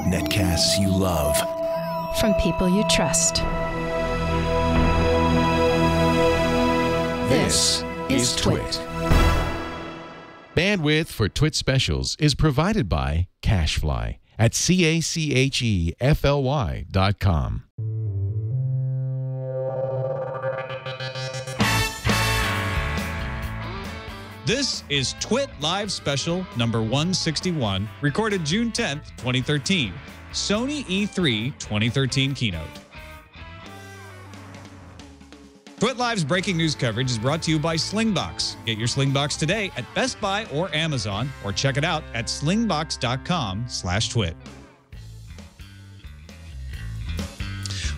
Netcasts you love. From people you trust. This is TWiT. Bandwidth for TWiT specials is provided by Cashfly at CACHEFLY.com. This is TWiT Live Special number 161, recorded June 10th, 2013. Sony E3 2013 keynote. TWiT Live's breaking news coverage is brought to you by Slingbox. Get your Slingbox today at Best Buy or Amazon, or check it out at slingbox.com/twit.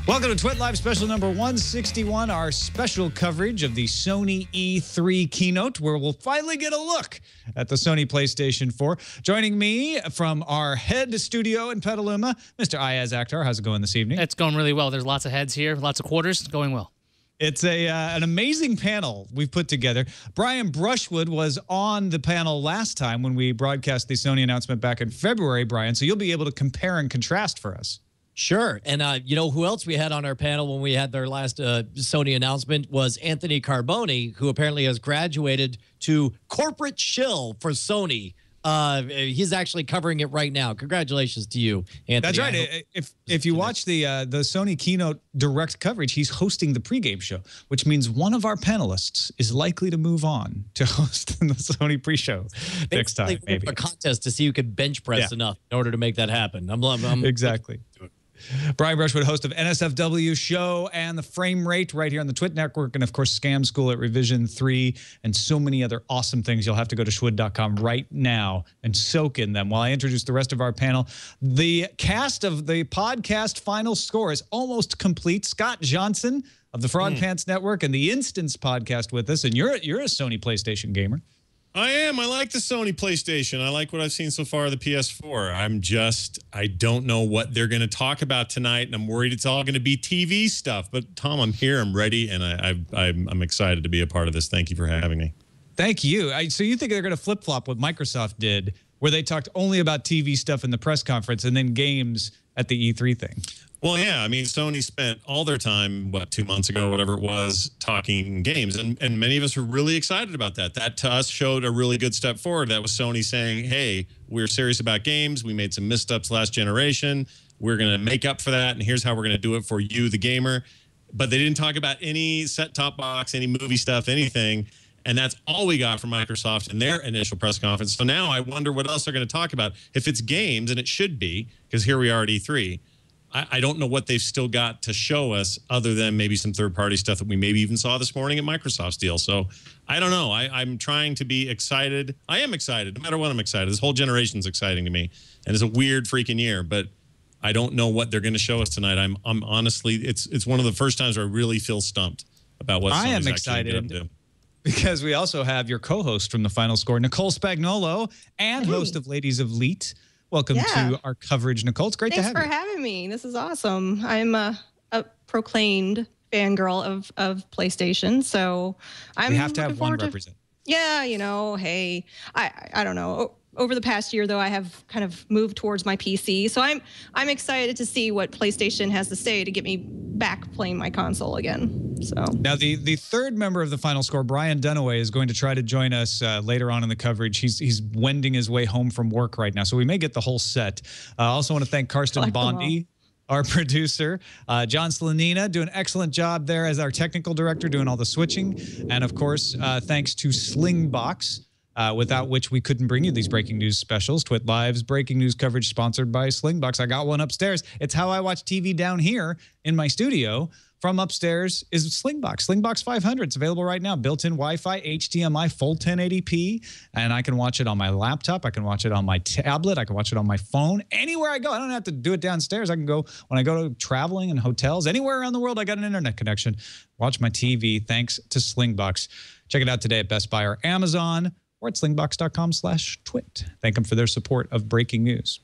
Welcome to TWiT Live Special number 161, our special coverage of the Sony E3 keynote, where we'll finally get a look at the Sony PlayStation 4. Joining me from our head studio in Petaluma, Mr. Ayaz Akhtar. How's it going this evening? It's going really well. There's lots of heads here, lots of quarters. It's going well. It's an amazing panel we've put together. Brian Brushwood was on the panel last time when we broadcast the Sony announcement back in February, Brian, so you'll be able to compare and contrast for us. Sure. And you know who else we had on our panel when we had their last Sony announcement was Anthony Carboni, who apparently has graduated to corporate shill for Sony. He's actually covering it right now. Congratulations to you, Anthony. That's right. If you watch the Sony keynote direct coverage, he's hosting the pregame show, which means one of our panelists is likely to move on to host the Sony pre-show next time. Maybe a contest to see who could bench press enough in order to make that happen. I'm exactly. Brian Brushwood, host of NSFW Show and The Frame Rate right here on the TWiT Network, and of course Scam School at Revision 3, and so many other awesome things. You'll have to go to schwood.com right now and soak in them while I introduce the rest of our panel. The cast of the podcast Final Score is almost complete. Scott Johnson of the Frog Pants Network and the Instance podcast with us, and you're a Sony PlayStation gamer. I am. I like the Sony PlayStation. I like what I've seen so far of the PS4. I don't know what they're going to talk about tonight, and I'm worried it's all going to be TV stuff. But, Tom, I'm here. I'm ready, and I'm excited to be a part of this. Thank you for having me. Thank you. So you think they're going to flip-flop what Microsoft did, where they talked only about TV stuff in the press conference and then games at the E3 thing? Well, yeah. I mean, Sony spent all their time, 2 months ago, whatever it was, talking games. And many of us were really excited about that. That, to us, showed a really good step forward. That was Sony saying, hey, we're serious about games. We made some missteps last generation. We're going to make up for that, and here's how we're going to do it for you, the gamer. But they didn't talk about any set-top box, any movie stuff, anything. And that's all we got from Microsoft in their initial press conference. So now I wonder what else they're going to talk about. If it's games, and it should be, because here we are at E3, I don't know what they've still got to show us other than maybe some third-party stuff that we maybe even saw this morning at Microsoft's deal. So I don't know. I'm trying to be excited. I am excited. No matter what, I'm excited. This whole generation's exciting to me. And it's a weird freaking year, but I don't know what they're going to show us tonight. I'm honestly, it's one of the first times where I really feel stumped about what Sony's actually going to do. Because we also have your co-host from the Final Score, Nicole Spagnuolo, and host of Ladies of Leet. Welcome to our coverage, Nicole. It's great to have you. Thanks for having me. This is awesome. I'm a proclaimed fangirl of PlayStation, so I'm we have to have looking one forward represent. Yeah, you know, hey, I don't know. Over the past year, though, I have kind of moved towards my PC, so I'm excited to see what PlayStation has to say to get me back playing my console again. So now the third member of the Final Score, Brian Dunaway, is going to try to join us later on in the coverage. He's wending his way home from work right now, so we may get the whole set. I also want to thank Karsten Bondi, our producer, John Slanina, doing an excellent job there as our technical director, doing all the switching, and of course, thanks to Slingbox. Without which we couldn't bring you these breaking news specials. TWiT Live's breaking news coverage sponsored by Slingbox. I got one upstairs. It's how I watch TV down here in my studio. From upstairs is Slingbox. Slingbox 500. It's available right now. Built-in Wi-Fi, HDMI, full 1080p. And I can watch it on my laptop. I can watch it on my tablet. I can watch it on my phone. Anywhere I go. I don't have to do it downstairs. I can go when I go to traveling and hotels. Anywhere around the world, I got an internet connection. Watch my TV thanks to Slingbox. Check it out today at Best Buy or Amazon, or at slingbox.com/twit. Thank them for their support of breaking news.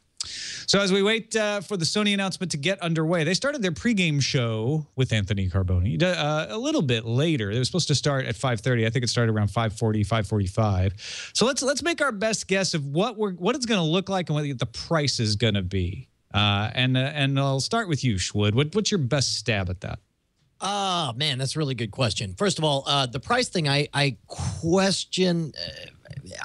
So as we wait for the Sony announcement to get underway, they started their pregame show with Anthony Carboni a little bit later. It was supposed to start at 5:30. I think it started around 5:40, 5:45. So let's make our best guess of what it's going to look like and what the price is going to be. And I'll start with you, Schwood. What's your best stab at that? Oh, man, that's a really good question. First of all, the price thing, I question.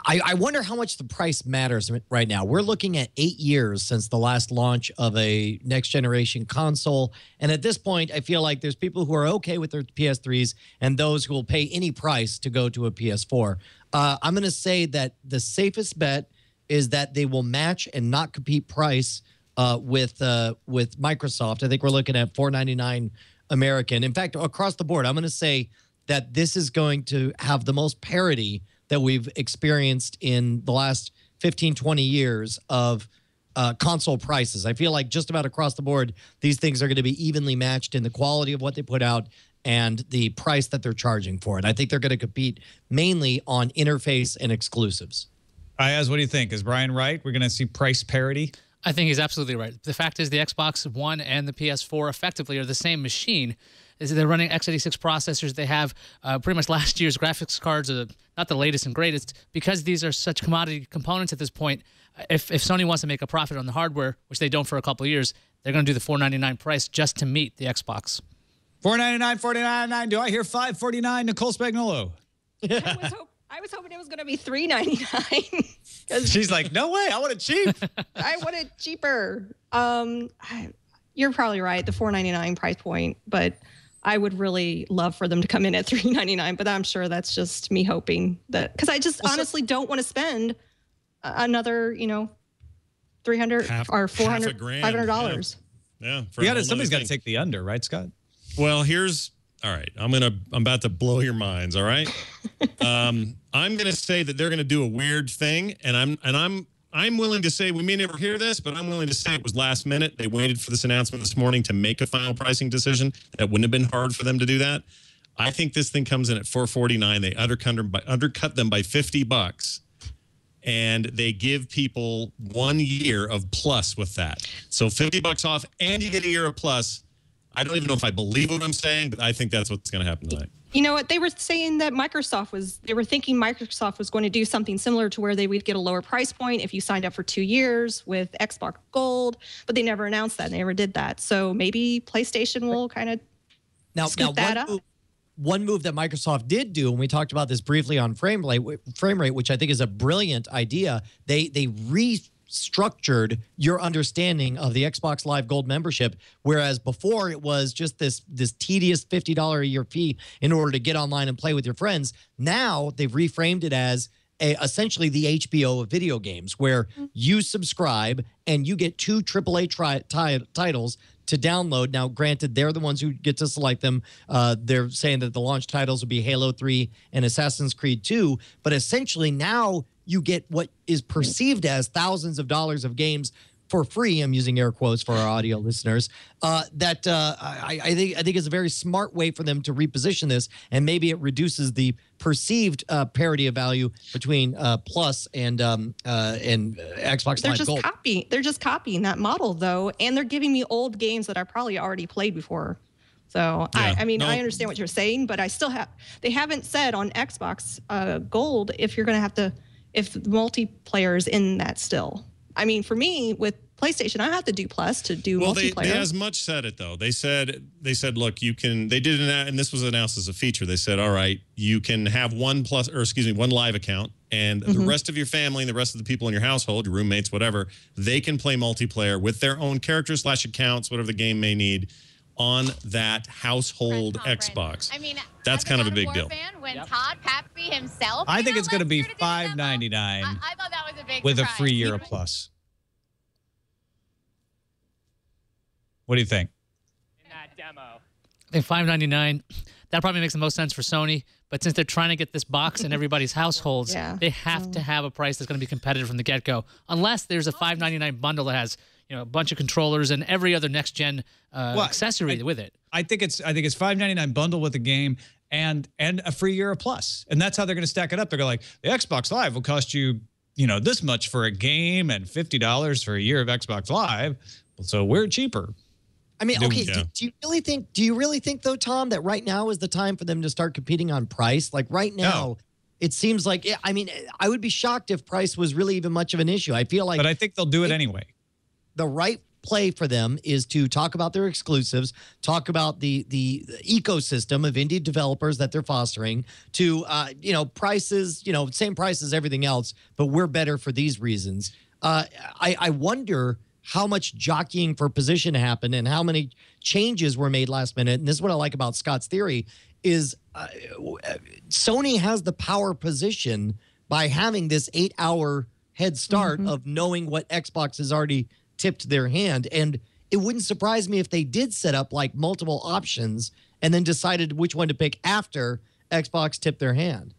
I wonder how much the price matters right now. We're looking at 8 years since the last launch of a next-generation console. And at this point, I feel like there's people who are okay with their PS3s and those who will pay any price to go to a PS4. I'm going to say that the safest bet is that they will match and not compete price with Microsoft. I think we're looking at $499 American. In fact, across the board, I'm going to say that this is going to have the most parity that we've experienced in the last 15, 20 years of console prices. I feel like just about across the board, these things are going to be evenly matched in the quality of what they put out and the price that they're charging for it. I think they're going to compete mainly on interface and exclusives. Ayaz, what do you think? Is Brian right? We're going to see price parity? I think he's absolutely right. The fact is the Xbox One and the PS4 effectively are the same machine. They're running x86 processors. They have pretty much last year's graphics cards, not the latest and greatest. Because these are such commodity components at this point, if Sony wants to make a profit on the hardware, which they don't for a couple of years, they're going to do the $499 price just to meet the Xbox. $499, $499. Do I hear $549, Nicole Spagnuolo? I was hoping it was going to be $399. She's like, no way, I want it cheap. I want it cheaper. You're probably right, the $499 price point, but I would really love for them to come in at $399, but I'm sure that's just me hoping that, because I just honestly don't want to spend another, $300 or $400, $500. Yeah. Somebody's got to take the under, right, Scott? Well, all right. I'm about to blow your minds. All right. I'm gonna say that they're gonna do a weird thing, and I'm willing to say we may never hear this, but I'm willing to say it was last minute. They waited for this announcement this morning to make a final pricing decision. That wouldn't have been hard for them to do that. I think this thing comes in at $449. They undercut them by $50, and they give people 1 year of plus with that. So $50 off, and you get a year of plus. I don't even know if I believe what I'm saying, but I think that's what's going to happen tonight. You know what? They were saying that they were thinking Microsoft was going to do something similar to where they would get a lower price point if you signed up for 2 years with Xbox Gold, but they never announced that. They never did that. So maybe PlayStation will kind of scoop that up. One move that Microsoft did do, and we talked about this briefly on frame rate, which I think is a brilliant idea, they restructured your understanding of the Xbox Live Gold membership, whereas before it was just this tedious $50 a year fee in order to get online and play with your friends. Now they've reframed it as essentially the HBO of video games, where you subscribe and you get 2 AAA titles to download. Now, granted, they're the ones who get to select them. They're saying that the launch titles will be Halo 3 and Assassin's Creed 2, but essentially now you get what is perceived as thousands of dollars of games for free. I'm using air quotes for our audio listeners. I think is a very smart way for them to reposition this, and maybe it reduces the perceived parity of value between Plus and Xbox Live Gold. They're just copying that model, though, and they're giving me old games that I probably already played before. So yeah, I understand what you're saying, but they haven't said on Xbox Gold if you're going to have to. If multiplayer is in that still. I mean, for me, with PlayStation, I have to do Plus to do multiplayer. They as much said it, though. They said, look, you can, they did, and this was announced as a feature. They said, all right, you can have one live account, and the rest of your family and the rest of the people in your household, your roommates, whatever, they can play multiplayer with their own characters / accounts, whatever the game may need, on that household Xbox. I mean, that's kind of a big deal. When Todd Pappy himself, I think it's going to be $5.99 I thought that was a big with surprise. a free year of Plus. What do you think? In that demo, I think $5.99. That probably makes the most sense for Sony. But since they're trying to get this box in everybody's households, they have to have a price that's going to be competitive from the get-go. Unless there's a $5.99 bundle that has a bunch of controllers and every other next-gen accessory with it. I think it's $5.99 bundle with the game and a free year of Plus, and that's how they're going to stack it up. They're going like the Xbox Live will cost you this much for a game and $50 for a year of Xbox Live. So we're cheaper. I mean, okay, do you really think though, Tom, that right now is the time for them to start competing on price? Like right now, it seems like, I mean, I would be shocked if price was really even much of an issue. I feel like, but I think they'll do it anyway. The right play for them is to talk about their exclusives, talk about the ecosystem of indie developers that they're fostering, to prices, same price as everything else, but we're better for these reasons. I wonder how much jockeying for position happened and how many changes were made last minute. And this is what I like about Scott's theory is Sony has the power position by having this 8-hour head start of knowing what Xbox has already tipped their hand. And it wouldn't surprise me if they did set up like multiple options and then decided which one to pick after Xbox tipped their hand.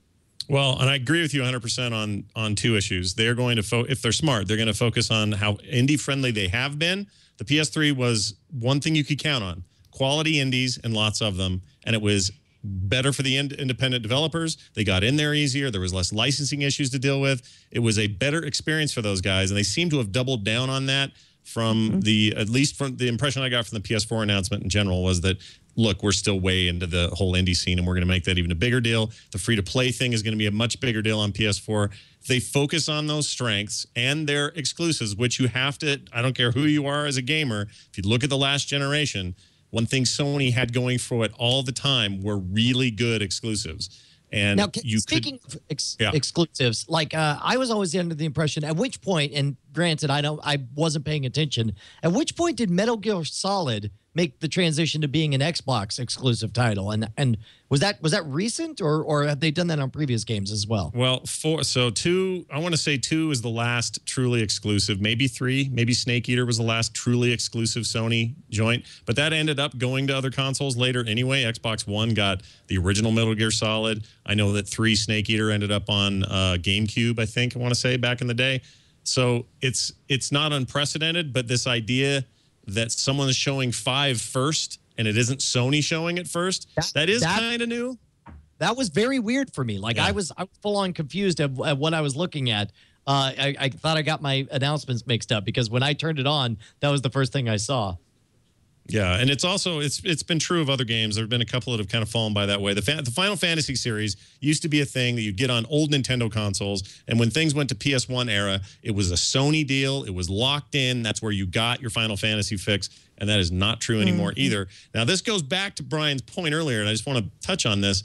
Well, and I agree with you 100% on two issues. They're going to, if they're smart, they're going to focus on how indie-friendly they have been. The PS3 was one thing you could count on. Quality indies and lots of them. And it was better for the independent developers. They got in there easier. There was less licensing issues to deal with. It was a better experience for those guys. And they seem to have doubled down on that from at least from the impression I got from the PS4 announcement in general was that, look, we're still way into the whole indie scene and we're going to make that even a bigger deal. The free-to-play thing is going to be a much bigger deal on PS4. They focus on those strengths and their exclusives, which you have to, I don't care who you are as a gamer, if you look at the last generation, one thing Sony had going for it all the time were really good exclusives. And now, speaking of exclusives, like I was always under the impression, at which point, and granted, I wasn't paying attention, at which point did Metal Gear Solid make the transition to being an Xbox exclusive title? And was that recent, or have they done that on previous games as well? Well, two, I want to say 2 is the last truly exclusive. Maybe 3, maybe Snake Eater was the last truly exclusive Sony joint, but that ended up going to other consoles later anyway. Xbox One got the original Metal Gear Solid. I know that 3 Snake Eater ended up on GameCube, I think, I want to say, back in the day. So it's not unprecedented, but this idea that someone is showing 5 first and it isn't Sony showing it first, that is kind of new. That was very weird for me. Like I was full on confused at what I was looking at. I thought I got my announcements mixed up because when I turned it on, that was the first thing I saw. Yeah, and it's also it's been true of other games. There have been a couple that have kind of fallen by that way. The Final Fantasy series used to be a thing that you'd get on old Nintendo consoles, and when things went to PS1 era, it was a Sony deal. It was locked in. That's where you got your Final Fantasy fix, and that is not true anymore either. Now, this goes back to Brian's point earlier, and I just want to touch on this.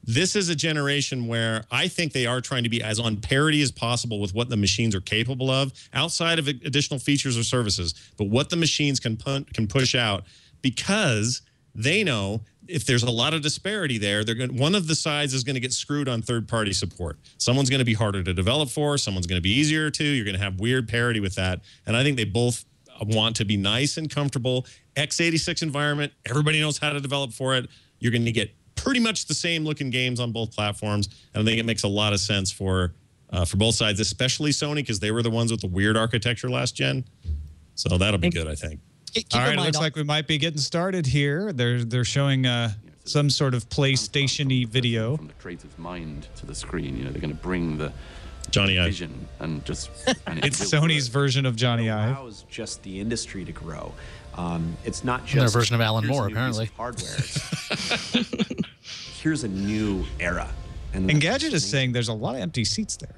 This is a generation where I think they are trying to be as on parity as possible with what the machines are capable of outside of additional features or services, but what the machines can push out, because they know if there's a lot of disparity there, one of the sides is going to get screwed on third-party support. Someone's going to be harder to develop for. Someone's going to be easier to. You're going to have weird parity with that. And I think they both want to be nice and comfortable. x86 environment, everybody knows how to develop for it. You're going to get pretty much the same looking games on both platforms, and I think it makes a lot of sense for both sides, especially Sony, because they were the ones with the weird architecture last gen. So that'll be good, I think. All right, it looks like we might be getting started here. They're showing some sort of PlayStation-y video. From the creative mind to the screen, they're going to bring the Johnny Ive vision and just. It's Sony's version of Johnny Ive. Allows just the industry to grow. It's not just their version of Alan Moore, apparently. Hardware. Here's a new era. And Gadget is saying there's a lot of empty seats there.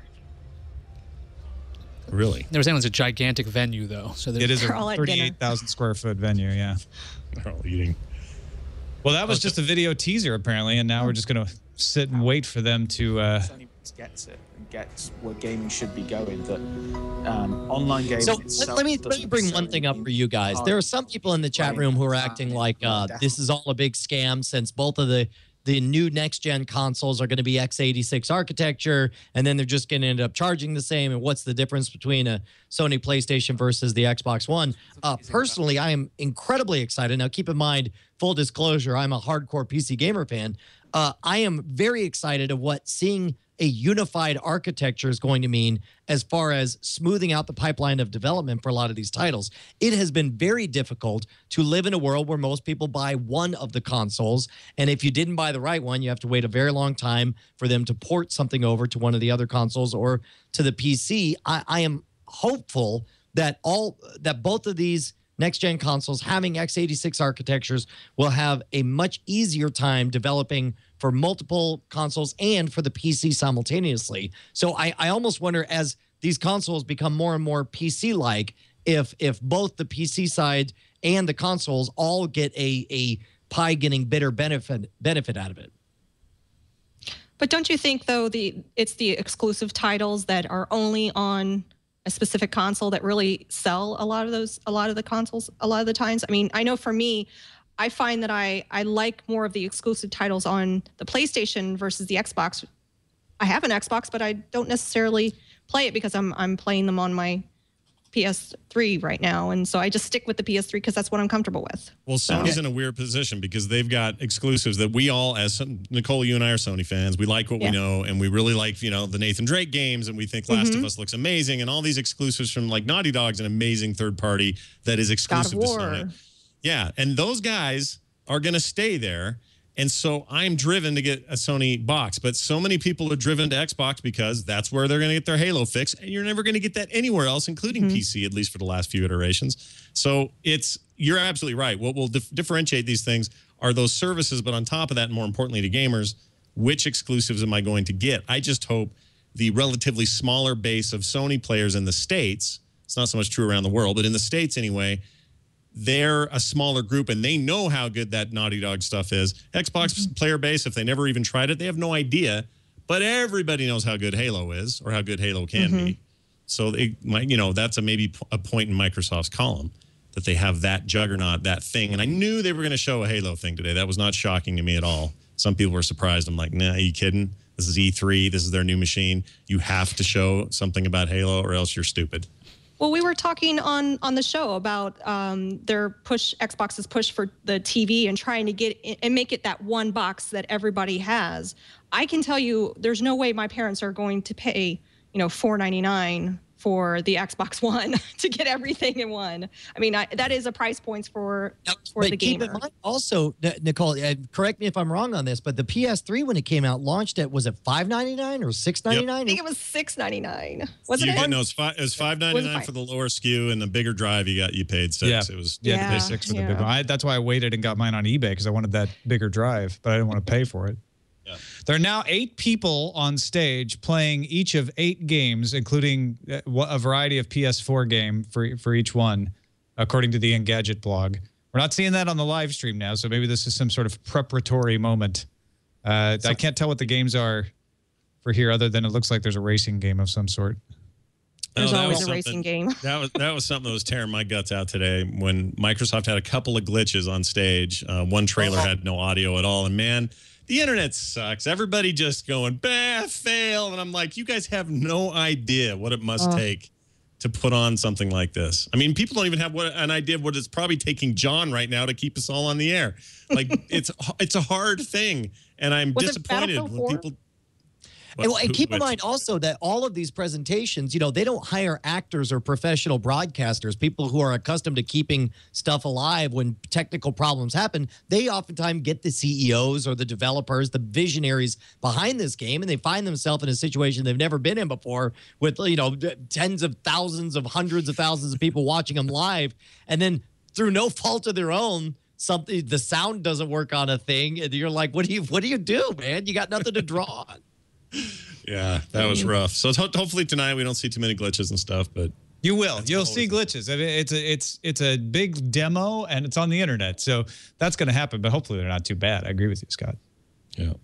Really? They were saying it's a gigantic venue, though. So it is a 38,000 square foot venue, yeah. They're all eating. Well, that was just a video teaser, apparently, and now we're just going to sit and wait for them to... Sony gets it and gets where gaming should be going, that online gaming So let me bring one thing up for you guys. There are some people in the chat room who are acting like this is all a big scam, since both of the new next-gen consoles are going to be x86 architecture, and then they're just going to end up charging the same, and what's the difference between a Sony PlayStation versus the Xbox One? Personally, I am incredibly excited. Now, keep in mind, full disclosure, I'm a hardcore PC gamer fan. I am very excited of seeing a unified architecture is going to mean as far as smoothing out the pipeline of development for a lot of these titles. It has been very difficult to live in a world where most people buy one of the consoles, and if you didn't buy the right one, you have to wait a very long time for them to port something over to one of the other consoles or to the PC. I am hopeful that both of these next-gen consoles having x86 architectures will have a much easier time developing for multiple consoles and for the PC simultaneously. So I almost wonder, as these consoles become more and more PC-like, if both the PC side and the consoles all get a pie getting bitter benefit out of it. But don't you think, though, it's the exclusive titles that are only on a specific console that really sell a lot of the consoles a lot of the times? I mean, I know for me, I find that I like more of the exclusive titles on the PlayStation versus the Xbox. I have an Xbox, but I don't necessarily play it because I'm playing them on my PS3 right now, and so I just stick with the PS3 because that's what I'm comfortable with. Well, Sony's in a weird position because they've got exclusives that we all, as Nicole, you and I are Sony fans, we like what we know, and we really like, you know, the Nathan Drake games, and we think Last of Us looks amazing, and all these exclusives from like Naughty Dog's an amazing third party that is exclusive to Sony. Yeah, and those guys are going to stay there. And so I'm driven to get a Sony box, but so many people are driven to Xbox because that's where they're going to get their Halo fix, and you're never going to get that anywhere else, including PC, at least for the last few iterations. So you're absolutely right. What will differentiate these things are those services, but on top of that, and more importantly to gamers, which exclusives am I going to get? I just hope the relatively smaller base of Sony players in the States, it's not so much true around the world, but in the States anyway, they're a smaller group and they know how good that Naughty Dog stuff is. Xbox player base, if they never even tried it, they have no idea. But everybody knows how good Halo is or how good Halo can be. So that's maybe a point in Microsoft's column that they have that juggernaut, that thing. And I knew they were going to show a Halo thing today. That was not shocking to me at all. Some people were surprised. I'm like, nah, are you kidding? This is E3. This is their new machine. You have to show something about Halo or else you're stupid. Well, we were talking on the show about Xbox's push for the TV and trying to get and make it that one box that everybody has. I can tell you, there's no way my parents are going to pay, $4.99 for the Xbox One to get everything in one. I mean, that is a price point for the gamer. Keep in mind also, Nicole, correct me if I'm wrong on this, but the PS3 when it came out launched at, was it $5.99 or $6.99? I think it was $6.99. Wasn't it? No, it was $5.99 for the lower SKU, and the bigger drive you paid $6. Yeah, it was you had to pay $6 for the big one. That's why I waited and got mine on eBay because I wanted that bigger drive, but I didn't want to pay for it. There are now 8 people on stage playing each of 8 games, including a variety of PS4 game for each one, according to the Engadget blog. We're not seeing that on the live stream now, so maybe this is some sort of preparatory moment. I can't tell what the games are for here, other than it looks like there's a racing game of some sort. There's always a racing game. that was something that was tearing my guts out today when Microsoft had a couple of glitches on stage. One trailer had no audio at all, and man, the internet sucks. Everybody just going, bah, fail. And I'm like, you guys have no idea what it must take to put on something like this. I mean, people don't even have an idea of what it's probably taking John right now to keep us all on the air. Like, it's a hard thing. And I'm disappointed when people... And keep in mind also that all of these presentations, they don't hire actors or professional broadcasters, people who are accustomed to keeping stuff alive when technical problems happen. They oftentimes get the CEOs or the developers, the visionaries behind this game, and they find themselves in a situation they've never been in before with, tens of thousands of hundreds of thousands of people watching them live. And then through no fault of their own, the sound doesn't work on a thing. And you're like, what do you do, man? You got nothing to draw on. Yeah, that was rough. So hopefully tonight we don't see too many glitches and stuff, but you will. You'll see glitches. I mean, it's a big demo and it's on the internet, so that's going to happen. But hopefully they're not too bad. I agree with you, Scott. Yeah.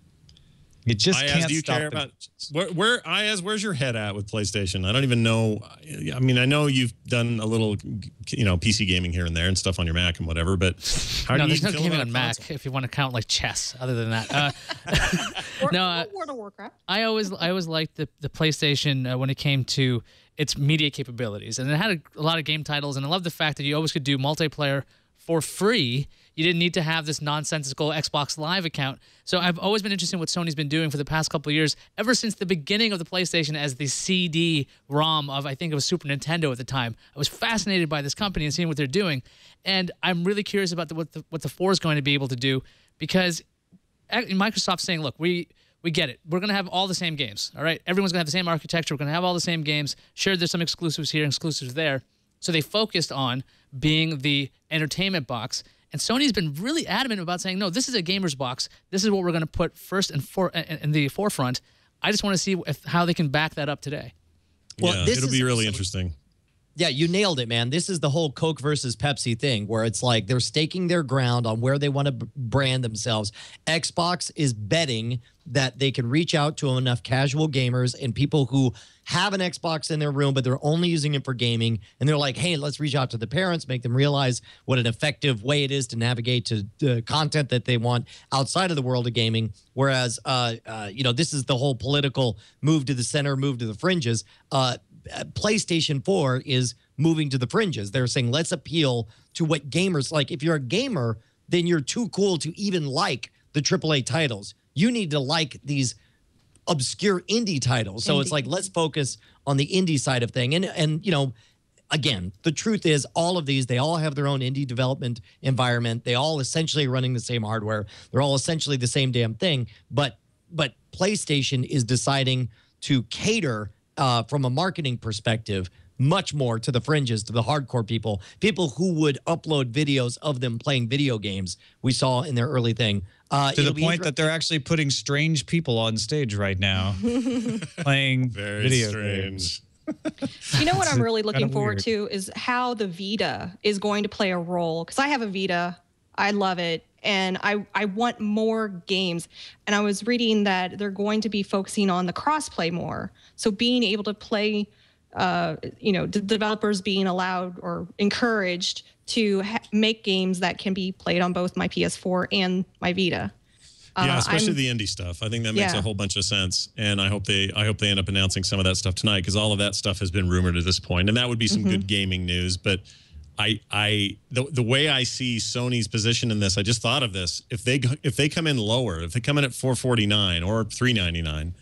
You just can't do you stop care about where's your head at with PlayStation? I don't even know. I mean, I know you've done a little, PC gaming here and there and stuff on your Mac and whatever, but how do you there's no feel gaming about on Mac if you want to count like chess. Other than that, World of Warcraft. I always liked the PlayStation when it came to its media capabilities, and it had a lot of game titles, and I love the fact that you always could do multiplayer for free. You didn't need to have this nonsensical Xbox Live account. So I've always been interested in what Sony's been doing for the past couple of years, ever since the beginning of the PlayStation as the CD-ROM of, I think it was Super Nintendo at the time. I was fascinated by this company and seeing what they're doing. And I'm really curious about what the 4 is going to be able to do, because Microsoft's saying, look, we get it. We're going to have all the same games, all right? Everyone's going to have the same architecture. We're going to have all the same games. Sure, there's some exclusives here, exclusives there. So they focused on being the entertainment box. And Sony's been really adamant about saying, no, this is a gamer's box. This is what we're going to put first in the forefront. I just want to see how they can back that up today. Well, yeah, it'll be really interesting. Yeah, you nailed it, man. This is the whole Coke versus Pepsi thing, where it's like they're staking their ground on where they want to brand themselves. Xbox is betting that they can reach out to enough casual gamers and people who have an Xbox in their room, but they're only using it for gaming. And they're like, hey, let's reach out to the parents, make them realize what an effective way it is to navigate to the content that they want outside of the world of gaming. Whereas, this is the whole political move to the center, move to the fringes. PlayStation 4 is moving to the fringes. They're saying, let's appeal to what gamers like. If you're a gamer, then you're too cool to even like the AAA titles. You need to like these obscure indie titles. So it's like, let's focus on the indie side of thing. And again, the truth is all of these, they all have their own indie development environment. They all essentially are running the same hardware. They're all essentially the same damn thing. But PlayStation is deciding to cater from a marketing perspective much more to the fringes, to the hardcore people who would upload videos of them playing video games. We saw in their early thing. To the point that they're actually putting strange people on stage right now playing video games. You know what I'm really looking forward to is how the Vita is going to play a role. Because I have a Vita. I love it. And I want more games. And I was reading that they're going to be focusing on the crossplay more. So being able to play, developers being allowed or encouraged to make games that can be played on both my PS4 and my Vita. Yeah, especially the indie stuff. I think that makes a whole bunch of sense, and I hope they end up announcing some of that stuff tonight, because all of that stuff has been rumored at this point, and that would be some good gaming news. But the way I see Sony's position in this, I just thought of this. If they come in lower, if they come in at $449 or $399,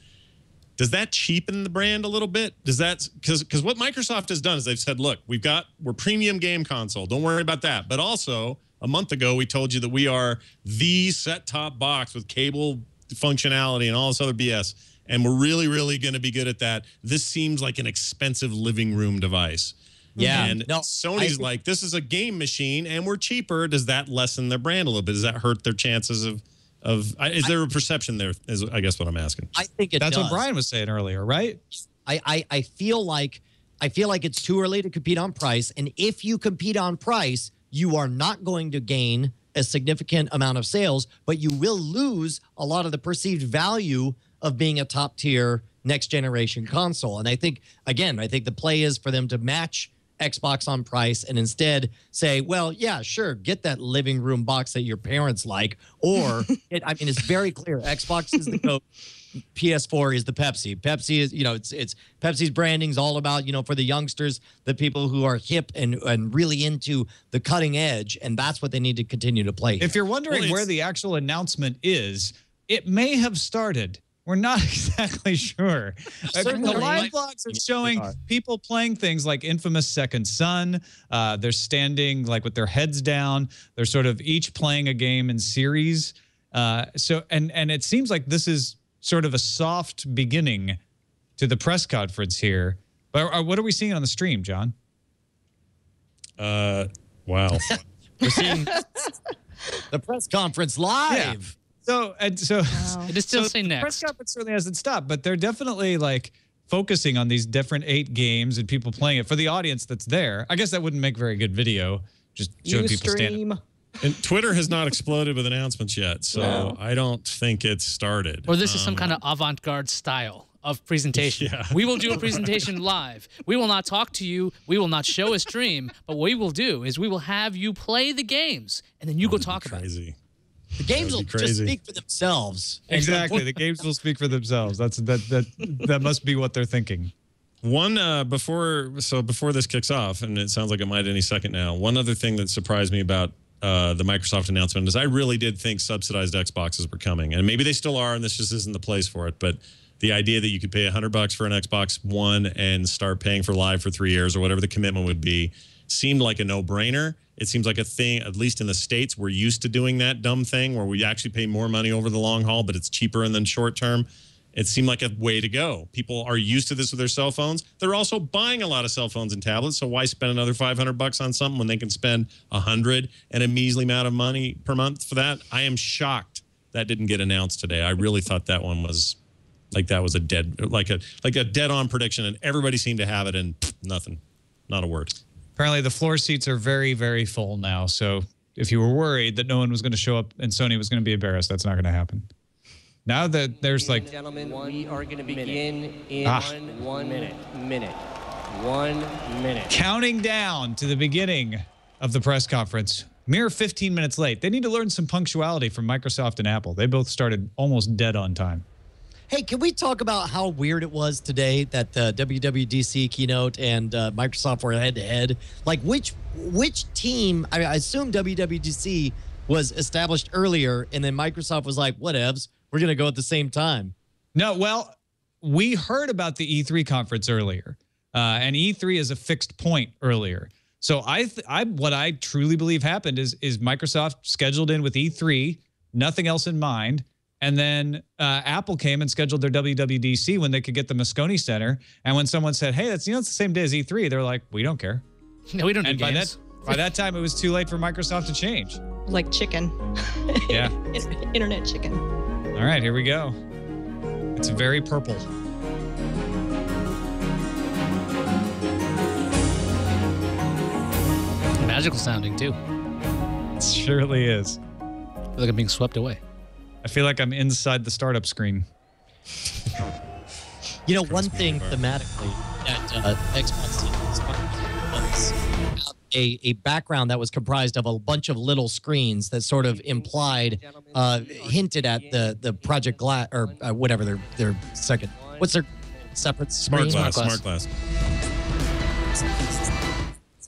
does that cheapen the brand a little bit? Does that, because what Microsoft has done is they've said, look, we're premium game console. Don't worry about that. But also, a month ago, we told you that we are the set-top box with cable functionality and all this other BS. And we're really, really going to be good at that. This seems like an expensive living room device. Yeah. And Sony's like, this is a game machine and we're cheaper. Does that lessen their brand a little bit? Does that hurt their chances of is there a perception there, is I guess what I'm asking. I think that's what Brian was saying earlier, right? I feel like it's too early to compete on price. And if you compete on price, you are not going to gain a significant amount of sales, but you will lose a lot of the perceived value of being a top tier next generation console. And I think the play is for them to match Xbox on price and instead say, well, yeah, sure, get that living room box that your parents like. Or, it's very clear. Xbox is the Coke. PS4 is the Pepsi. Pepsi is, it's Pepsi's branding is all about, for the youngsters, the people who are hip and really into the cutting edge. And that's what they need to continue to play. If you're wondering where the actual announcement is, it may have started. We're not exactly sure. The live blogs are showing people playing things like infamous Second Son. They're standing like with their heads down. They're sort of each playing a game in series. And it seems like this is sort of a soft beginning to the press conference here. But what are we seeing on the stream, John? Wow. We're seeing the press conference live. Yeah. So it is still saying next. The press conference certainly hasn't stopped, but they're definitely like focusing on these different 8 games and people playing it for the audience that's there. I guess that wouldn't make very good video, just showing people standing. And Twitter has not exploded with announcements yet, so I don't think it's started. Or this is some kind of avant-garde style of presentation. Yeah. We will do a presentation live. We will not talk to you. We will not show a stream. But what we will do is we will have you play the games, and then you go talk about it. The games will just speak for themselves. Exactly. The games will speak for themselves. That must be what they're thinking. One before this kicks off, and it sounds like it might any second now. One other thing that surprised me about the Microsoft announcement is I really did think subsidized Xboxes were coming, and maybe they still are, and this just isn't the place for it. But the idea that you could pay $100 for an Xbox One and start paying for Live for 3 years or whatever the commitment would be seemed like a no-brainer. It seems like a thing, at least in the States, we're used to doing that dumb thing where we actually pay more money over the long haul, but it's cheaper in the short term. It seemed like a way to go. People are used to this with their cell phones. They're also buying a lot of cell phones and tablets, so why spend another $500 on something when they can spend $100 and a measly amount of money per month for that? I am shocked that didn't get announced today. I really thought that one was like that was a dead dead-on prediction, and everybody seemed to have it, and nothing, not a word. Apparently, the floor seats are very, very full now. So if you were worried that no one was going to show up and Sony was going to be embarrassed, that's not going to happen. Now that there's like... Gentlemen, we are going to begin in 1 minute. 1 minute. Counting down to the beginning of the press conference. Mere 15 minutes late. They need to learn some punctuality from Microsoft and Apple. They both started almost dead on time. Hey, can we talk about how weird it was today that the WWDC keynote and Microsoft were head-to-head? Like, which team, I assume WWDC was established earlier, and then Microsoft was like, whatevs, we're going to go at the same time. No, well, we heard about the E3 conference earlier, and E3 is a fixed point earlier. So what I truly believe happened is Microsoft scheduled in with E3, nothing else in mind, and then Apple came and scheduled their WWDC when they could get the Moscone Center. And when someone said, hey, that's, it's the same day as E3, they're like, we don't care. No, we don't and do games. By that time, it was too late for Microsoft to change. Like chicken. Yeah. Internet chicken. All right, here we go. It's very purple. Magical sounding, too. It surely is. I feel like I'm being swept away. I feel like I'm inside the startup screen. You know, one thing thematically that Xbox was a background that was comprised of a bunch of little screens that sort of implied, hinted at the Project Glass or whatever their second. What's their separate screen? Smart Glass.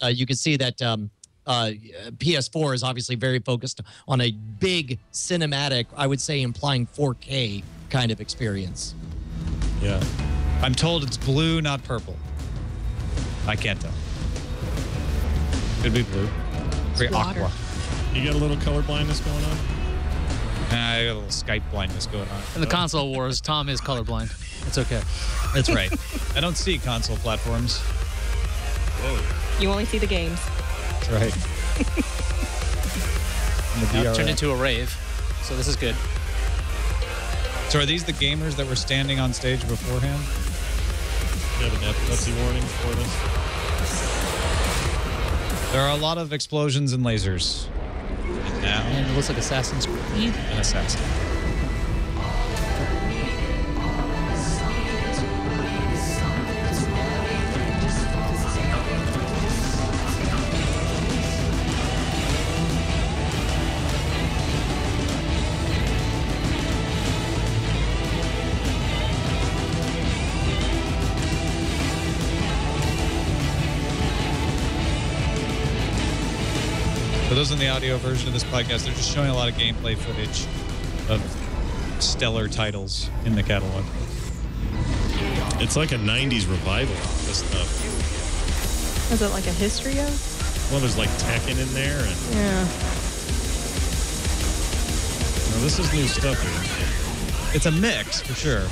You can see that PS4 is obviously very focused on a big cinematic, I would say implying 4K kind of experience. Yeah. I'm told it's blue, not purple. I can't tell. Could be blue. Very aqua. You got a little color blindness going on? I got a little Skype blindness going on. In the console wars, Tom is colorblind. It's okay. That's right. I don't see console platforms. Whoa. You only see the games. That's right. Now it turned into a rave, so this is good. So are these the gamers that were standing on stage beforehand? You have an epilepsy warning for this? There are a lot of explosions and lasers. And now... And it looks like Assassin's Creed. An assassin. For those in the audio version of this podcast, they're just showing a lot of gameplay footage of stellar titles in the catalog. It's like a 90s revival of this stuff. Is it like a history of? Well, there's like Tekken in there. And Yeah. no, this is new stuff here. It's a mix, for sure.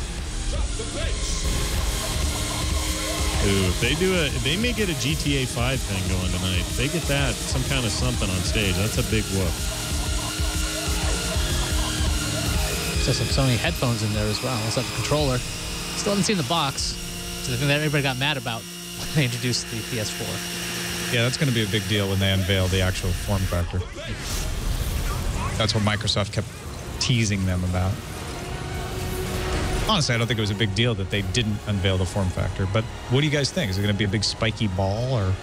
Ooh, if they may get a GTA 5 thing going tonight. If they get that, some kind of something on stage, that's a big whoop. So some Sony headphones in there as well. It's like the controller. Still haven't seen the box. It's the thing that everybody got mad about when they introduced the PS4. Yeah, that's going to be a big deal when they unveil the actual form factor. That's what Microsoft kept teasing them about. Honestly, I don't think it was a big deal that they didn't unveil the form factor. But what do you guys think? Is it going to be a big spiky ball, or?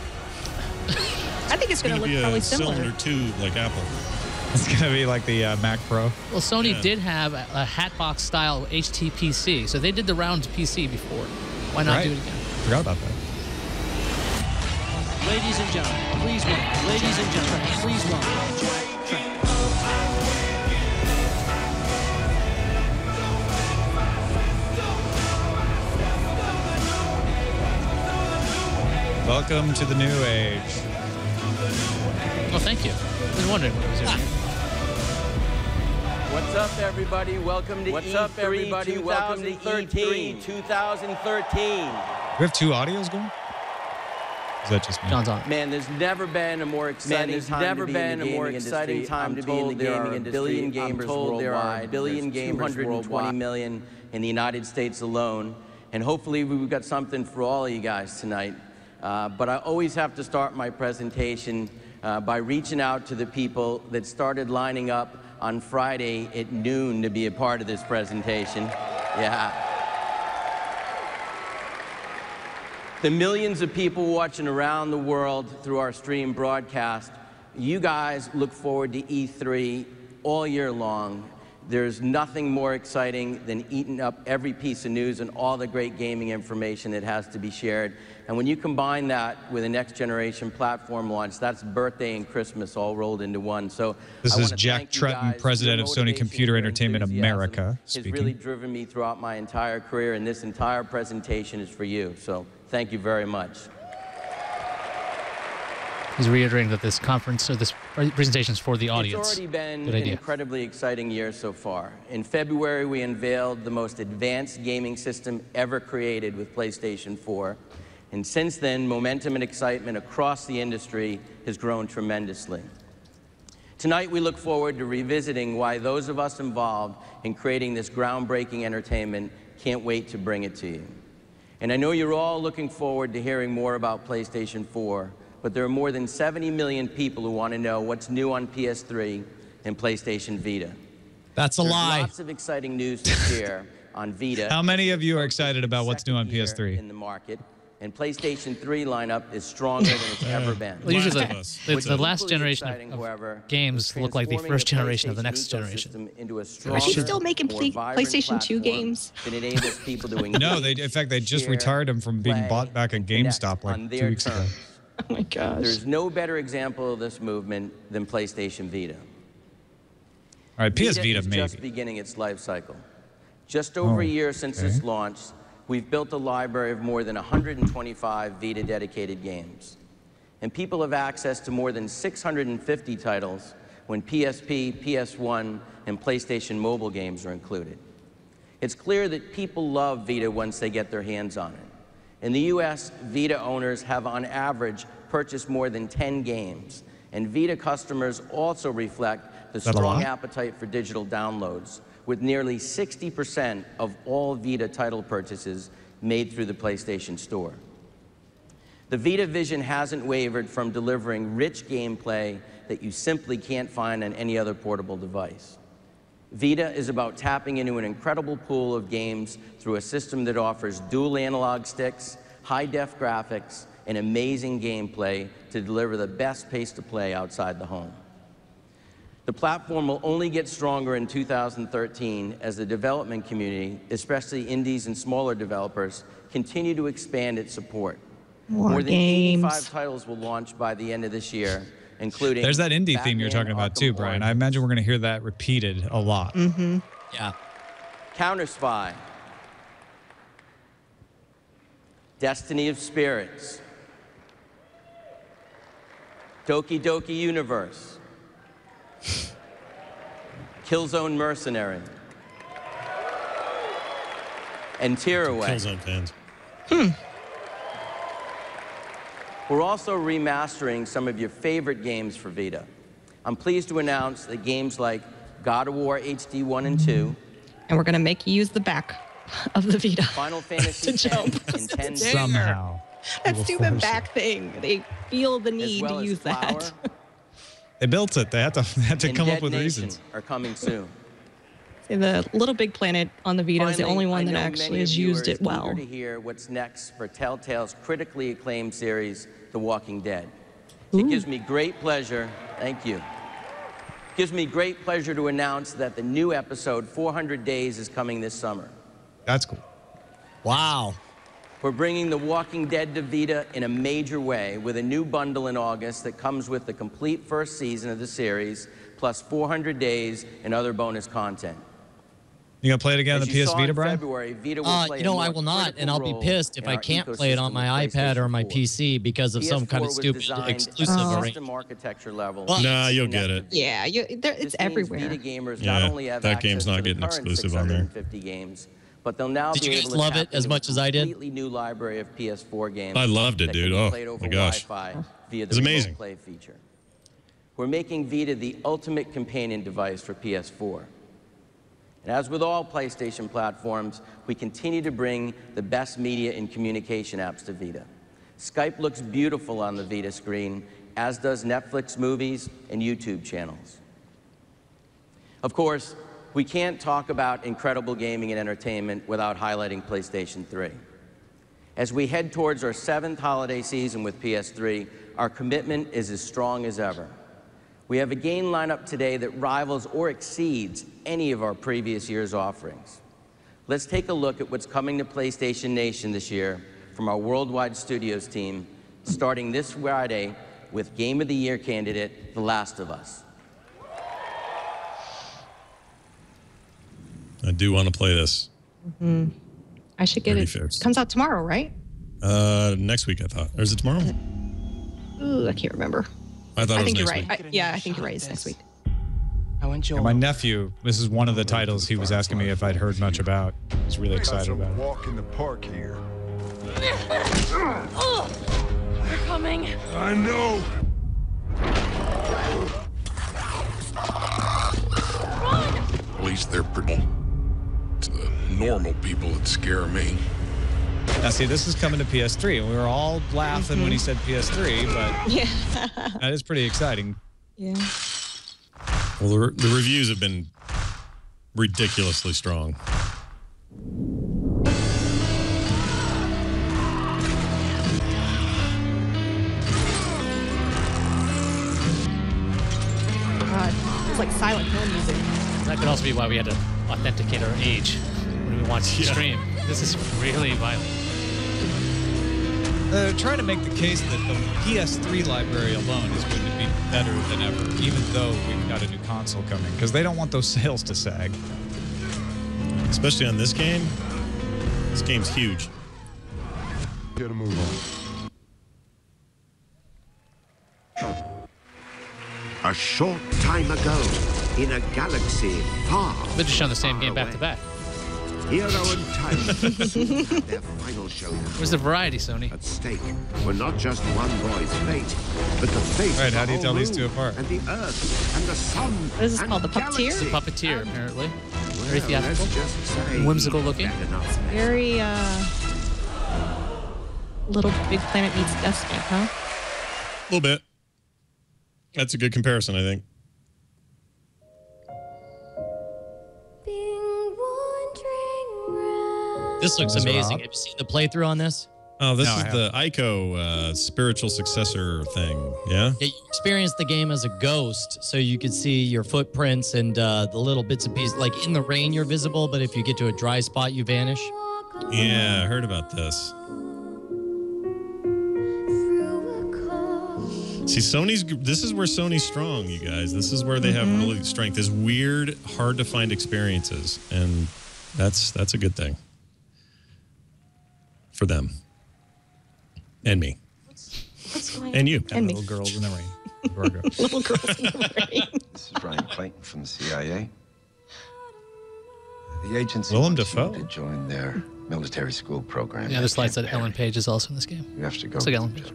I think it's going to look be probably a similar. cylinder tube like Apple. It's going to be like the Mac Pro. Well, Sony did have a Hatbox style HTPC, so they did the round PC before. Why not do it again? Forgot about that. Ladies and gentlemen, please welcome. Ladies and gentlemen, please welcome. Trent. Welcome to the new age. Well, thank you. I was wondering what I was doing. What's up, everybody? Welcome to E3 Welcome to E3 2013. We have two audios going? Is that just me? John's on. Man, there's never been a more exciting time to be in the gaming industry. I'm told there are a billion gamers worldwide. 220 million in the United States alone. And hopefully we've got something for all of you guys tonight. But I always have to start my presentation by reaching out to the people that started lining up on Friday at noon to be a part of this presentation. Yeah. The millions of people watching around the world through our stream broadcast, you guys look forward to E3 all year long. There's nothing more exciting than eating up every piece of news and all the great gaming information that has to be shared. And when you combine that with a next generation platform launch, that's birthday and Christmas all rolled into one. So this is Jack Tretton, president of Sony Computer Entertainment America, speaking. It's really driven me throughout my entire career, and this entire presentation is for you. So thank you very much. He's reiterating that this conference, or this presentation is for the audience. It's already been an incredibly exciting year so far. In February, we unveiled the most advanced gaming system ever created with PlayStation 4. And since then, momentum and excitement across the industry has grown tremendously. Tonight, we look forward to revisiting why those of us involved in creating this groundbreaking entertainment can't wait to bring it to you. And I know you're all looking forward to hearing more about PlayStation 4, but there are more than 70 million people who want to know what's new on PS3 and PlayStation Vita. That's a lie. Lots of exciting news to share on Vita. How many of you are excited about what's new on PS3? In the market, and PlayStation 3 lineup is stronger than it's ever been. Well, usually the last generation of games look like the first generation of the next generation. Are they still making PlayStation 2 games? No, in fact, they just retired them from being bought back at GameStop like 2 weeks ago. Oh my gosh. There's no better example of this movement than PlayStation Vita. All right, PS Vita is maybe. Just beginning its life cycle. Just over a year since its launch, we've built a library of more than 125 Vita-dedicated games. And people have access to more than 650 titles when PSP, PS1, and PlayStation mobile games are included. It's clear that people love Vita once they get their hands on it. In the US, Vita owners have on average purchased more than 10 games. And Vita customers also reflect the strong appetite for digital downloads, with nearly 60% of all Vita title purchases made through the PlayStation Store. The Vita vision hasn't wavered from delivering rich gameplay that you simply can't find on any other portable device. Vita is about tapping into an incredible pool of games through a system that offers dual analog sticks, high-def graphics, and amazing gameplay to deliver the best pace to play outside the home. The platform will only get stronger in 2013 as the development community, especially indies and smaller developers, continue to expand its support. More than 85 titles will launch by the end of this year, including There's that indie theme you're talking about too, Brian. I imagine we're going to hear that repeated a lot. Mm-hmm. Yeah. Counter-Spy, Destiny of Spirits, Doki Doki Universe, Killzone Mercenary, and Tearaway. Killzone fans. We're also remastering some of your favorite games for Vita. I'm pleased to announce that games like God of War HD 1 and 2, and we're going to make you use the back of the Vita Final Fantasy to jump. and 10 Somehow. That stupid back thing. They feel the need to use that. They built it. They had to come up with reasons. Are coming soon. The Little Big Planet on the Vita is the only one that actually has used it well. Eager to hear what's next for Telltale's critically acclaimed series, The Walking Dead. Ooh. It gives me great pleasure. Thank you. It gives me great pleasure to announce that the new episode, 400 Days, is coming this summer. That's cool. Wow. We're bringing The Walking Dead to Vita in a major way with a new bundle in August that comes with the complete first season of the series, plus 400 days and other bonus content. You gonna play it again on the PS Vita, Brian? You know, I will not, and I'll be pissed if I can't play it on my iPad or my PC because of some kind of stupid exclusive arrangement. Architecture level. Nah, you'll get it. Yeah, it's everywhere. Vita gamers not only have that game's not access to getting the current exclusive on there. 650 games, but they'll now Did be you able guys to love tap it as into much a as I did? completely new library of PS4 games. I loved it, that dude. can be Oh, played over my gosh. Wi-Fi via the It's amazing. remote play feature. We're making Vita the ultimate companion device for PS4. And as with all PlayStation platforms, we continue to bring the best media and communication apps to Vita. Skype looks beautiful on the Vita screen, as does Netflix movies and YouTube channels. Of course, we can't talk about incredible gaming and entertainment without highlighting PlayStation 3. As we head towards our 7th holiday season with PS3, our commitment is as strong as ever. We have a game lineup today that rivals or exceeds any of our previous year's offerings. Let's take a look at what's coming to PlayStation Nation this year from our Worldwide Studios team, starting this Friday with Game of the Year candidate, The Last of Us. I do want to play this. I should get it. It comes out tomorrow, right? Next week, I thought. Or is it tomorrow? Ooh, I can't remember. I thought it was think you're next right. week. Yeah, I think you're right. It's next week. Yeah, my nephew, this is one of the titles he was asking me if I'd heard much about. He's really excited about it. Walk in the park here. They're coming. I know. At least they're pretty. It's the normal people that scare me. Now, see, this is coming to PS3, and we were all laughing when he said PS3, but yeah, that is pretty exciting. Yeah. Well, the reviews have been ridiculously strong. God, it's like Silent Hill music. That could also be why we had to authenticate our age when we watched the stream. This is really violent. They're trying to make the case that the PS3 library alone is going to be better than ever, even though we've got a new console coming, because they don't want those sales to sag. Especially on this game. This game's huge. Get a move on. A short time ago, in a galaxy far, They're just showing the same game back to back. Hero and Tyrant had their final showdown. Where's the variety, Sony? At stake were not just one boy's fate, but the fate Right, of how the do you whole tell these moon two apart? And the Earth and the Sun. What is this called? The Puppeteer? The Puppeteer, apparently. Very Well, theatrical. let's just say Whimsical looking. Very, Little Big Planet meets Destiny, huh? A little bit. That's a good comparison, I think. This looks amazing. Have you seen the playthrough on this? Oh, this No, I is the Ico spiritual successor thing, yeah? Yeah, you experience the game as a ghost, so you could see your footprints and the little bits and pieces. Like in the rain, you're visible, but if you get to a dry spot, you vanish. Yeah, I heard about this. See, this is where Sony's strong, you guys. This is where they have really strength. Is weird, hard to find experiences, and that's a good thing for them. And me. What's going on? And you. And me. Little girls in the rain. Little girls in the rain. This is Brian Clayton from the CIA. The agency Willem wants Dafoe. you to join their military school program. Yeah, this slide said Ellen Page is also in this game. You have to go. Looks like Ellen Page.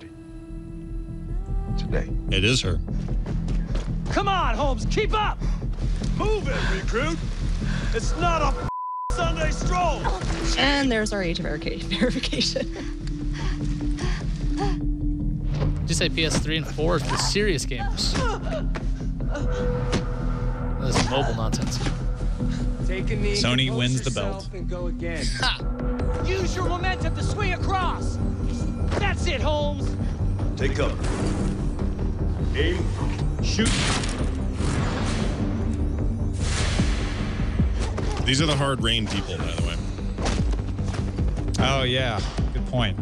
Today. It is her. Come on, Holmes, keep up! Move it, recruit! It's not a Sunday stroll! And there's our age verification. Did you say PS3 and 4 for serious gamers? This is mobile nonsense. Take a knee, Sony compose wins the yourself, belt. And go again. Use your momentum to swing across! That's it, Holmes! Take cover. Aim. Shoot. These are the hard rain people, by the way. Oh, yeah. Good point.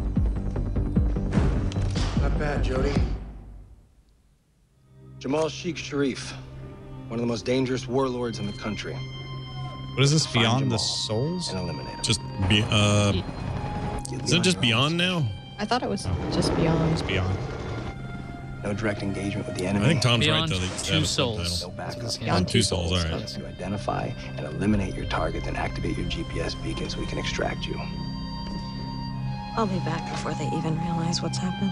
Not bad, Jody. Jamal Sheikh Sharif, one of the most dangerous warlords in the country. What is this, Find Beyond the Jamal Souls? and eliminate him. Just is it just Beyond now? I thought it was just Beyond. It's Beyond. No direct engagement with the enemy. I think Tom's Beyond right, though. They Two have a Souls. subtitle. No backup. Beyond Two Souls, all right. To identify and eliminate your target, then activate your GPS beacon so we can extract you. I'll be back before they even realize what's happened.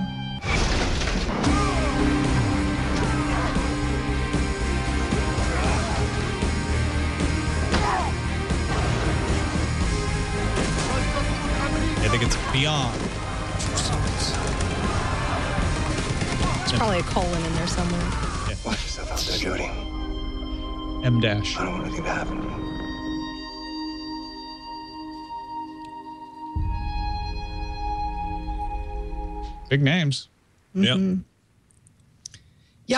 I think it's Beyond. There's probably a colon in there somewhere. Watch yourself out there, Jody. M dash. I don't want anything to happen to you. Big names. Yeah,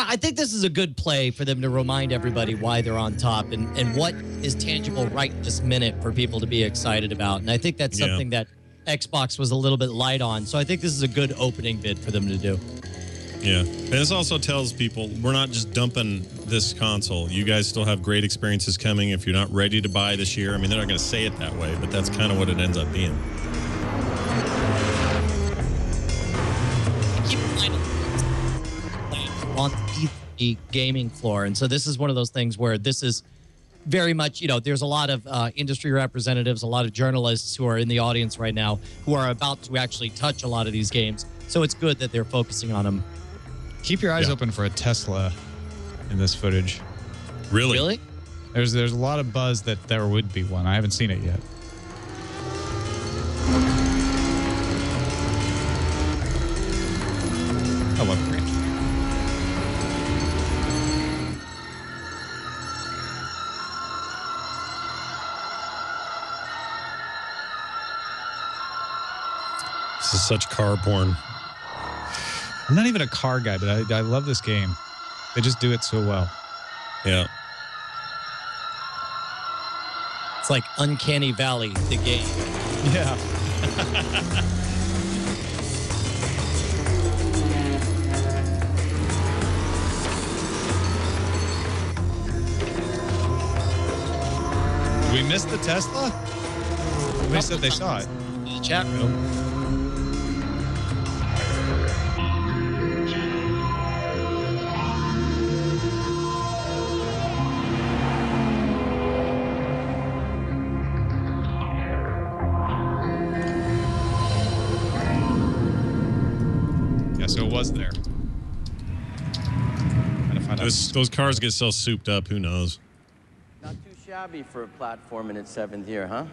I think this is a good play for them to remind everybody why they're on top and what is tangible right this minute for people to be excited about. And I think that's something that Xbox was a little bit light on. So I think this is a good opening bid for them to do. Yeah. And this also tells people we're not just dumping this console. You guys still have great experiences coming if you're not ready to buy this year. I mean, they're not going to say it that way, but that's kind of what it ends up being. On the E3 gaming floor. And so this is one of those things where this is very much, you know, there's a lot of industry representatives, a lot of journalists who are in the audience right now who are about to actually touch a lot of these games. So it's good that they're focusing on them. Keep your eyes open for a Tesla in this footage. Really? Really? There's a lot of buzz that there would be one. I haven't seen it yet. I love green. This is such car porn. I'm not even a car guy, but I love this game. They just do it so well. Yeah. It's like Uncanny Valley, the game. Yeah. Did we miss the Tesla? They said they saw it. In the chat room. Yeah, so it was there. Those cars get so souped up, who knows? Not too shabby for a platform in its 7th year, huh?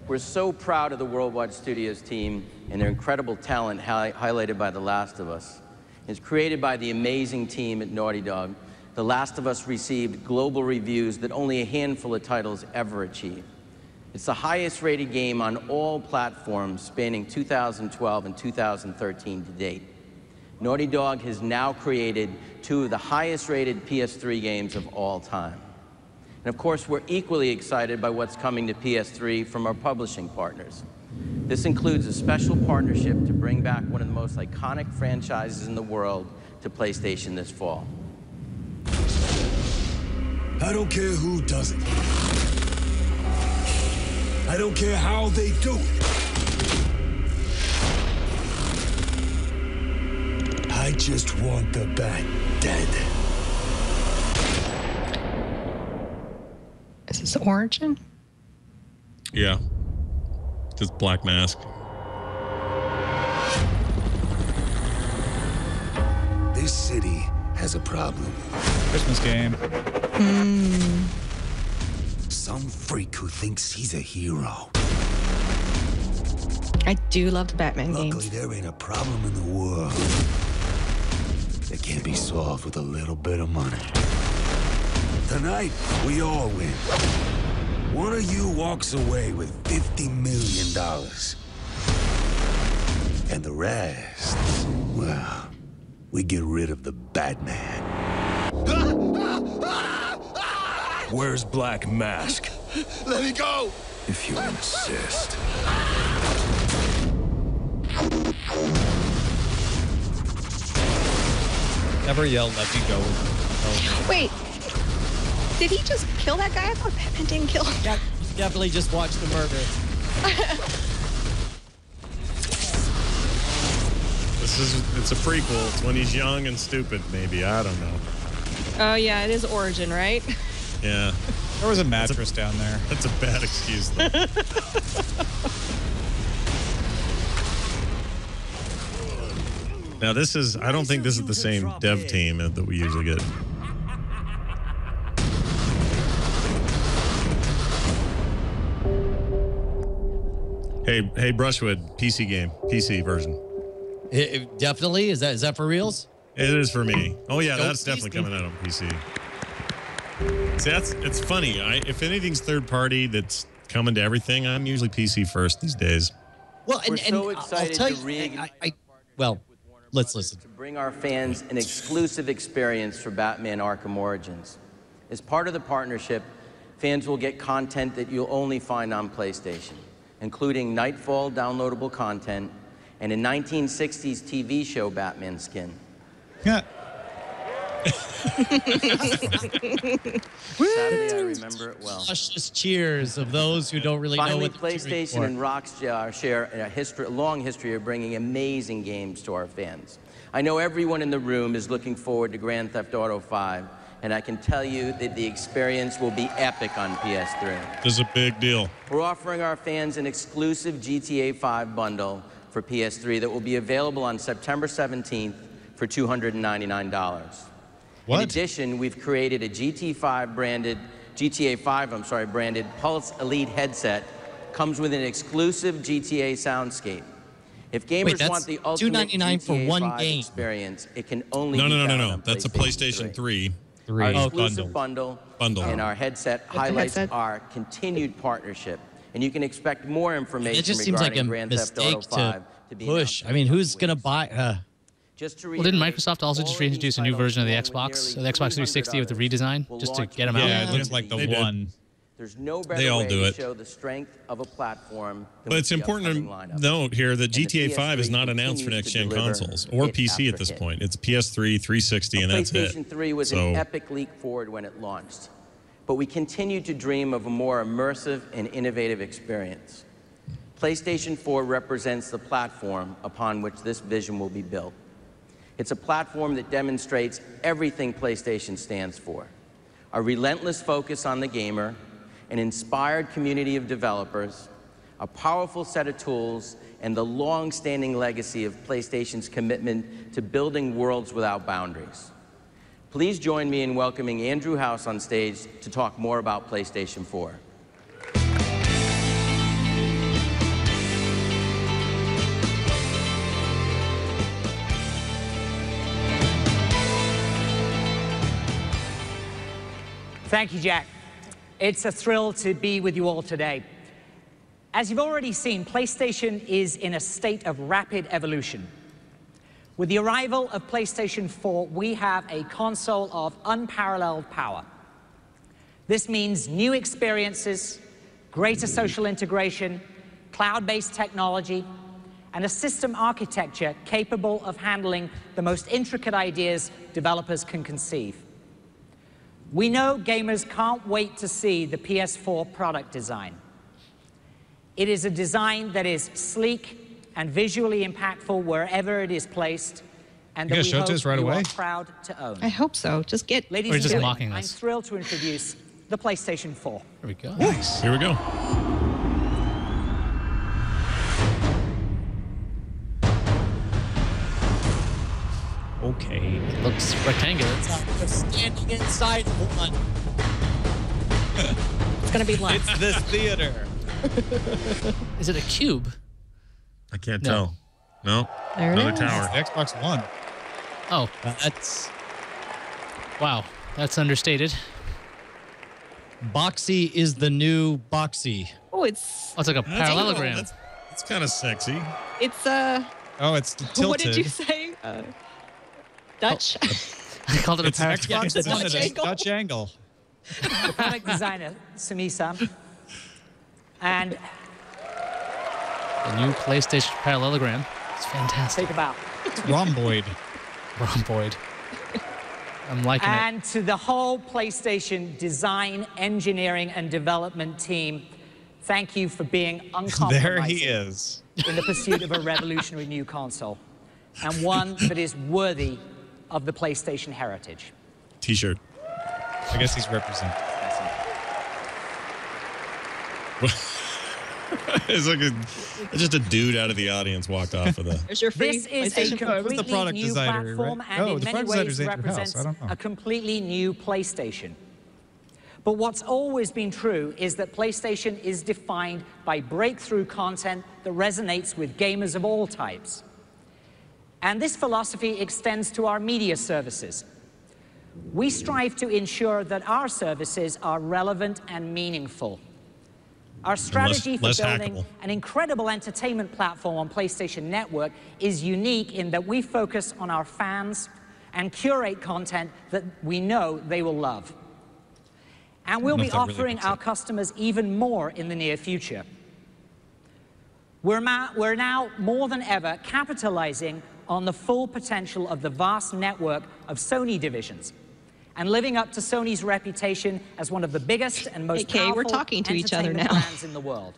We're so proud of the Worldwide Studios team and their incredible talent highlighted by The Last of Us. It's created by the amazing team at Naughty Dog. The Last of Us received global reviews that only a handful of titles ever achieve. It's the highest rated game on all platforms spanning 2012 and 2013 to date. Naughty Dog has now created 2 of the highest rated PS3 games of all time. And of course, we're equally excited by what's coming to PS3 from our publishing partners. This includes a special partnership to bring back one of the most iconic franchises in the world to PlayStation this fall. I don't care who does it. I don't care how they do it. I just want the bat dead. Is this Origin? Yeah. Just Black Mask. This city has a problem. Christmas game. Some freak who thinks he's a hero. I do love the Batman Luckily, games. there ain't a problem in the world that can't be solved with a little bit of money. Tonight, we all win. One of you walks away with $50 million. And the rest, well, we get rid of the Batman. Where's Black Mask? Let me go! If you insist. Never yell, let me go. Oh. Wait, did he just kill that guy? I thought Batman didn't kill him. Yeah, you definitely just watched the murder. It's a prequel. It's when he's young and stupid, maybe. I don't know. Oh, yeah, it is Origin, right? Yeah. There was a mattress down there. That's a bad excuse, though. Now, this is, I don't think this is the same dev team that we usually get. Hey, Brushwood, PC game, PC version. Definitely? Is that for reals? It is for me. Oh, yeah, that's definitely coming out on PC. See, it's funny. If anything's third party that's coming to everything, I'm usually PC first these days. Well, We're so excited to reignite. Well, let's listen. To bring our fans an exclusive experience for Batman Arkham Origins. As part of the partnership, fans will get content that you'll only find on PlayStation, including Nightfall downloadable content and a 1960s TV show Batman skin. Yeah. Sadly, I remember it well. Luscious cheers of those who don't really know Finally, what they're cheering PlayStation for. and Rockstar share a long history of bringing amazing games to our fans. I know everyone in the room is looking forward to Grand Theft Auto 5, and I can tell you that the experience will be epic on PS3. This is a big deal. We're offering our fans an exclusive GTA 5 bundle for PS3 that will be available on September 17th for $299. What? In addition, we've created a GTA 5 branded Pulse Elite headset. Comes with an exclusive GTA soundscape. If gamers want the ultimate $299 for GTA one 5 game experience, it can only No. be found on That's a PlayStation 3. Our exclusive bundle and our headset With the highlights headset? our continued partnership. And you can expect more information It just seems like regarding a Grand Theft mistake Auto 5 to be push. I mean, who's going to buy... Well, didn't Microsoft also just reintroduce a new version of the Xbox, the Xbox 360 with the redesign, just to get them out? Yeah, it looks like the one. There's no They better all way do to it. show the strength of a platform. But it's important to note here that GTA 5 is not announced for next-gen consoles or PC at this point. It's PS3, 360, and that's it. PlayStation 3 was an epic leap forward when it launched, but we continue to dream of a more immersive and innovative experience. PlayStation 4 represents the platform upon which this vision will be built. It's a platform that demonstrates everything PlayStation stands for: a relentless focus on the gamer, an inspired community of developers, a powerful set of tools, and the long-standing legacy of PlayStation's commitment to building worlds without boundaries. Please join me in welcoming Andrew House on stage to talk more about PlayStation 4. Thank you, Jack. It's a thrill to be with you all today. As you've already seen, PlayStation is in a state of rapid evolution. With the arrival of PlayStation 4, we have a console of unparalleled power. This means new experiences, greater social integration, cloud-based technology, and a system architecture capable of handling the most intricate ideas developers can conceive. We know gamers can't wait to see the PS4 product design. It is a design that is sleek and visually impactful wherever it is placed, and that we hope you are proud to own. I hope so. Just get... Ladies and gentlemen, I'm thrilled to introduce the PlayStation 4. Here we go. Nice. Here we go. Okay. It looks rectangular. We're standing inside one. It's going to be live. It's this theater. Is it a cube? I can't tell. No. There it Another is. tower. It's the Xbox One. Oh. That's... Wow. That's understated. Boxy is the new Boxy. Oh, it's... Oh, it's like a parallelogram. That's kind of sexy. It's Oh, it's tilted. What did you say? Dutch? I called it It's a Xbox One. Dutch It is angle. Dutch angle. The product designer, Sumisa, and The new PlayStation parallelogram. It's fantastic. Take a bow. Rhomboid. Rhomboid. I'm liking it. And to the whole PlayStation design, engineering, and development team, thank you for being uncompromising. There he is. In the pursuit of a revolutionary new console, and one that is worthy of the PlayStation heritage. T-shirt. I guess he's representing. It's like just a dude out of the audience walked off of the. There's your free This is a PlayStation. completely the product new designer, platform, right? and Oh, in the many product ways designer's at your house. represents I don't know. a completely new PlayStation. But what's always been true is that PlayStation is defined by breakthrough content that resonates with gamers of all types. And this philosophy extends to our media services. We strive to ensure that our services are relevant and meaningful. Our strategy for building hackable. an incredible entertainment platform on PlayStation Network is unique in that we focus on our fans and curate content that we know they will love. And we'll be offering our customers even more in the near future. We're now more than ever capitalizing on the full potential of the vast network of Sony divisions and living up to Sony's reputation as one of the biggest and most powerful we're talking to each other entertainment now. brands in the world.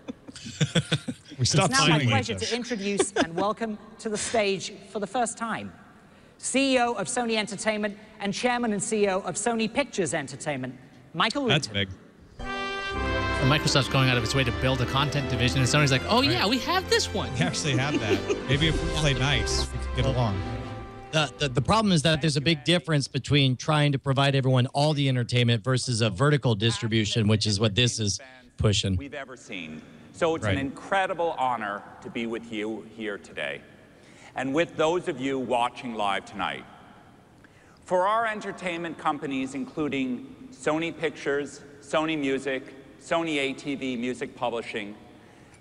We stopped It's now my signing pleasure to introduce and welcome to the stage for the first time, CEO of Sony Entertainment and Chairman and CEO of Sony Pictures Entertainment, Michael Lewton. That's big. And Microsoft's going out of its way to build a content division, and Sony's like, oh yeah, we have this one. We actually have that. Maybe if we play nice, we could get along. The problem is that there's a big difference between trying to provide everyone all the entertainment versus a vertical distribution, which is what this is pushing. We've ever seen. So it's an incredible honor to be with you here today, and with those of you watching live tonight. For our entertainment companies, including Sony Pictures, Sony Music, Sony ATV Music Publishing,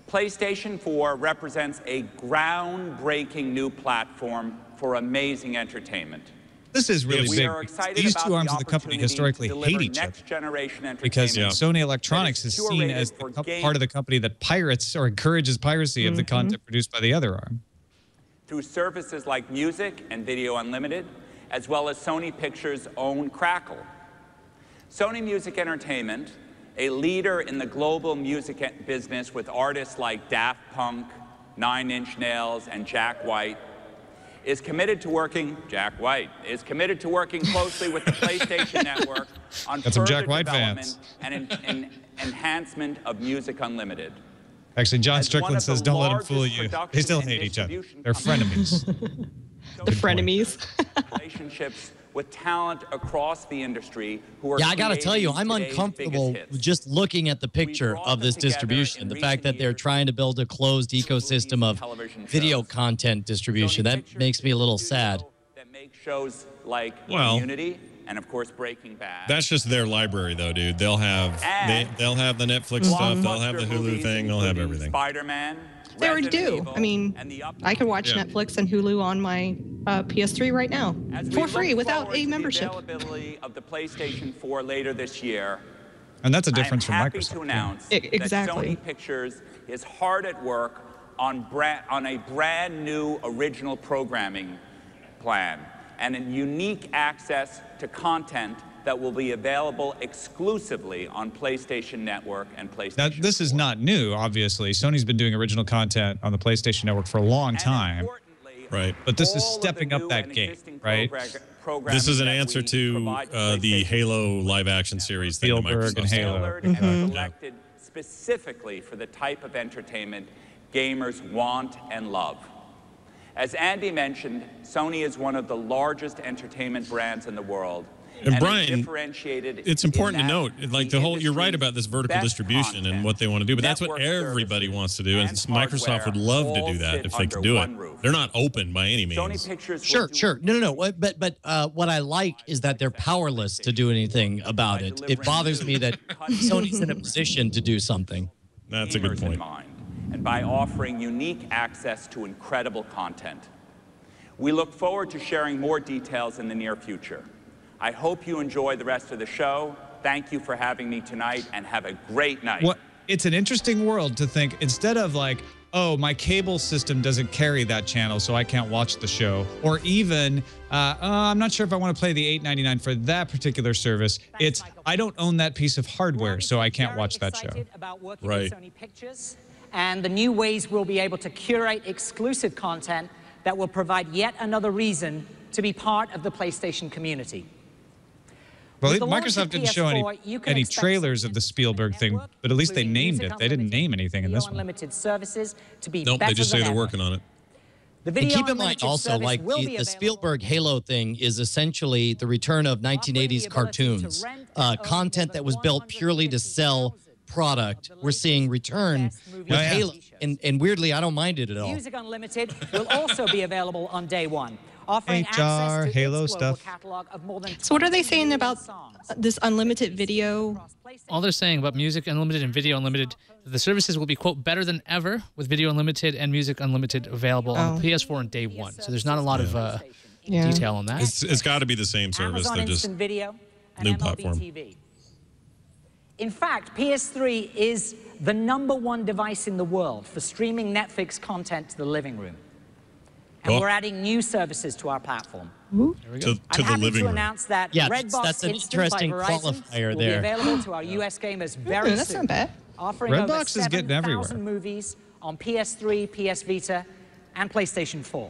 PlayStation 4 represents a groundbreaking new platform for amazing entertainment. This is really We big. are excited These about two arms the of the company opportunity historically to hate deliver each other next-generation because entertainment Sony Electronics is seen as the part of the company that pirates or encourages piracy of the content produced by the other arm. through services like Music and Video Unlimited, as well as Sony Pictures' own Crackle. Sony Music Entertainment, a leader in the global music business with artists like Daft Punk, 9 Inch Nails, and Jack White, is committed to working closely with the PlayStation Network on further development and enhancement of Music Unlimited. Actually, John Strickland says, don't let them fool you. They still hate each other. They're frenemies. The frenemies. Relationships with talent across the industry who are I got to tell you, creating I'm today's uncomfortable biggest hits. just looking at the picture of this distribution. The fact that they're trying to build a closed ecosystem of video content distribution, that makes me a little sad. That make shows like Well, Community and of course Breaking Bad. That's just their library, though, dude. They'll have they'll have the Netflix stuff. They'll have the Hulu thing. They'll have everything. Spider-Man. They already do. I mean, I can watch Netflix and Hulu on my PS3 right now for free without a membership. The availability of the PlayStation 4 later this year. And that's a difference from I'm happy Microsoft. to announce Exactly. that Sony Pictures is hard at work on a brand new original programming plan and a unique access to content that will be available exclusively on PlayStation Network and PlayStation. Now, this is not new, obviously. Sony's been doing original content on the PlayStation Network for a long time. Right. But this is stepping up that game, right? This is an answer to the Halo live-action series thing that Spielberg and Microsoft's Halo. doing. And selected specifically for the type of entertainment gamers want and love. As Andy mentioned, Sony is one of the largest entertainment brands in the world. And Brian, differentiated it's important to in that note, like you're right about this vertical distribution and what they want to do, but that's what everybody wants to do, and Microsoft would love to do that if they could do it. They're not open by any means. Sure. No. But what I like is that they're powerless to do anything about it. It bothers me that Sony's in a position to do something. That's a good point. And by offering unique access to incredible content. We look forward to sharing more details in the near future. I hope you enjoy the rest of the show. Thank you for having me tonight, and have a great night. It's an interesting world to think, instead of like, oh, my cable system doesn't carry that channel, so I can't watch the show. Or even, I'm not sure if I want to play the $8.99 for that particular service. It's, I don't own that piece of hardware, so I can't watch that show. Right. Sony Pictures and the new ways we'll be able to curate exclusive content that will provide yet another reason to be part of the PlayStation community. Well, Microsoft didn't show any trailers of the Spielberg thing, but at least they named it. They didn't name anything in this one. Unlimited services to be nope, they just say they're working on it. And keep in mind also, like the Spielberg Halo thing is essentially the return of 1980s cartoons, content that was built purely to sell product. We're seeing return with Halo, and weirdly, I don't mind it at all. Music Unlimited will also be available on day one, offering access to Halo its global stuff. catalog of more than So what are they saying about this unlimited video? All they're saying about Music Unlimited and Video Unlimited, the services will be, quote, better than ever with Video Unlimited and Music Unlimited available on the PS4 on day one. So there's not a lot of detail on that. It's got to be the same service. Amazon They're just Instant Video and new MLB platform. TV. In fact, PS3 is the #1 device in the world for streaming Netflix content to the living room. And we're adding new services to our platform. There we go. To the living room. Announce that Redbox that's an Instant interesting by Verizon qualifier will there. be available to our US gamers very soon. That's not bad. Offering Redbox over is getting everywhere. 7,000 movies on PS3, PS Vita, and PlayStation 4.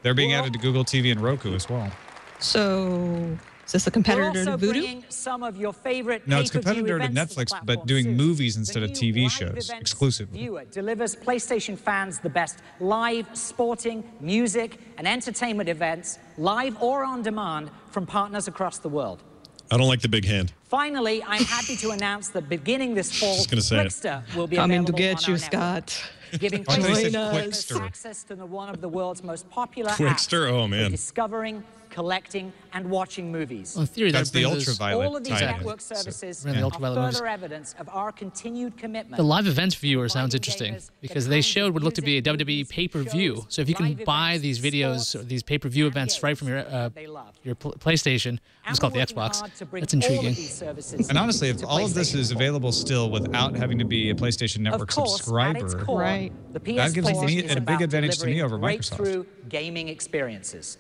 They're being added to Google TV and Roku as well. So is this a competitor to Vudu? Some of your favorite No, it's pay-per-view competitor to events to the Netflix, but platform doing soon. movies instead The of new TV live shows events exclusively. Viewer delivers PlayStation fans the best live sporting, music, and entertainment events, live or on demand, from partners across the world. I don't like the big hand. Finally, I'm happy to announce that beginning this fall, Just gonna say it. Quickster will be Coming to available get on you, our Scott. network, giving I thought he said PlayStation Quickster. access to one of the world's most popular Quickster? apps Oh, for man. discovering, collecting, and watching movies. Well, in theory, That's the brings us- ultraviolet. All of these tie-in. network services Really, are ultraviolet movies. further evidence of our continued commitment. The live events viewer sounds interesting because they showed what looked to be a WWE pay-per-view. So if you can buy these videos or these pay-per-view events right from your PlayStation, let's call it the Xbox, that's intriguing. And honestly, if all of this is available still without having to be a PlayStation Network subscriber, Right. The that gives PS4 me is a big about advantage to me over delivering Microsoft. breakthrough gaming experiences.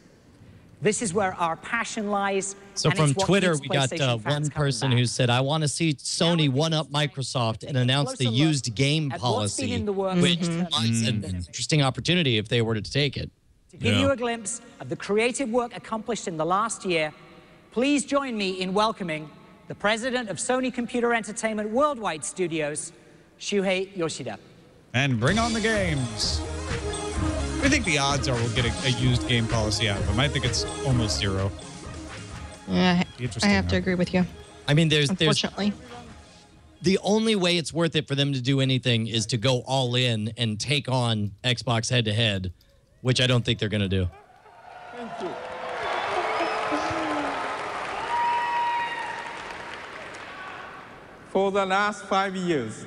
This is where our passion lies. So and from it's what Twitter, keeps we got PlayStation fans one coming person back. who said, I want to see Sony one-up Microsoft and announce the used game at what's been policy, in the works which in terms is an interesting opportunity if they were to take it. To give you a glimpse of the creative work accomplished in the last year, please join me in welcoming the president of Sony Computer Entertainment Worldwide Studios, Shuhei Yoshida. And bring on the games. I think the odds are we'll get a used game policy out of them. I think it's almost zero. Yeah, I Interesting, have to though. agree with you. I mean, there's Unfortunately. the only way it's worth it for them to do anything is to go all in and take on Xbox head-to-head, which I don't think they're going to do. Thank you. For the last 5 years,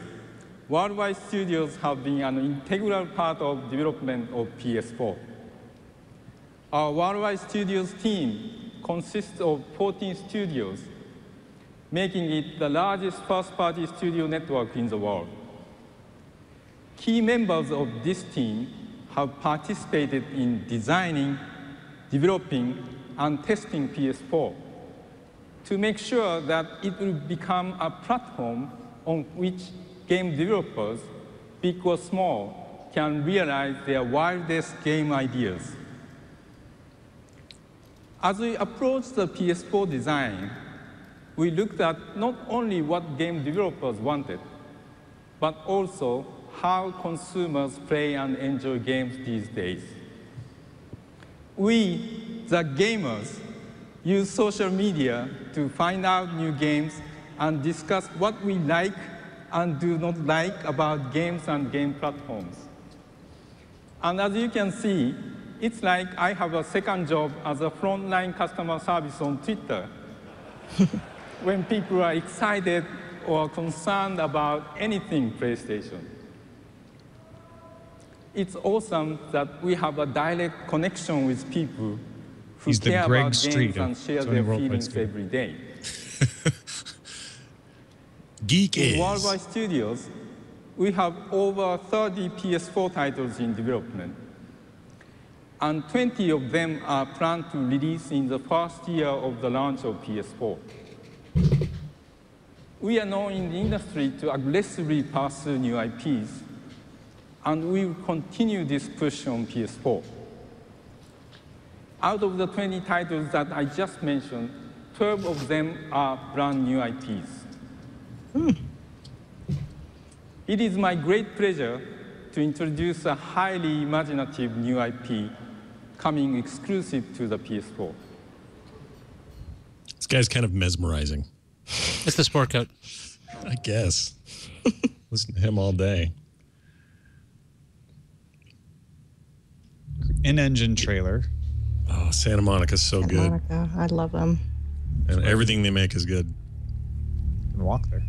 Worldwide Studios have been an integral part of development of PS4. Our Worldwide Studios team consists of 14 studios, making it the largest first-party studio network in the world. Key members of this team have participated in designing, developing, and testing PS4 to make sure that it will become a platform on which game developers, big or small, can realize their wildest game ideas. As we approached the PS4 design, we looked at not only what game developers wanted, but also how consumers play and enjoy games these days. We, the gamers, use social media to find out new games and discuss what we like and do not like about games and game platforms. And as you can see, it's like I have a second job as a frontline customer service on Twitter when people are excited or concerned about anything PlayStation. It's awesome that we have a direct connection with people who care about games and share their feelings every day. Geek In is. Worldwide Studios, we have over 30 PS4 titles in development, and 20 of them are planned to release in the first year of the launch of PS4. We are known in the industry to aggressively pursue new IPs, and we will continue this push on PS4. Out of the 20 titles that I just mentioned, 12 of them are brand new IPs. It is my great pleasure to introduce a highly imaginative new IP coming exclusive to the PS4. This guy's kind of mesmerizing. It's the sport coat. I guess. Listen to him all day. In-engine trailer. Oh, Santa Monica's so good. Monica, I love them. And everything they make is good. You can walk there.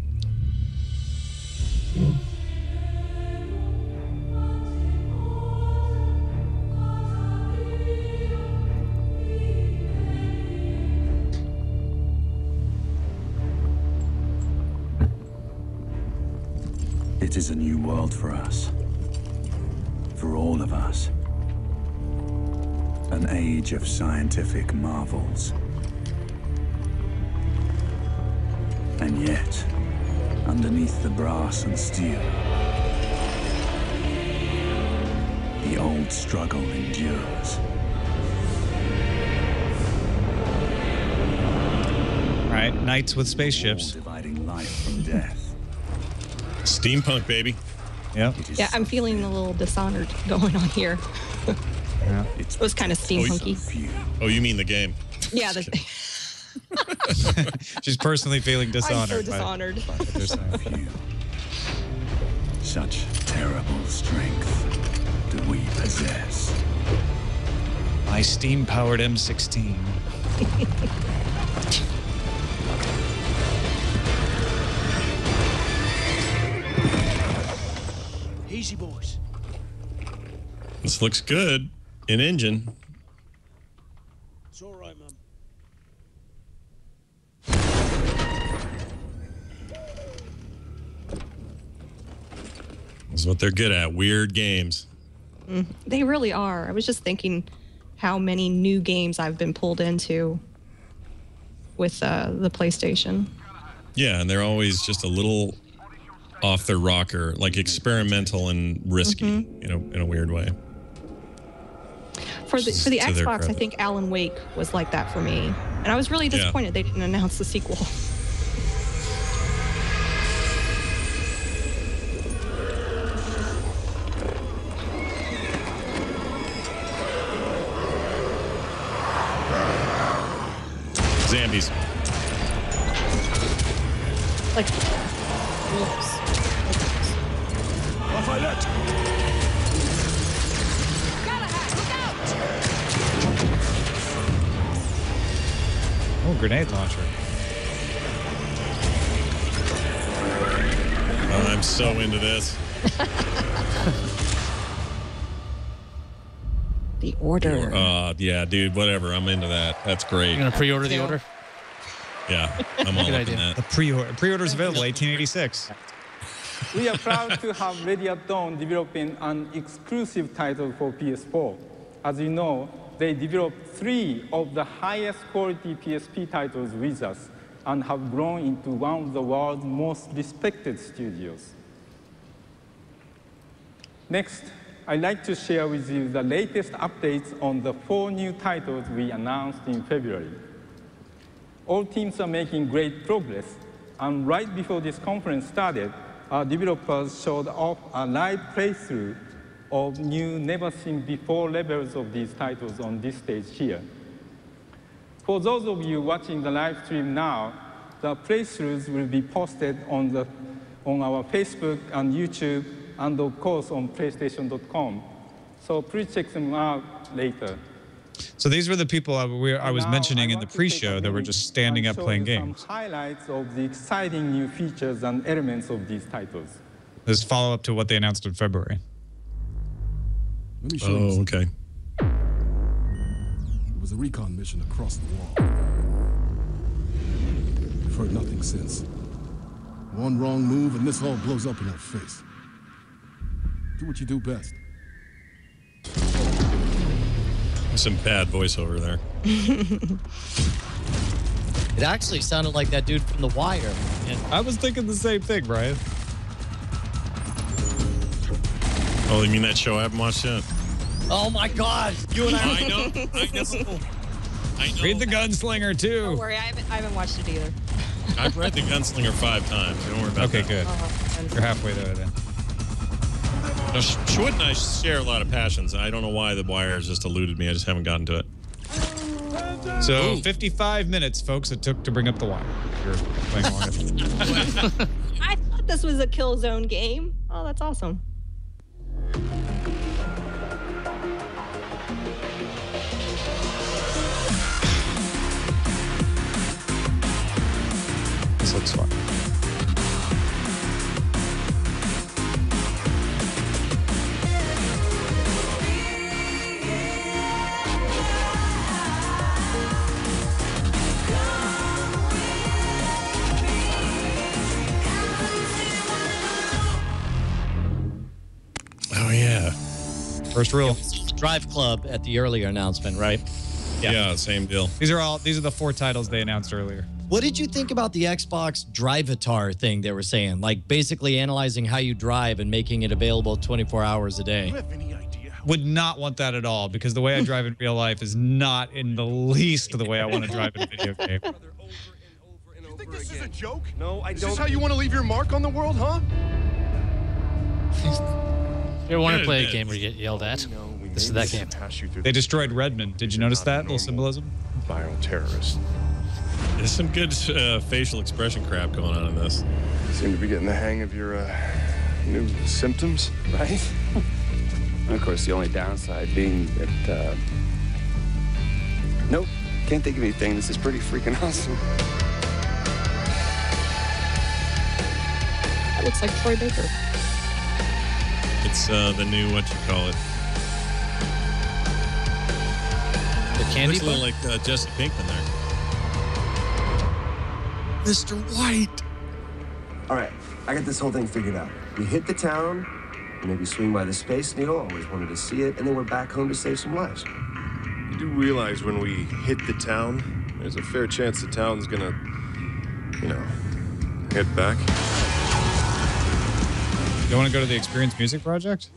It is a new world for us. For all of us. An age of scientific marvels. And yet, underneath the brass and steel, the old struggle endures. All right, knights with spaceships. Dividing life from death. Steampunk, baby. Yep. Yeah, I'm feeling a little Dishonored going on here. Yeah. It was kind of steampunky. Oh, you mean the game? Yeah. She's personally feeling dishonored. I'm so dishonored. Such terrible strength do we possess. My steam-powered M16. Easy, boys. This looks good. In engine. It's all right, Mum. This is what they're good at. Weird games. They really are. I was just thinking how many new games I've been pulled into with the PlayStation. Yeah, and they're always just a little off their rocker, like experimental and risky, you know, in a weird way. For the Xbox, I credit. think Alan Wake was like that for me. And I was really disappointed they didn't announce the sequel. Zambies. Like, wolves. Oh, grenade launcher. I'm so into this. The Order. Yeah, dude, whatever. I'm into that. That's great. You're going to pre-order the order? Yeah, I'm all up in that. The pre-order's available, 1886. We are proud to have Ready at Dawn developing an exclusive title for PS4. As you know, they developed 3 of the highest quality PSP titles with us and have grown into one of the world's most respected studios. Next, I'd like to share with you the latest updates on the 4 new titles we announced in February. All teams are making great progress, and right before this conference started, our developers showed off a live playthrough of new never-seen-before levels of these titles on this stage here. For those of you watching the live stream now, the playthroughs will be posted on our Facebook and YouTube, and of course on PlayStation.com. So please check them out later. So these were the people I was mentioning in the pre-show that were just standing up playing games. Some highlights of the exciting new features and elements of these titles. This is follow-up to what they announced in February. Let me show you something. Okay. It was a recon mission across the wall. We've heard nothing since. One wrong move and this all blows up in our face. Do what you do best. Some bad voiceover there. It actually sounded like that dude from The Wire. And I was thinking the same thing, Brian. Oh, you mean that show I haven't watched yet? oh my God, you and I. I know. Read The Gunslinger, too. Don't worry, I haven't watched it either. I've read The Gunslinger 5 times. Don't worry about that. Okay, good. You're halfway there, then. No, Schwood and I share a lot of passions. I don't know why The Wire has just eluded me. I just haven't gotten to it. So 55 minutes, folks, it took to bring up The Wire. If you're playing along at I thought this was a Killzone game. Oh, that's awesome. This looks fun. Oh, yeah. First rule. Drive Club at the earlier announcement, right? Yeah, same deal. These are the 4 titles they announced earlier. What did you think about the Xbox Drivatar thing they were saying? Like basically analyzing how you drive and making it available 24 hours a day. Would not want that at all, because the way I drive in real life is not in the least the way I want to drive in a video game. You think this is a joke? No, I don't. Is this how you want to leave your mark on the world, huh? If you ever want to play a game where you get yelled at, this is that game. They destroyed Redmond. Did you notice that little symbolism? Bioterrorist. There's some good facial expression crap going on in this. Seem to be getting the hang of your new symptoms, right? And of course, the only downside being that, nope, can't think of anything. This is pretty freaking awesome. That looks like Troy Baker. It's the new, what you call it? The candy Looks a little like Jesse Pinkman there. Mr. White. All right, I got this whole thing figured out. We hit the town, maybe swing by the Space Needle, always wanted to see it, and then we're back home to save some lives. You do realize when we hit the town, there's a fair chance the town's gonna, head back. You want to go to the Experience Music Project?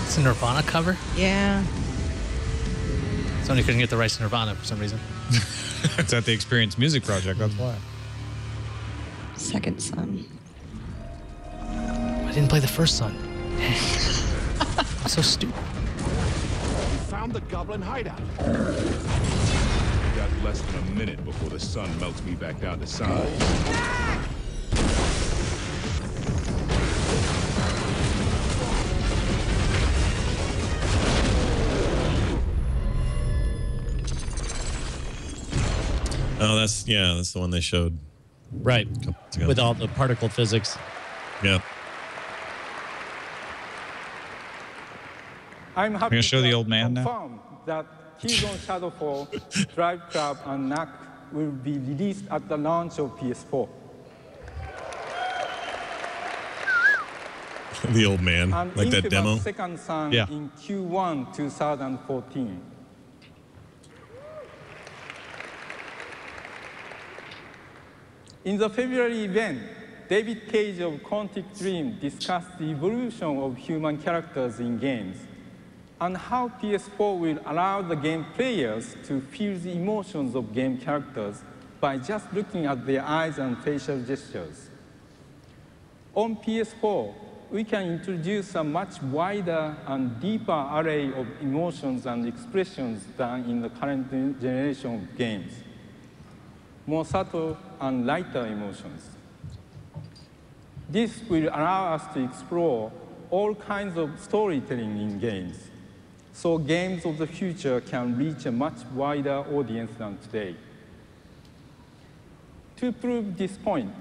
It's a Nirvana cover? Yeah. Sony couldn't get the rights to Nirvana for some reason. It's at the Experience Music Project, that's why. Second Son. I didn't play the first Son. I'm so stupid. Found the Goblin hideout. Got less than a minute before the sun melts me back down to size. Oh, that's the one they showed. Right. With all the particle physics. Yeah. I'm happy gonna show the old man now? confirm that Killzone Shadowfall, Drive Club, and Knack will be released at the launch of PS4. The old man, And like that demo. Second Son Yeah. in Q1 2014. In the February event, David Cage of Quantic Dream discussed the evolution of human characters in games and how PS4 will allow the game players to feel the emotions of game characters by just looking at their eyes and facial gestures. On PS4, we can introduce a much wider and deeper array of emotions and expressions than in the current generation of games. More subtle and lighter emotions. This will allow us to explore all kinds of storytelling in games, so games of the future can reach a much wider audience than today. To prove this point,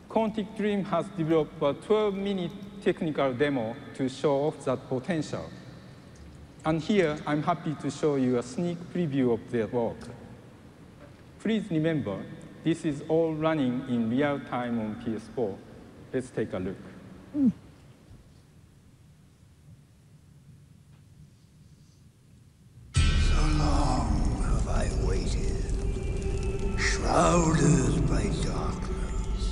Quantic Dream has developed a 12-minute technical demo to show off that potential. And here, I'm happy to show you a sneak preview of their work. Please remember, this is all running in real time on PS4. Let's take a look. So long have I waited, shrouded by darkness.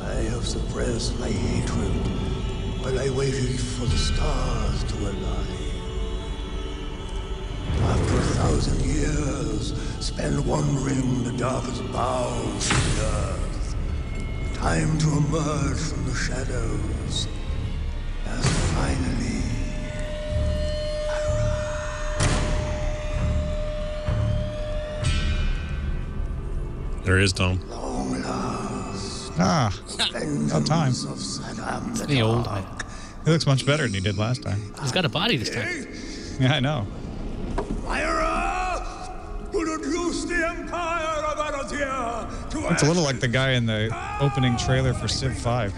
I have suppressed my hatred while I waited for the stars to align. After 1,000 years spent wandering the darkest bowels of the earth, time to emerge from the shadows as finally There is Tom. long last. Ah, about time. The old man. He looks much better than he did last time. He's got a body this time. Yeah, I know. It's a little like the guy in the opening trailer for Civ 5.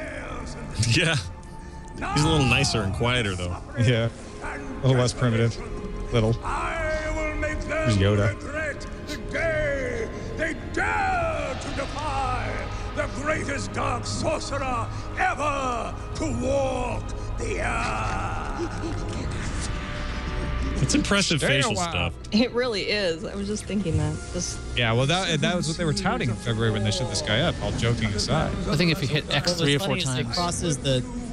Yeah. He's a little nicer and quieter, though. Yeah. A little less primitive. Little. There's Yoda. The day they dare to defy the greatest dark sorcerer ever to walk the earth. It's impressive facial stuff. It really is. I was just thinking that. Yeah, well, that was what they were touting in February when they showed this guy up, all joking aside. I think if you hit X 3 or 4 times.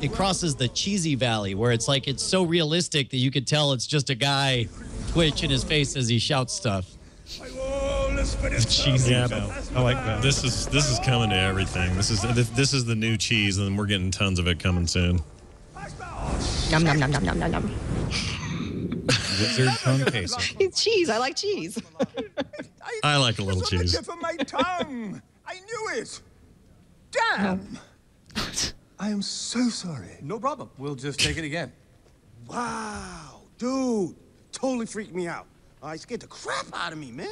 It crosses the cheesy valley where it's like it's so realistic that you could tell it's just a guy twitching his face as he shouts stuff. The cheesy valley. I like that. This is coming to everything. This is the new cheese, and we're getting tons of it coming soon. Yum, yum, yum, yum, yum, yum, yum. Wizard cone queso. It's cheese. I like cheese. I like a little cheese. Tip of my tongue. I knew it. Damn. I am so sorry. No problem. We'll just take it again. Wow, dude, totally freaked me out. I scared the crap out of me, man.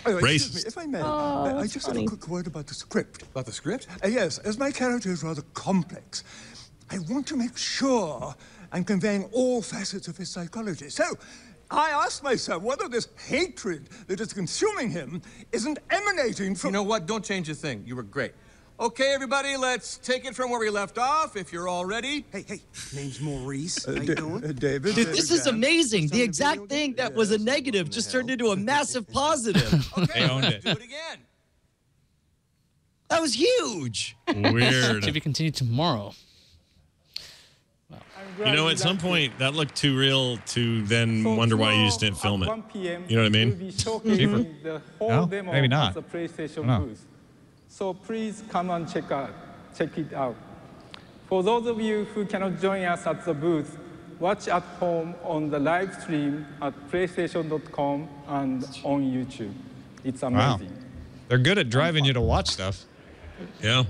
Oh, Racist. excuse me, if I may, Oh, I that's just funny. have a quick word about the script. About the script? Yes, as my character is rather complex, I want to make sure I'm conveying all facets of his psychology. So, I asked myself whether this hatred that is consuming him isn't emanating from... You know what? Don't change a thing. You were great. Okay, everybody, let's take it from where we left off, if you're all ready. Hey, name's Maurice. How you doing? David. Dude, this is amazing. The exact thing that was a negative just turned into a massive positive. Okay, They owned it. do it again. That was huge. Weird. To be continued tomorrow. You know, at some point, that looked too real to then wonder why you just didn't film it. 1 p.m. You know what I mean? We'll be showcasing the whole No? demo Maybe not. at the PlayStation No. booth. So please come and check it out. For those of you who cannot join us at the booth, watch at home on the live stream at PlayStation.com and on YouTube. It's Wow. amazing. They're good at driving you to watch stuff. Yeah.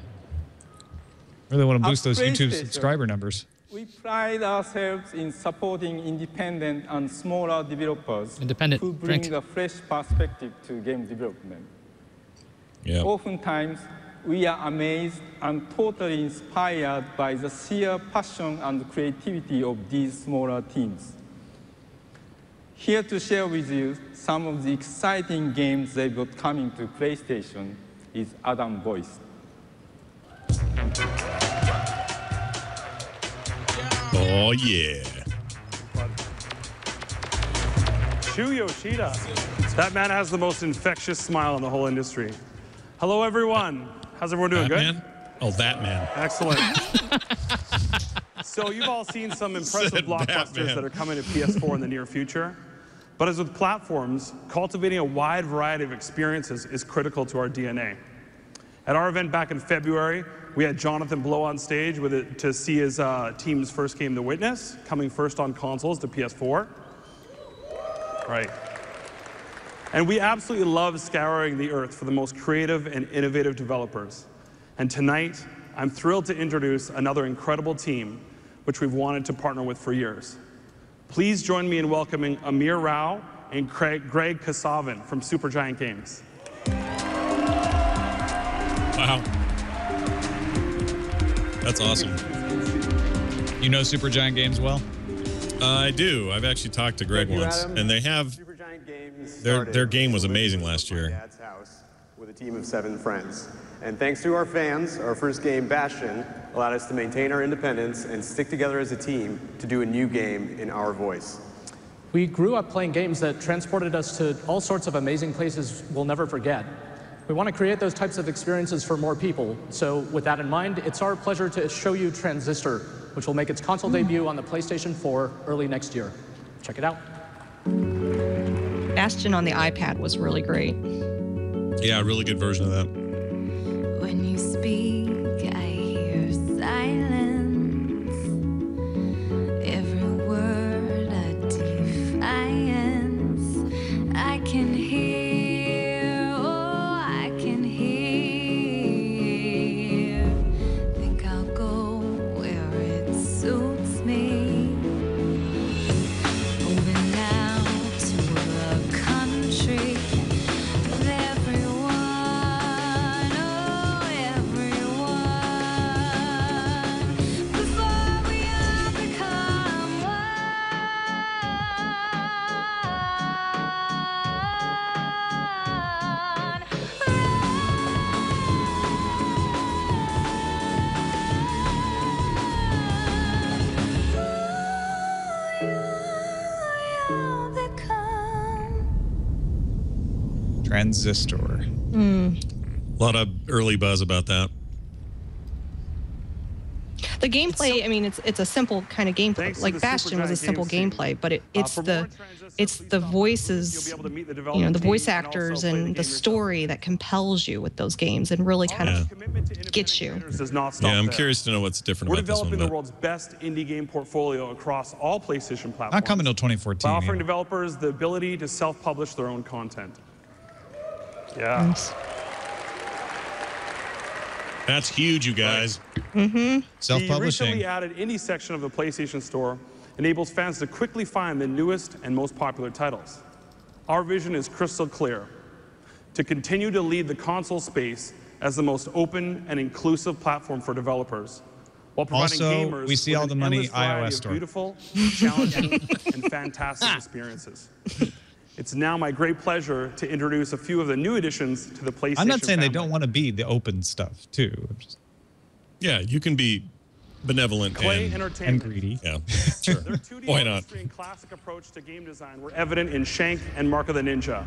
Really want to boost those YouTube PlayStation. subscriber numbers. We pride ourselves in supporting independent and smaller developers Independent. who bring Drink. a fresh perspective to game development. Yeah. Oftentimes, we are amazed and totally inspired by the sheer passion and creativity of these smaller teams. Here to share with you some of the exciting games they've got coming to PlayStation is Adam Boyce. Oh, yeah. Shu Yoshida. That man has the most infectious smile in the whole industry. Hello, everyone. How's everyone doing? That Good? man? Oh, that man. Excellent. So you've all seen some impressive Said blockbusters Batman. that are coming to PS4 in the near future. But as with platforms, cultivating a wide variety of experiences is critical to our DNA. At our event back in February, we had Jonathan Blow on stage with it to see his team's first game, The Witness, coming first on consoles to PS4. Right. And we absolutely love scouring the earth for the most creative and innovative developers. And tonight, I'm thrilled to introduce another incredible team, which we've wanted to partner with for years. Please join me in welcoming Amir Rao and Greg Kasavin from Supergiant Games. Wow. That's awesome. You know Supergiant Games well? I do. I've actually talked to Greg once, and they have their game was amazing last year. with a team of 7 friends. And thanks to our fans, our first game, Bastion, allowed us to maintain our independence and stick together as a team to do a new game in our voice. We grew up playing games that transported us to all sorts of amazing places we'll never forget. We want to create those types of experiences for more people. So with that in mind, it's our pleasure to show you Transistor, which will make its console debut on the PlayStation 4 early next year. Check it out. Bastion on the iPad was really great. Yeah, really good version of that. When you speak, I hear silence. Every word a defiance. I can hear, oh, I can hear. Think I'll go where it suits me. Moving now to a country of everyone, oh, everyone. Before we all become Transistor. Mm. A lot of early buzz about that. The gameplay, I mean, it's a simple kind of gameplay. Like Bastion was a simple gameplay, but it's the voices, you know, the voice actors and the story that compels you with those games and really kind of gets you. Does not stop Yeah, I'm there. curious to know what's different We're about this one. developing the but- world's best indie game portfolio across all PlayStation platforms. Not coming till 2014. By offering yeah. developers the ability to self-publish their own content. Yeah. Nice. That's huge, you guys. Mm-hmm. The recently added indie section of the PlayStation Store enables fans to quickly find the newest and most popular titles. Our vision is crystal clear: to continue to lead the console space as the most open and inclusive platform for developers, while providing Also, gamers we see with all an the money endless variety iOS of store. beautiful, challenging, and fantastic experiences. It's now my great pleasure to introduce a few of the new additions to the PlayStation I'm not saying they family. don't want to be the open stuff too. I'm just- Yeah, you can be benevolent Clay and Entertainment. greedy. Yeah, sure. Their 2D Why not? artistry and classic approach to game design were evident in Shank and Mark of the Ninja.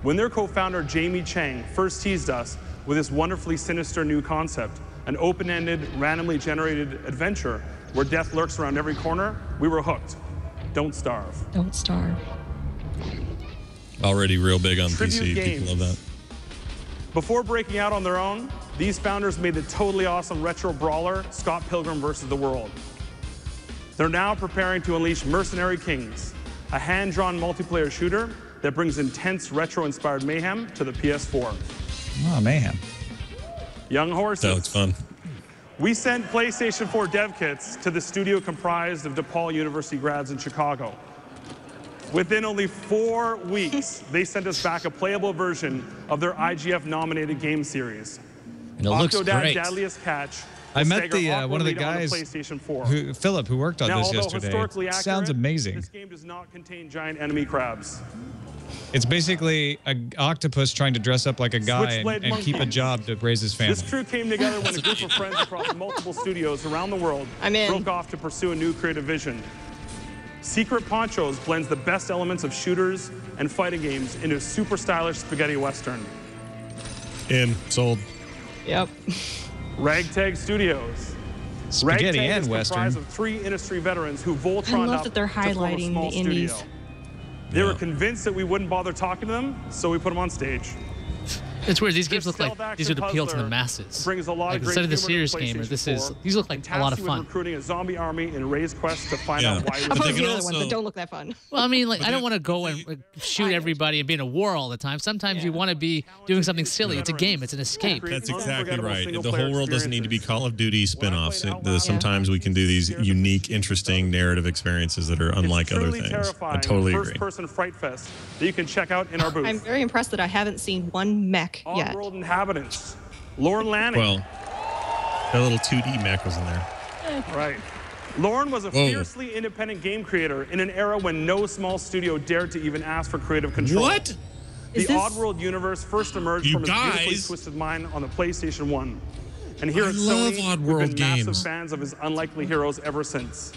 When their co-founder Jamie Chang first teased us with this wonderfully sinister new concept, an open-ended, randomly generated adventure where death lurks around every corner, we were hooked. Don't starve. Don't starve. Already real big on Tribute PC. games. People love that. Before breaking out on their own, these founders made the totally awesome retro brawler Scott Pilgrim vs. the World. They're now preparing to unleash Mercenary Kings, a hand-drawn multiplayer shooter that brings intense retro-inspired mayhem to the PS4. Oh, mayhem. Young horses. That looks fun. We sent PlayStation 4 dev kits to the studio comprised of DePaul University grads in Chicago. Within only 4 weeks, they sent us back a playable version of their IGF-nominated game series. And it looks Octodad great. Deadliest Catch. I will met stagger the one of the awkwardly down guys, PlayStation 4. Philip, who worked on Now, this although yesterday. historically It accurate, sounds amazing. This game does not contain giant enemy crabs. It's basically an octopus trying to dress up like a guy Switchblade and keep a monkeys. job to raise his family. This crew came together when a group of friends across multiple studios around the world I'm in. broke off to pursue a new creative vision. Secret Ponchos blends the best elements of shooters and fighting games into a super stylish spaghetti western. Sold. Yep. Ragtag Studios. Spaghetti Ragtag and is Western. comprised of 3 industry veterans who Voltroned I love up that they're to form a highlighting small the indies. studio. They were convinced that we wouldn't bother talking to them, so we put them on stage. It's weird. These games This look like these would stealth appeal to the puzzler masses. brings a lot Like of great instead of the humor to serious game, or PlayStation this is 4, these look like and a lot of tasks you with fun. recruiting a zombie army in Ray's quest to find Yeah. out why I've you're heard they the can other ones also- that don't look that fun. Well, I mean, like I don't want to go and like, shoot everybody and be in a war all the time. Sometimes you want to be doing something silly. It's a game. It's an escape. That's exactly Unforgettable right. The single-player whole world doesn't need to be experiences. Call of Duty spin-offs. When I played Sometimes we can do these unique, interesting narrative experiences that are unlike It's other truly things. I terrifying totally agree. first-person fright fest that you can check out in our booth. I'm very impressed that I haven't seen one mech yet. Odd-world inhabitants. Lauren Lanning. Well, that little 2D mech was in there. Right. Lauren was a Whoa. fiercely independent game creator in an era when no small studio dared to even ask for creative control. What? The Oddworld universe first emerged from his beautifully twisted mind on the PlayStation 1. And here at Sony, we've been massive fans of his unlikely heroes ever since.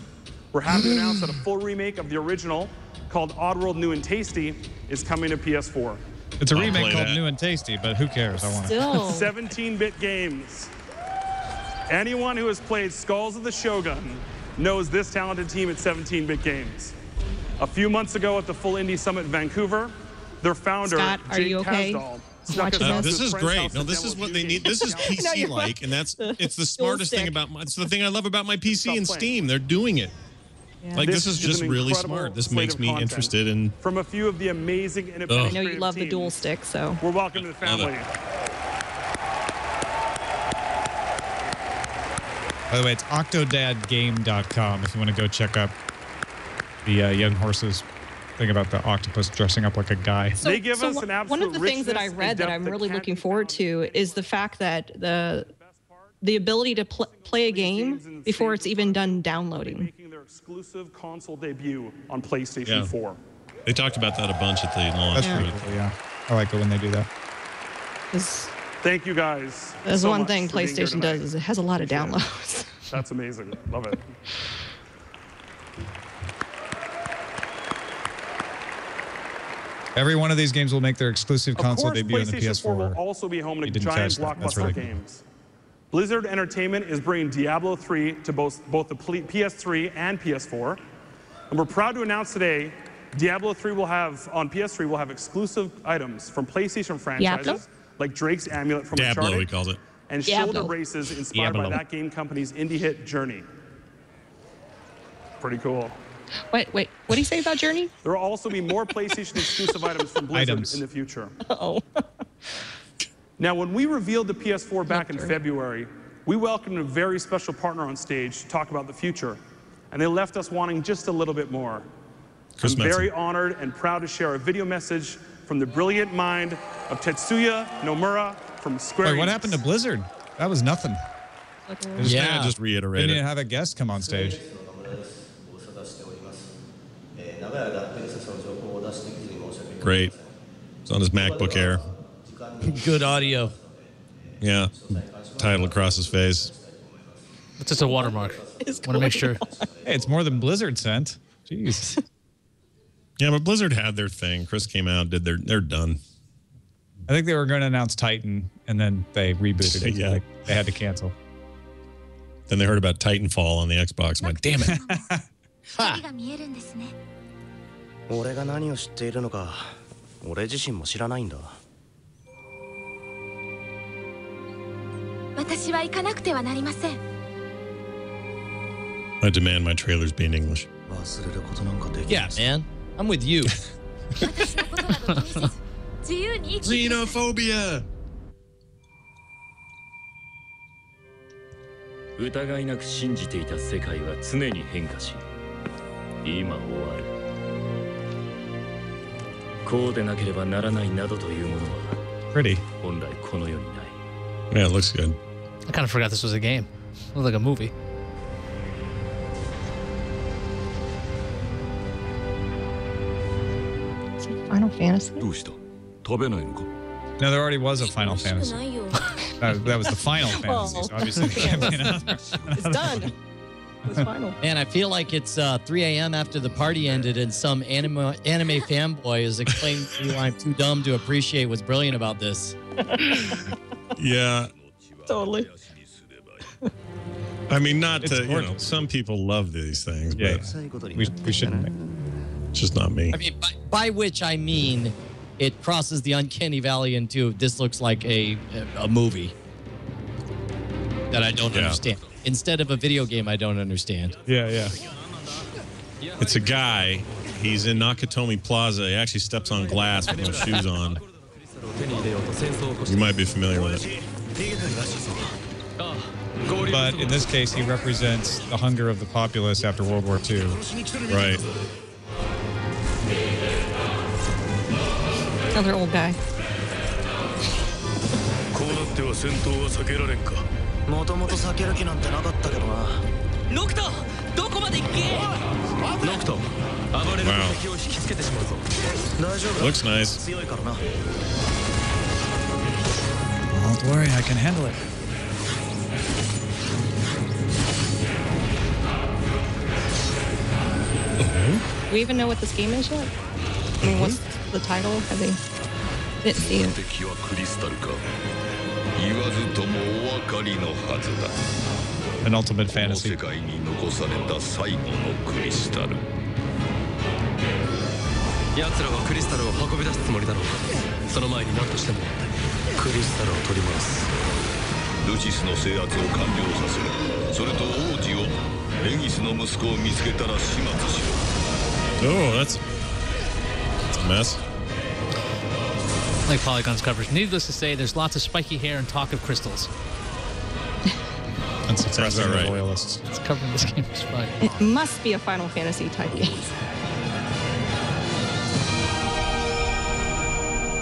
We're happy to announce that a full remake of the original, called Oddworld New and Tasty, is coming to PS4. It's a remake called New and Tasty, but who cares? I want it. 17-bit games. Anyone who has played Skulls of the Shogun knows this talented team at 17-bit games. A few months ago at the Full Indie Summit in Vancouver, their founder, Scott, are Jake you okay? Kasdal, snuck us out to this his is friend's great. house No, to this is demo what they Duty. need. This is PC-like, and it's the smartest thing about it's the thing I love about my PC and Steam. They're doing it. Yeah. Like this is just an really incredible smart. This slate makes of me content interested in. From a few of the amazing independent I know you creative love the teams. dual stick, so. We're welcome to the family. By the way, it's octodadgame.com if you want to go check up the Young Horses thing about the octopus dressing up like a guy. So, They give us an one of the absolute things that I richness read and that depth I'm that really can't looking be forward to is the fact that the ability to play a game before it's even done downloading. Making their exclusive console debut on PlayStation 4. They talked about that a bunch at the launch. That's pretty cool, yeah. I like it when they do that. Thank you guys. That's so one much thing for being here PlayStation tonight. does is it has a lot of downloads. That's amazing. Love it. Every one of these games will make their exclusive console Of course, debut on the PlayStation 4 will PS4. also be home to You didn't giant catch that. That's blockbuster really cool. games. Blizzard Entertainment is bringing Diablo 3 to both the PS3 and PS4. And we're proud to announce today, Diablo 3 will have, on PS3, will have exclusive items from PlayStation franchises, Diablo? like Drake's Amulet from Diablo, Uncharted, he calls it. and Diablo. shoulder braces inspired by that game company's indie hit Journey. Pretty cool. Wait, what do you say about Journey? There will also be more PlayStation exclusive items from Blizzard in the future. Oh. Now, when we revealed the PS4 back in February, we welcomed a very special partner on stage to talk about the future, and they left us wanting just a little bit more. Chris I'm Metzen. very honored and proud to share a video message from the brilliant mind of Tetsuya Nomura from Square Wait, what Enix. happened to Blizzard? That was nothing. Yeah, just reiterate They didn't it. have a guest come on stage. Great. It's on his MacBook Air. Good audio. Yeah. Title across his face. It's just a watermark. Want to make sure. Hey, it's more than Blizzard sent. Jeez. Yeah, but Blizzard had their thing. Chris came out, they're done. I think they were going to announce Titan, and then they rebooted it. Yeah. They had to cancel. Then they heard about Titanfall on the Xbox. I'm like, damn it. 光が見えるんですね。俺が何を知っているのか、俺自身も知らないんだ。私は行かなくてはなりません。 I demand my trailers be in English. 忘れることなんかできない。 Yeah, man. I'm with you. 私のことなど気にせず、自由に生きて。 Xenophobia! 疑いなく信じていた世界は常に変化し、今終わる。こうでなければならないなどというものは Pretty. 本来この世にない。 Yeah, it looks good. I kind of forgot this was a game. It looked like a movie. Final Fantasy? どうした食べないのか No, there already was a Final 美味しく Fantasy. ないよ。That was the Final Fantasy, so obviously there can't be another. It's done. It's final. Man, I feel like it's 3 a.m. after the party ended and some anime fanboy is explaining to me why I'm too dumb to appreciate what's brilliant about this. Yeah. Totally. I mean, not It's to, you know, some people love these things, Yeah, but we shouldn't. it's just not me. I mean, by which I mean it crosses the uncanny valley into this looks like a movie that I don't understand. Instead of a video game, I don't understand. Yeah, yeah. It's a guy. He's in Nakatomi Plaza. He actually steps on glass with no shoes on. You might be familiar with it. But in this case, he represents the hunger of the populace after World War II. Right. Another old guy. こうなっては戦闘は避けられんか。もともと避ける気なんてなかったけどな。ノクトどこまで行け Looks nice. Don't worry, I can handle it. Do we even know what this game is yet? I mean, what's the title? Have they? Didn't see it. An ultimate fantasy. 奴らはクリスタルを運び出すつもりだろうか。その前に何としてもクリスタルを取り戻す。ルチスの制圧を完了させる。それと王子をレギスの息子を見つけたら始末しろ。 Oh, that's a mess. Like Polygon's coverage. Needless to say, there's lots of spiky hair and talk of crystals. That's sounds all right. Loyalists. It's covering this game is fine. It must be a Final Fantasy type game.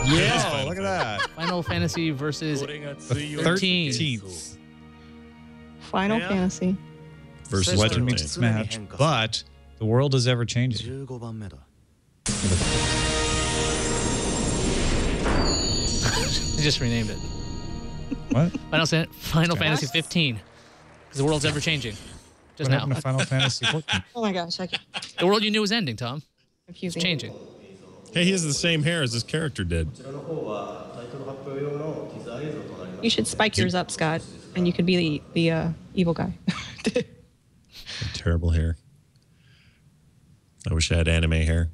Yeah, look at that. Final Fantasy versus The 13th. Final Fantasy. Versus Legend meets Smash. But the world is ever changing. They just renamed it. What? Final Fantasy 15. Because the world's ever changing. Just What now. happened to Final Fantasy 14? Oh my gosh, I can't. The world you knew was ending, Tom. It's Confusing. changing. Hey, he has the same hair as this character did. You should spike yours up, Scott, and you could be the evil guy. Terrible hair. I wish I had anime hair.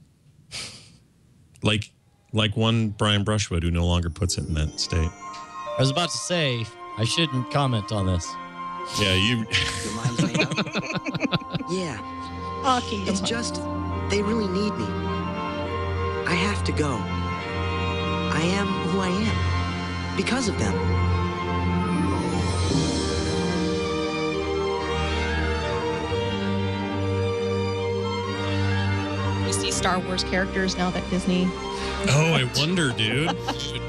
Like one Brian Brushwood who no longer puts it in that state. I was about to say, I shouldn't comment on this. Yeah, you... Yeah. Oh, it's just, they really need me. I have to go. I am who I am. Because of them. You see Star Wars characters now that Disney. Oh, I wonder, dude.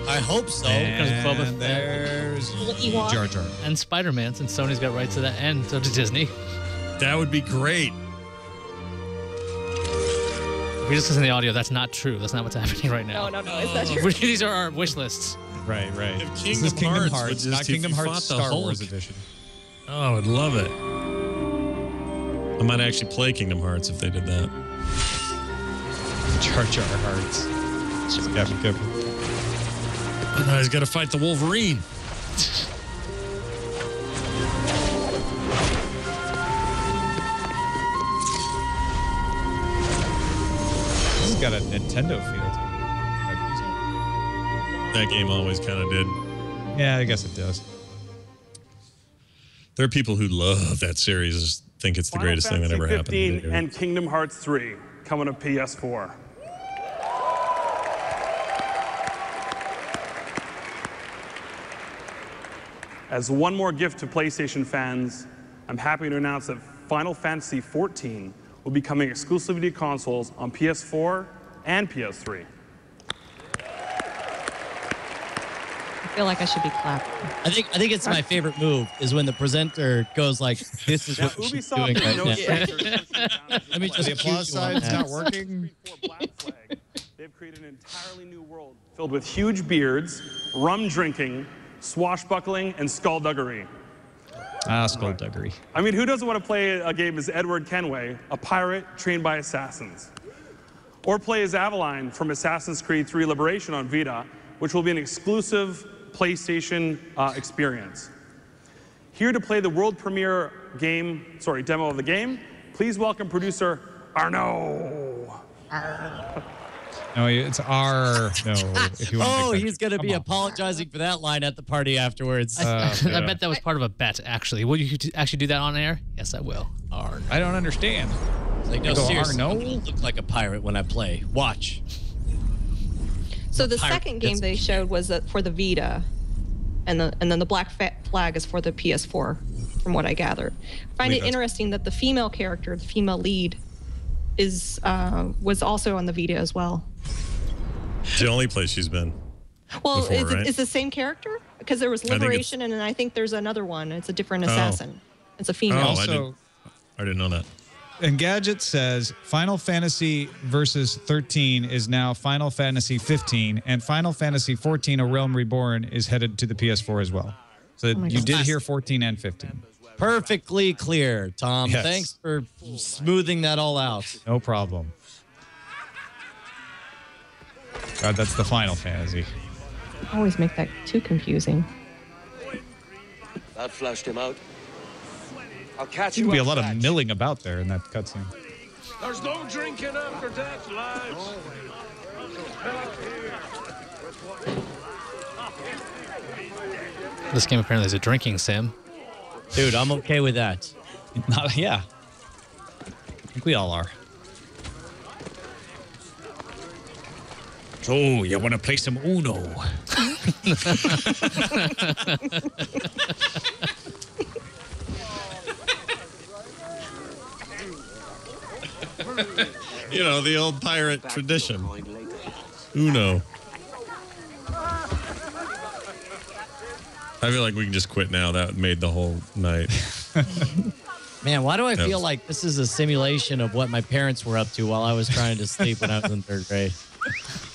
I hope so. Because Boba And there's Ewok. Jar Jar. And Spider-Man, since Sony's got rights to that, and so does Disney. That would be great. If you just listen to the audio, that's not true. That's not what's happening right now. No, it's not true. These are our wish lists. Right. If This is Kingdom Hearts, would not just- Kingdom if you Hearts fought the Star Wars Hulk. edition. Oh, I would love it. I might actually play Kingdom Hearts if they did that. Jar Jar Hearts. Just got me covered. Oh, no, he's got to fight the Wolverine. This has got a Nintendo feel to it. That game always kind of did. Yeah, I guess it does. There are people who love that series, think it's the greatest thing that ever happened. 15 and Kingdom Hearts 3 coming to PS4. As one more gift to PlayStation fans, I'm happy to announce that Final Fantasy 14 will be coming exclusively to consoles on PS4 and PS3. I feel like I should be clapping. I think it's my favorite move is when the presenter goes like, "This is what she's doing right now." Let me just The applause sign's not working. They've created an entirely new world filled with huge beards, rum drinking, swashbuckling, and skullduggery. Skullduggery. I mean, who doesn't want to play a game as Edward Kenway, a pirate trained by assassins? Or play as Aveline from Assassin's Creed 3 Liberation on Vita, which will be an exclusive PlayStation experience. Here to play the world premiere demo of the game, please welcome producer Arnaud. No, it's R. No. If you want to make that- he's going to be Come on. apologizing for that line at the party afterwards. I bet that was part of a bet, actually. Will you actually do that on air? Yes, I will. Arn. I don't understand. Like, no, Go, seriously, Arno? I'm gonna look like a pirate when I play. Watch. So the Pirate second game they showed was for the Vita, and then the black flag is for the PS4, from what I gathered. I find it interesting that the female character, the female lead, was also on the Vita as well. It's the only place she's been. Well, before, right? is the same character? Because there was I think it's- Liberation, and then I think there's another one. It's a different assassin. It's a female. Oh, I didn't know that. Engadget says Final Fantasy Versus 13 is now Final Fantasy 15, and Final Fantasy 14: A Realm Reborn is headed to the PS4 as well. So you did hear 14 and 15. Perfectly clear, Tom. Yes. Thanks for smoothing that all out. No problem. God, that's the Final Fantasy. Always make that too confusing. That flushed him out. I'll catch Seems you to be a up, lot of Patch. milling about there in that cutscene. There's no drinking after death, lads. This game apparently is a drinking sim. Dude, I'm okay with that. Yeah. I think we all are. So, you want to play some Uno? You know, the old pirate tradition. Uno. I feel like we can just quit now. That made the whole night. Man, why do I That feel was- like this is a simulation of what my parents were up to while I was trying to sleep when I was in 3rd grade?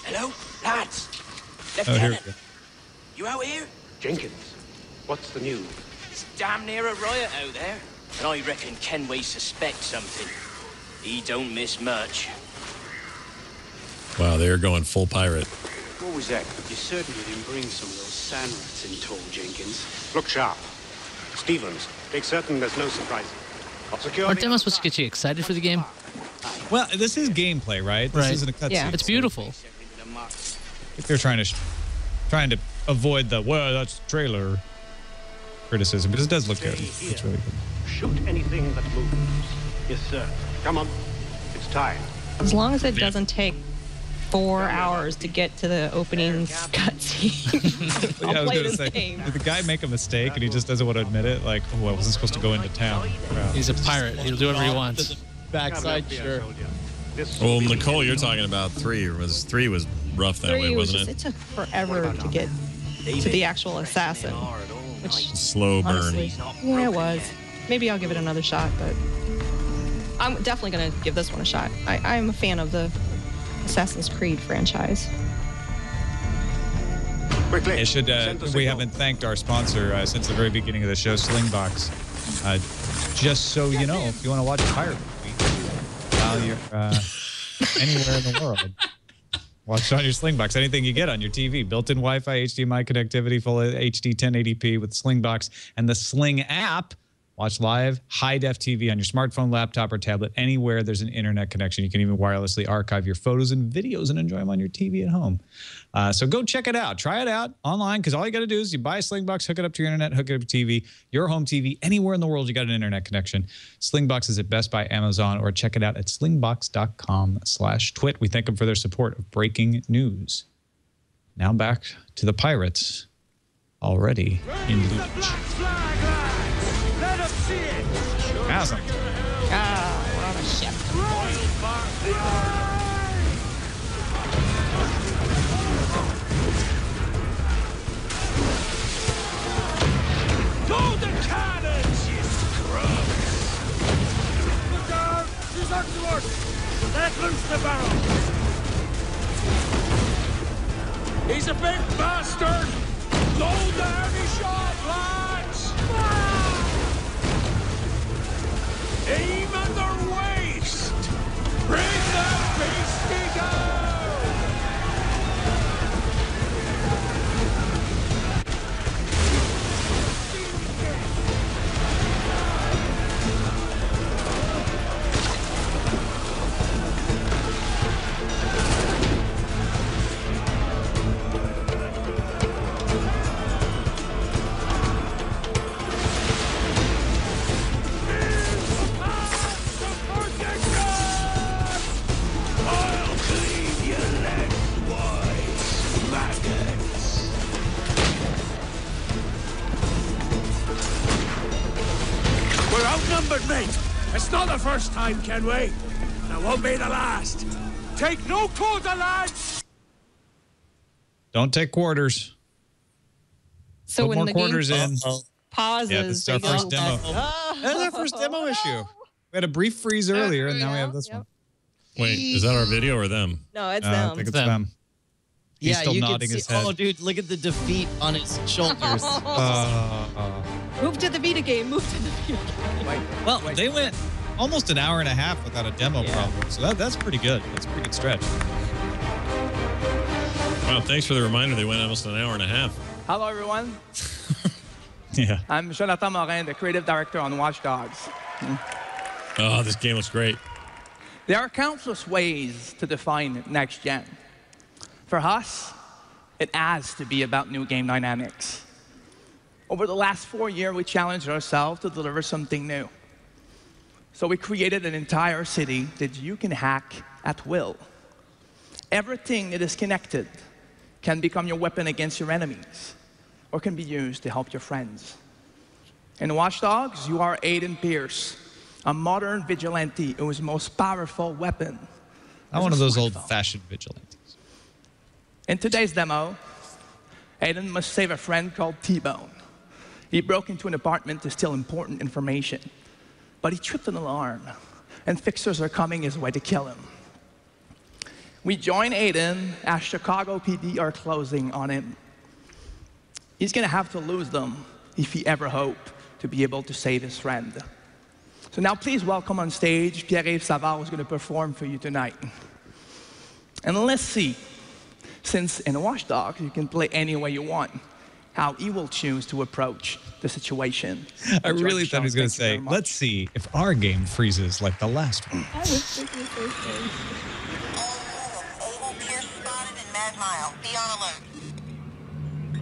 Hello, lads. Oh, here we Lieutenant, go. you out here? Jenkins, what's the news? It's damn near a riot out there. And I reckon Kenway suspects something. He don't miss much. Wow, they are going full pirate. What was that? You certainly didn't bring some of those sand rats in tow, Jenkins. Look sharp. Stevens, make certain there's no surprises. Aren't demos supposed to get you excited for the game? Well, this is gameplay, right? This isn't a cutscene. Yeah, it's beautiful. If they're trying to avoid the that's trailer criticism, because it does look good. It's really good. Shoot anything that moves. Yes, sir. Come on. It's time. As long as it doesn't take 4 hours to get to the opening cutscene. I'll Yeah, I was play gonna this say, game. did the guy make a mistake and he just doesn't want to admit it? Like, oh, I wasn't supposed to go into town. Wow. He's a pirate. He'll do whatever he wants. Backside, sure. Well, Nicole, you're talking about 3 was rough that way, wasn't It took forever to get to the actual assassin. Which, Slow burn. honestly, yeah, it was. Maybe I'll give it another shot, but I'm definitely going to give this one a shot. I'm a fan of the Assassin's Creed franchise. It should. We haven't thanked our sponsor since the very beginning of the show, Slingbox. Just so you know, if you want to watch a pirate movie while you're anywhere in the world, watch it on your Slingbox. Anything you get on your TV, built-in Wi-Fi, HDMI connectivity, full HD 1080p with Slingbox and the Sling app. Watch live, high-def TV on your smartphone, laptop, or tablet. Anywhere there's an internet connection. You can even wirelessly archive your photos and videos and enjoy them on your TV at home. So go check it out. Try it out online, because all you got to do is you buy a Slingbox, hook it up to your internet, hook it up to TV, your home TV, anywhere in the world you got an internet connection. Slingbox is at Best Buy, Amazon, or check it out at slingbox.com/twit. We thank them for their support of breaking news. Now back to the pirates, already in Luch. Awesome. We're on a ship. Load the cannons, you scrubs! Look out! She's up to us! Let loose the barrels! He's a big bastard! Load the heavy shot, lads! Aim at their waist! Bring that beastie down! I'll clean your legs wide, maggots! We're outnumbered, mate! It's not the first time, Kenway. And it won't be the last. Take no quarter, lads! Don't take quarters. So Put when more the quarters game in. pauses, Yeah, this is our they first go demo. back. That's our first demo issue. We had a brief freeze earlier, and now we have this one. Wait, is that our video or them? No, it's I them. think it's them. He's still you nodding can his see. head. Oh, dude, look at the defeat on his shoulders. Move to the Vita game. Move to the Vita game. Well, they went almost an hour and a half without a demo problem, so that's pretty good. That's a pretty good stretch. Wow, thanks for the reminder. They went almost an hour and a half. Hello, everyone. Yeah. I'm Jonathan Morin, the creative director on Watch Dogs. Oh, this game looks great. There are countless ways to define next gen. For us, it has to be about new game dynamics. Over the last 4 years, we challenged ourselves to deliver something new. So we created an entire city that you can hack at will. Everything that is connected can become your weapon against your enemies, or can be used to help your friends. In Watch Dogs, you are Aiden Pierce, a modern vigilante whose most powerful weapon Not one of those old-fashioned vigilantes. In today's demo, Aiden must save a friend called T-Bone. He broke into an apartment to steal important information, but he tripped an alarm, and fixers are coming his way to kill him. We join Aiden as Chicago PD are closing on him. He's gonna have to lose them if he ever hoped to be able to save his friend. So now please welcome on stage Pierre-Yves Savard, who's gonna perform for you tonight. And let's see, since in Watch Dogs you can play any way you want, how he will choose to approach the situation. I really thought he was going to say, let's see if our game freezes like the last one. I was thinking so soon.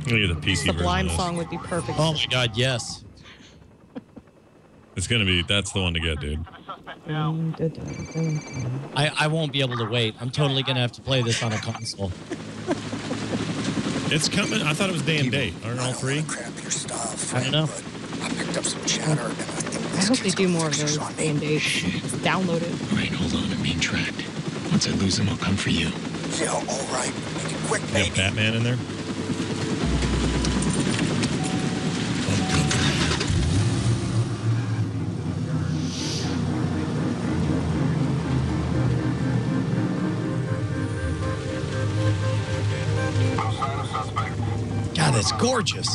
Look at the PC Sublime version of song would be perfect. Oh my God, yes. It's going to be, that's the one to get, dude. I won't be able to wait. I'm totally going to have to play this on a console. It's coming. I thought it was day and date. Aren't all three? I don't know. I picked up some chatter, and I think I hope they do more of those day and dates. Just download it. All right, hold on. I'm being tracked. Once I lose him, I'll come for you. Yeah, all right. Make it quick, You baby. got Batman in there? God, that's gorgeous.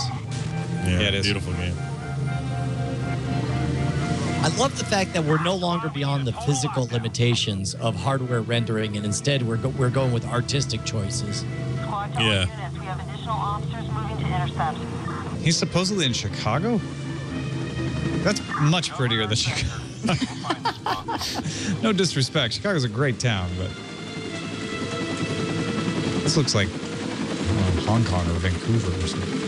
Yeah, it is. Beautiful game. I love the fact that we're no longer beyond the physical limitations of hardware rendering, and instead we're going with artistic choices. Yeah. We have additional officers moving to intercept. He's supposedly in Chicago? That's much prettier than Chicago. No disrespect. Chicago's a great town, but this looks like Hong Kong or Vancouver or something.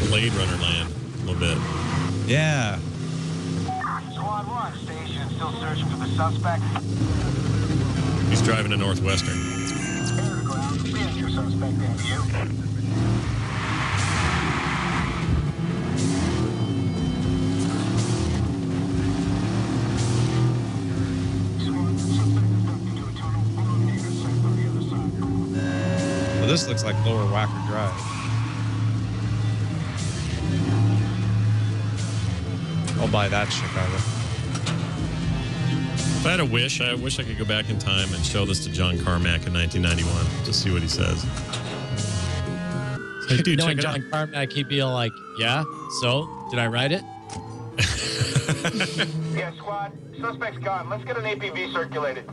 Blade Runner land a little bit. Yeah. Squad 1, station still searching for the suspect. He's driving to Northwestern. Air to ground, we have your suspect in view. Well, this looks like Lower Wacker Drive. I'll buy that Chicago. If I had a wish, I wish I could go back in time and show this to John Carmack in 1991 to see what he says. Hey, dude, Knowing check it John out. Carmack, he'd be like, yeah, so did I write it? Yeah, squad. Suspect's gone. Let's get an APV circulated.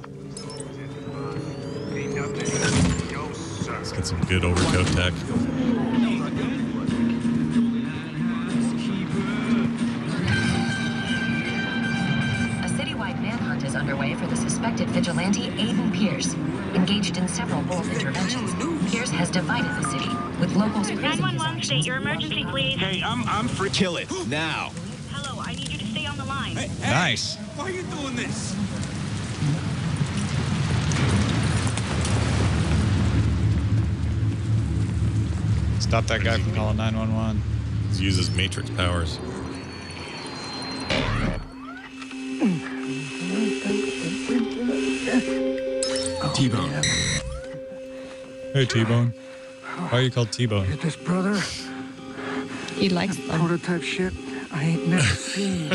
Let's get some good overcoat tech. A citywide manhunt is underway for the suspected vigilante Aiden Pierce. Engaged in several bold interventions, Pierce has divided the city, with locals praising his actions. Your emergency, please. Hey, I'm free. Kill it, now. Hello, I need you to stay on the line. Nice. Why are you doing this? Stop that guy from calling 911. He uses Matrix powers. T-Bone. Hey, T-Bone. Why are you called T-Bone? Get this, brother. He likes them. Prototype shit. I ain't never seen.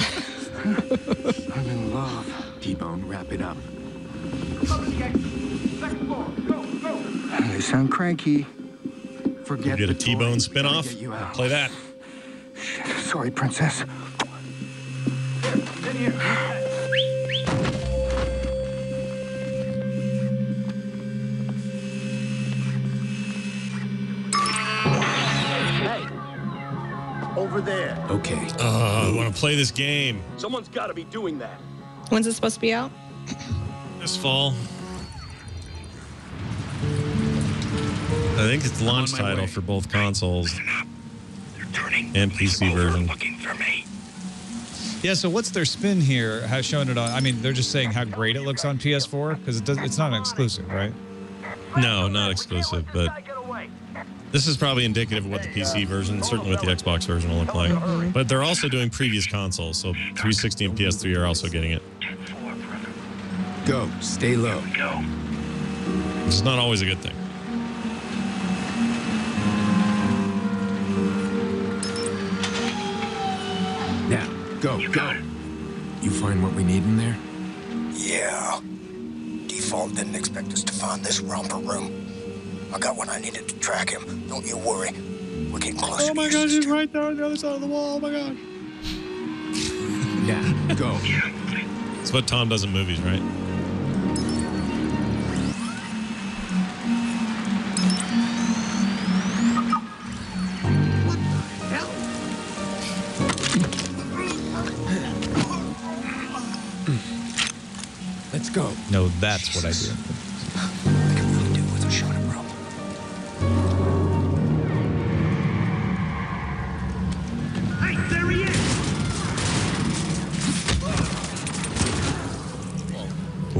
I'm in love. T-Bone, wrap it up. They sound cranky. Forget Get a the T-Bone toy. spinoff. Gotta get you out. Play that. Sorry, princess. Hey, over there. Okay. I want to play this game. Someone's got to be doing that. When's it supposed to be out? This fall. I think it's the launch title for both consoles and PC version. Yeah, so what's their spin here? How showing it on? I mean, they're just saying how great it looks on PS4 because it's not an exclusive, right? No, not exclusive, but this is probably indicative of what the PC version, certainly what the Xbox version will look like. But they're also doing previous consoles, so 360 and PS3 are also getting it. Go. Stay low. It's not always a good thing. Now, go. You find what we need in there? Yeah. Default didn't expect us to find this romper room. I got what I needed to track him. Don't you worry. We're getting closer. Oh my gosh, he's right there on the other side of the wall. Oh my god. Now, go. That's what Tom does in movies, right? Let's go. No, that's what I do. Hey, there he is!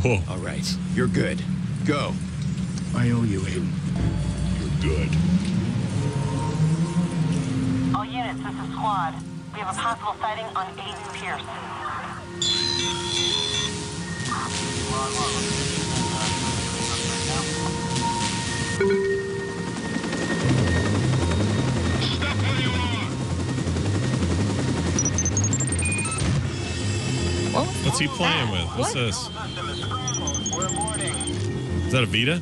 Whoa. All right. You're good. Go. I owe you, Aiden. You're good. All units, this is Squad. We have a possible sighting on Aiden Pierce. What's he playing with? What's this? Is that a Vita?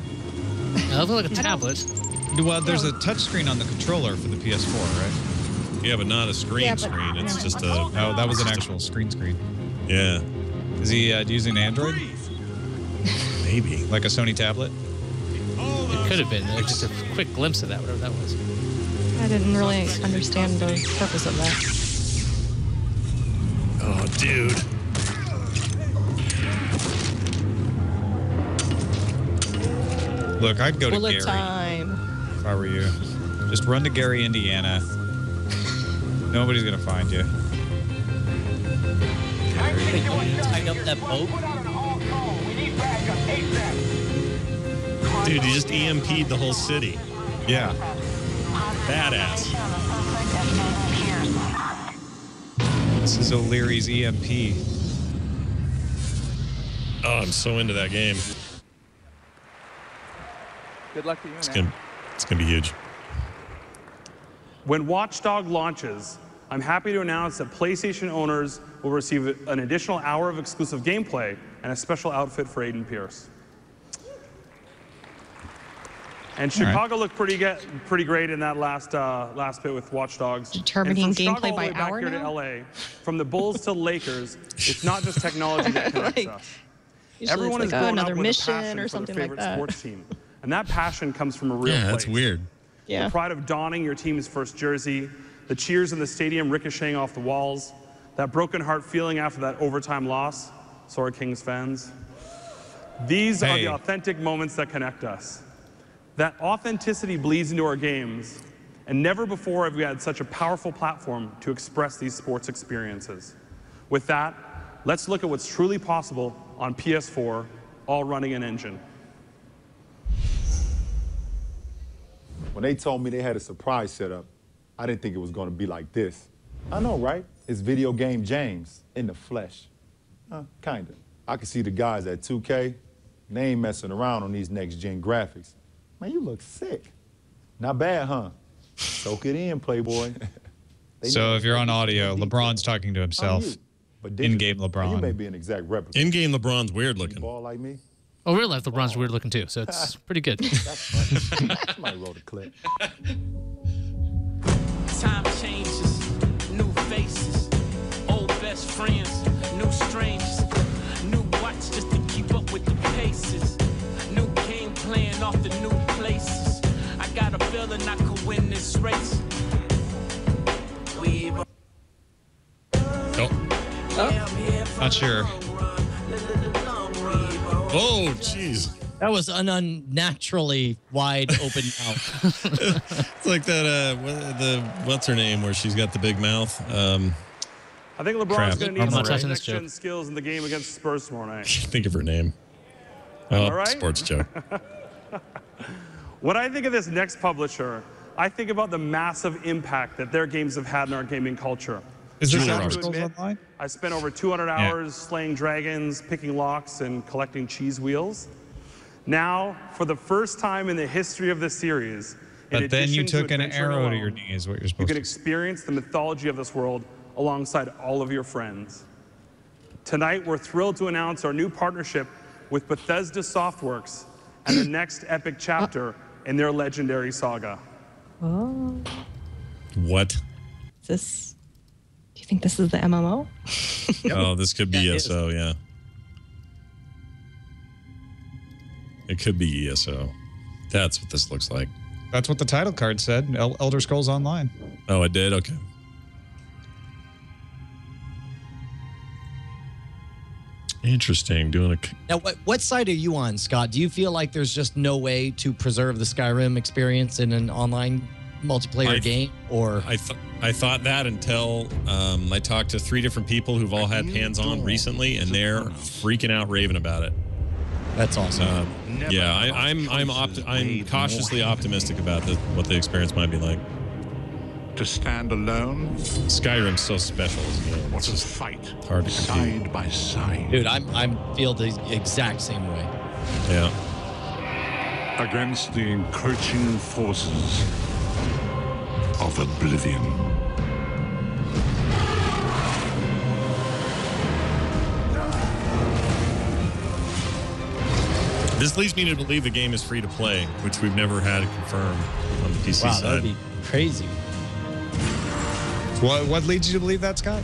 It looks like a tablet. Well, there's a touchscreen on the controller for the PS4, right? Yeah, but not a screen. It's just a... Oh, that was an actual screen. Yeah. Is he using Android? Maybe. Like a Sony tablet? It could have been. Just a quick glimpse of that, whatever that was. I didn't really understand the purpose of that. Oh, dude. Look, I'd go to Bullet Gary time. if I were you. Just run to Gary, Indiana. Nobody's going to find you. Tied up that boat. Dude, he just EMP'd the whole city. Yeah. Badass. This is O'Leary's EMP. Oh, I'm so into that game. Good luck to you, It's gonna be huge. When Watch Dogs launches, I'm happy to announce that PlayStation owners will receive an additional hour of exclusive gameplay and a special outfit for Aiden Pierce. And Chicago looked pretty great in that last bit with Watch Dogs. Determining and from gameplay Chicago all the by way back hour here now? to LA, from the Bulls to Lakers, it's not just technology that connects us. Usually Everyone it's has like, grown another up with mission a passion or for something their like favorite that. sports team, and that passion comes from a real place. Yeah, that's weird. Yeah. The pride of donning your team's first jersey, the cheers in the stadium ricocheting off the walls, that broken heart feeling after that overtime loss. Sorry, Kings fans. These are the authentic moments that connect us. That authenticity bleeds into our games, and never before have we had such a powerful platform to express these sports experiences. With that, let's look at what's truly possible on PS4, all running an engine. When they told me they had a surprise set up, I didn't think it was going to be like this. I know, right? It's video game James in the flesh. Kinda. I can see the guys at 2K. They ain't messing around on these next-gen graphics. Man, you look sick. Not bad, huh? Soak it in, Playboy. So if you're on audio, LeBron's talking to himself. In-game LeBron. You may be an exact replica. In-game LeBron's weird looking. Ball like me. Oh, real life LeBron's weird looking too, so it's pretty good. Somebody wrote a clip. Time changes, new faces, old best friends, new strangers, new watch just to keep up with the paces, new game plan off the new places. I got a feeling I could win this race. Not sure. Oh, jeez. That was an unnaturally wide open mouth. It's like that, what's her name, where she's got the big mouth? I think LeBron's going to need some touching next-gen skills in the game against Spurs tomorrow night. Think of her name. Oh, All right? sports joke. When I think of this next publisher, I think about the massive impact that their games have had in our gaming culture. Is this I have Elder to Scrolls admit, Online? I spent over 200 hours slaying dragons, picking locks, and collecting cheese wheels. Now, for the first time in the history of the series, but then you took an arrow to your knee is what you're supposed you can to. experience the mythology of this world alongside all of your friends. Tonight, we're thrilled to announce our new partnership with Bethesda Softworks and the next epic chapter in their legendary saga. Oh. What? Is this? Do you think this is the MMO? Oh, this could be ESO, yeah. It could be ESO. That's what this looks like. That's what the title card said. Elder Scrolls Online. Oh, it did? Okay. Interesting. Now, what side are you on, Scott? Do you feel like there's just no way to preserve the Skyrim experience in an online multiplayer game? Or I thought that until I talked to 3 different people who've all had hands-on recently, and they're freaking out, raving about it. That's awesome. Yeah, I'm cautiously optimistic about what the experience might be like. To stand alone? Skyrim's so special as a game. It's just fight hard to compete. side by side. Dude, I feel the exact same way. Yeah. Against the encroaching forces of oblivion. This leads me to believe the game is free to play, which we've never had it confirmed on the PC wow, side. That'd be crazy. What leads you to believe that, Scott?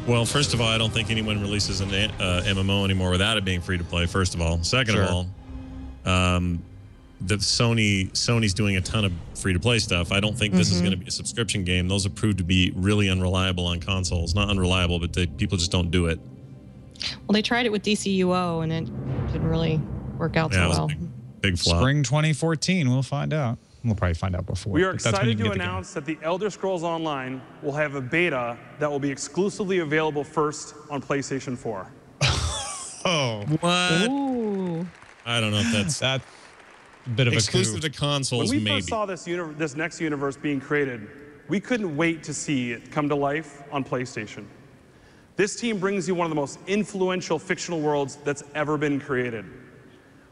Well, first of all, I don't think anyone releases an MMO anymore without it being free to play. First of all, second of all, the Sony's doing a ton of free to play stuff. I don't think this is going to be a subscription game. Those have proved to be really unreliable on consoles. Not unreliable, but people just don't do it. Well, they tried it with DCUO and it didn't really work out so well. Big flop. Spring 2014. We'll find out. We'll probably find out before. We are but that's when you excited can to get the game. announce that the Elder Scrolls Online will have a beta that will be exclusively available first on PlayStation 4. Oh. What? Ooh. I don't know if that's that bit of exclusive a coup. to consoles. When we maybe. first saw this next universe being created, we couldn't wait to see it come to life on PlayStation. This team brings you one of the most influential fictional worlds that's ever been created.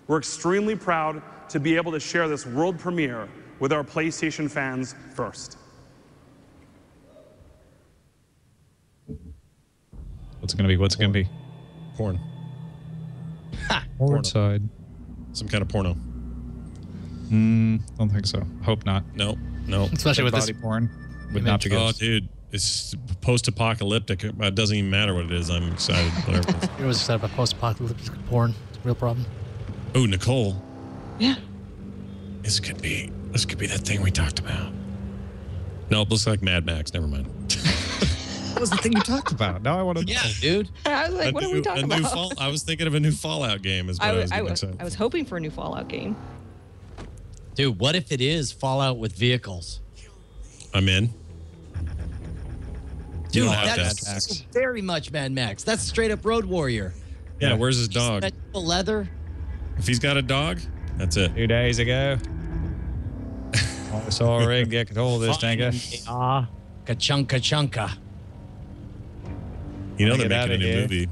We're extremely proud to be able to share this world premiere with our PlayStation fans first. What's it going to be? What's it going to be? Porn. Ha! Forward side. Some kind of porno. Don't think so. Hope not. No. Especially with body this porn. Would not be good. Oh, dude. It's post-apocalyptic. It doesn't even matter what it is. I'm excited. Whatever. You're always excited about post-apocalyptic porn. It's a real problem. Oh, Nicole. Yeah. This could be that thing we talked about. No, it looks like Mad Max. Never mind. What was the thing you talked about? Now I want to know. Yeah, dude. I was like, what are we talking about? I was thinking of a new Fallout game. I was hoping for a new Fallout game. Dude, what if it is Fallout with vehicles? I'm in. Dude, You don't have to that's ask. very much Mad Max. That's straight up Road Warrior. Yeah, where's his dog? That leather. If he's got a dog, that's it. 2 days ago. I saw a rig get control of this tanker. Ah, ka-chunka. You know they're Get making a outta new here. movie.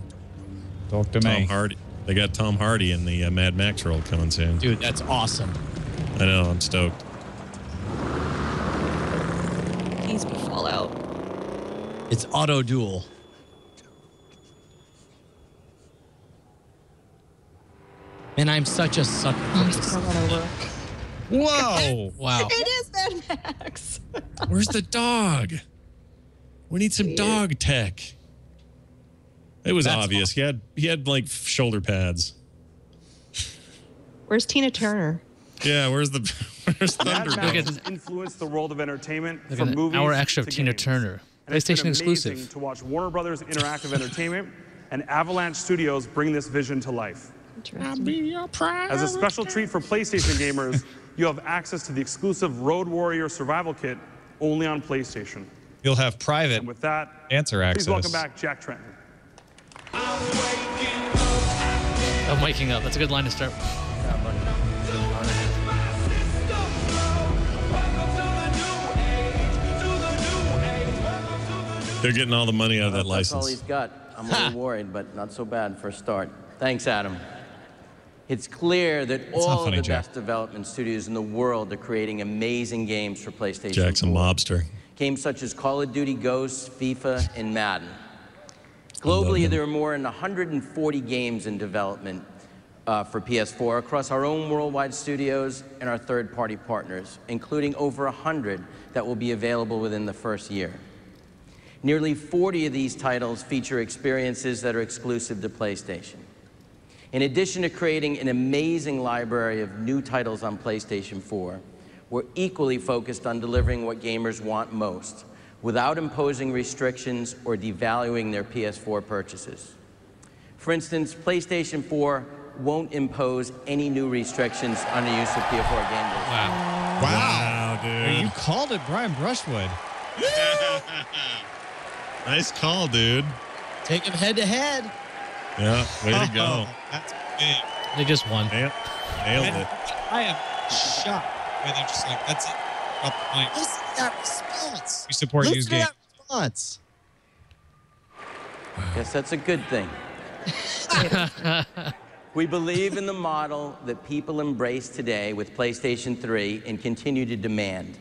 Talk to Tom me. Hardy. They got Tom Hardy in the Mad Max role coming soon. Dude, that's awesome. I know. I'm stoked. Please be Fallout. It's auto duel. And I'm such a sucker for this. Whoa! Wow. It is Mad Max. Where's the dog? We need some dog tech. It was obvious. He had like shoulder pads. Where's Tina Turner? Yeah, where's the Mad Thunderdome? Max has influenced the world of entertainment Look from at an movies hour extra of to Tina games. Turner. And it's been PlayStation exclusive. amazing to watch Warner Brothers Interactive Entertainment and Avalanche Studios bring this vision to life. As a special treat for PlayStation gamers, you have access to the exclusive Road Warrior Survival Kit only on PlayStation. You'll have private And with that, answer access. please welcome back Jack Trenton. I'm waking up. That's a good line to start. They're getting all the money out of that That's all license. he's got. I'm a little worried, but not so bad for a start. Thanks, Adam. It's clear that all of the best development studios in the world are creating amazing games for PlayStation Jack's a 4. mobster. Games such as Call of Duty Ghosts, FIFA, and Madden. Globally, there are more than 140 games in development for PS4 across our own worldwide studios and our third-party partners, including over 100 that will be available within the first year. Nearly 40 of these titles feature experiences that are exclusive to PlayStation. In addition to creating an amazing library of new titles on PlayStation 4, we're equally focused on delivering what gamers want most, without imposing restrictions or devaluing their PS4 purchases. For instance, PlayStation 4 won't impose any new restrictions on the use of PS4 game discs. Wow, dude. You called it Brian Brushwood. Nice call, dude. Take him head to head. Yeah, way to go. That's big. They just won. Nailed it. I am shocked. And they're just like, that's it. Drop the mic. Listen to that response. We support Listen used to games. that response. Guess that's a good thing. We believe in the model that people embrace today with PlayStation 3 and continue to demand.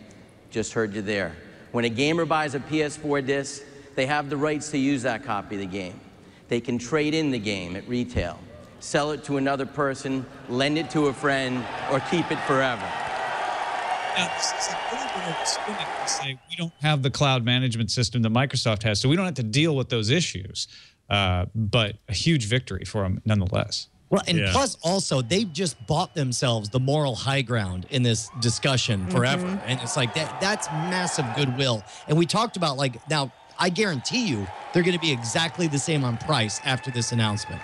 Just heard you there. When a gamer buys a PS4 disc, they have the rights to use that copy of the game. They can trade in the game at retail, sell it to another person, lend it to a friend, or keep it forever. Now, this is a little bit of spinning to say we don't have the cloud management system that Microsoft has, so we don't have to deal with those issues. But a huge victory for them nonetheless. Well, and plus also, they've just bought themselves the moral high ground in this discussion forever. And it's like, that's massive goodwill. And we talked about, like, now, I guarantee you they're going to be exactly the same on price after this announcement.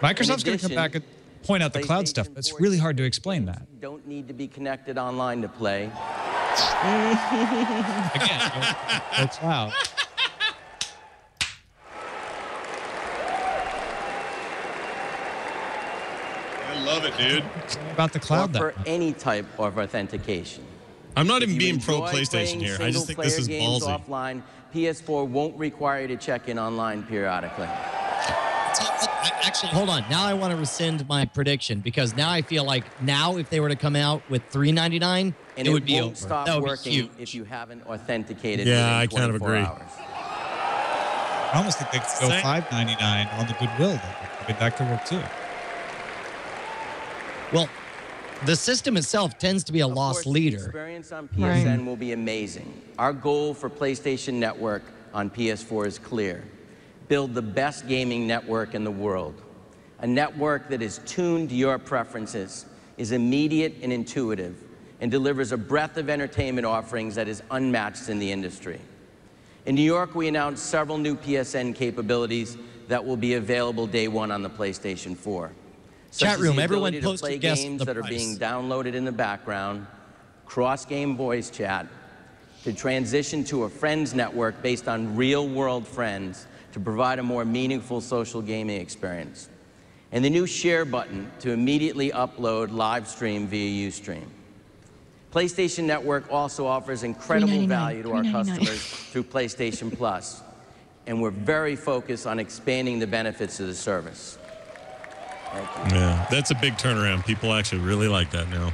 Microsoft's going to come back and point out the cloud stuff. It's really hard to explain that. Don't need to be connected online to play. Again, no cloud. I love it, dude. About the cloud, or for any type of authentication. I'm not If even you being pro enjoy PlayStation playing here. I just think this is single-player games ballsy. offline, PS4 won't require you to check in online periodically. Actually, hold on. Now I want to rescind my prediction because now I feel like now if they were to come out with $399, And it would be won't over. stop That would working be huge. if you haven't authenticated Yeah, within I kind of 24 agree. hours. I almost think they could go $599 on the goodwill. I mean, that could work too. Well, the system itself tends to be a lost leader. The experience on PSN will be amazing. Our goal for PlayStation Network on PS4 is clear. Build the best gaming network in the world. A network that is tuned to your preferences, is immediate and intuitive, and delivers a breadth of entertainment offerings that is unmatched in the industry. In New York, we announced several new PSN capabilities that will be available day one on the PlayStation 4. Such Chat as room, the everyone ability to post a play guess games the that are price. being downloaded in the background, cross-game voice chat, to transition to a friends network based on real-world friends to provide a more meaningful social gaming experience, and the new share button to immediately upload live stream via Ustream. PlayStation Network also offers incredible value to our customers through PlayStation Plus, and we're very focused on expanding the benefits of the service. Thank you. Yeah, that's a big turnaround. People actually really like that now.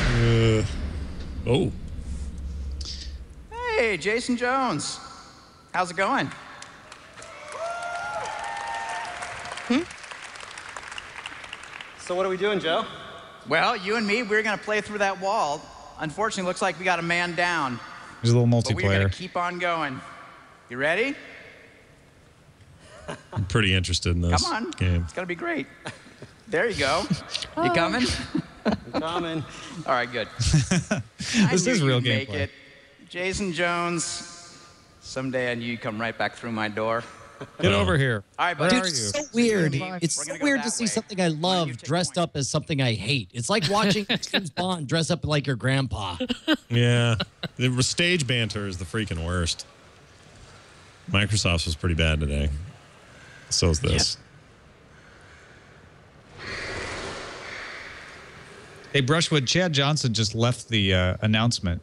Jason Jones. How's it going? So what are we doing, Joe? Well, you and me, we're going to play through that wall. Unfortunately, looks like we got a man down. There's a little But we're going multiplayer. to keep on going. You ready? I'm pretty interested in this Come on. game. It's going to be great. There you go. You coming? I'm coming. All right, good. This is real Make gameplay. it. Jason Jones, someday I knew you'd come right back through my door. Get over here. All right, Where buddy. are Dude, you? it's so weird. We're It's gonna so go weird that to see way. something I love dressed up as something I hate. It's like watching James Bond dress up like your grandpa. Yeah. The stage banter is the freaking worst. Microsoft's was pretty bad today. So is this. Hey, Brushwood, Chad Johnson just left the announcement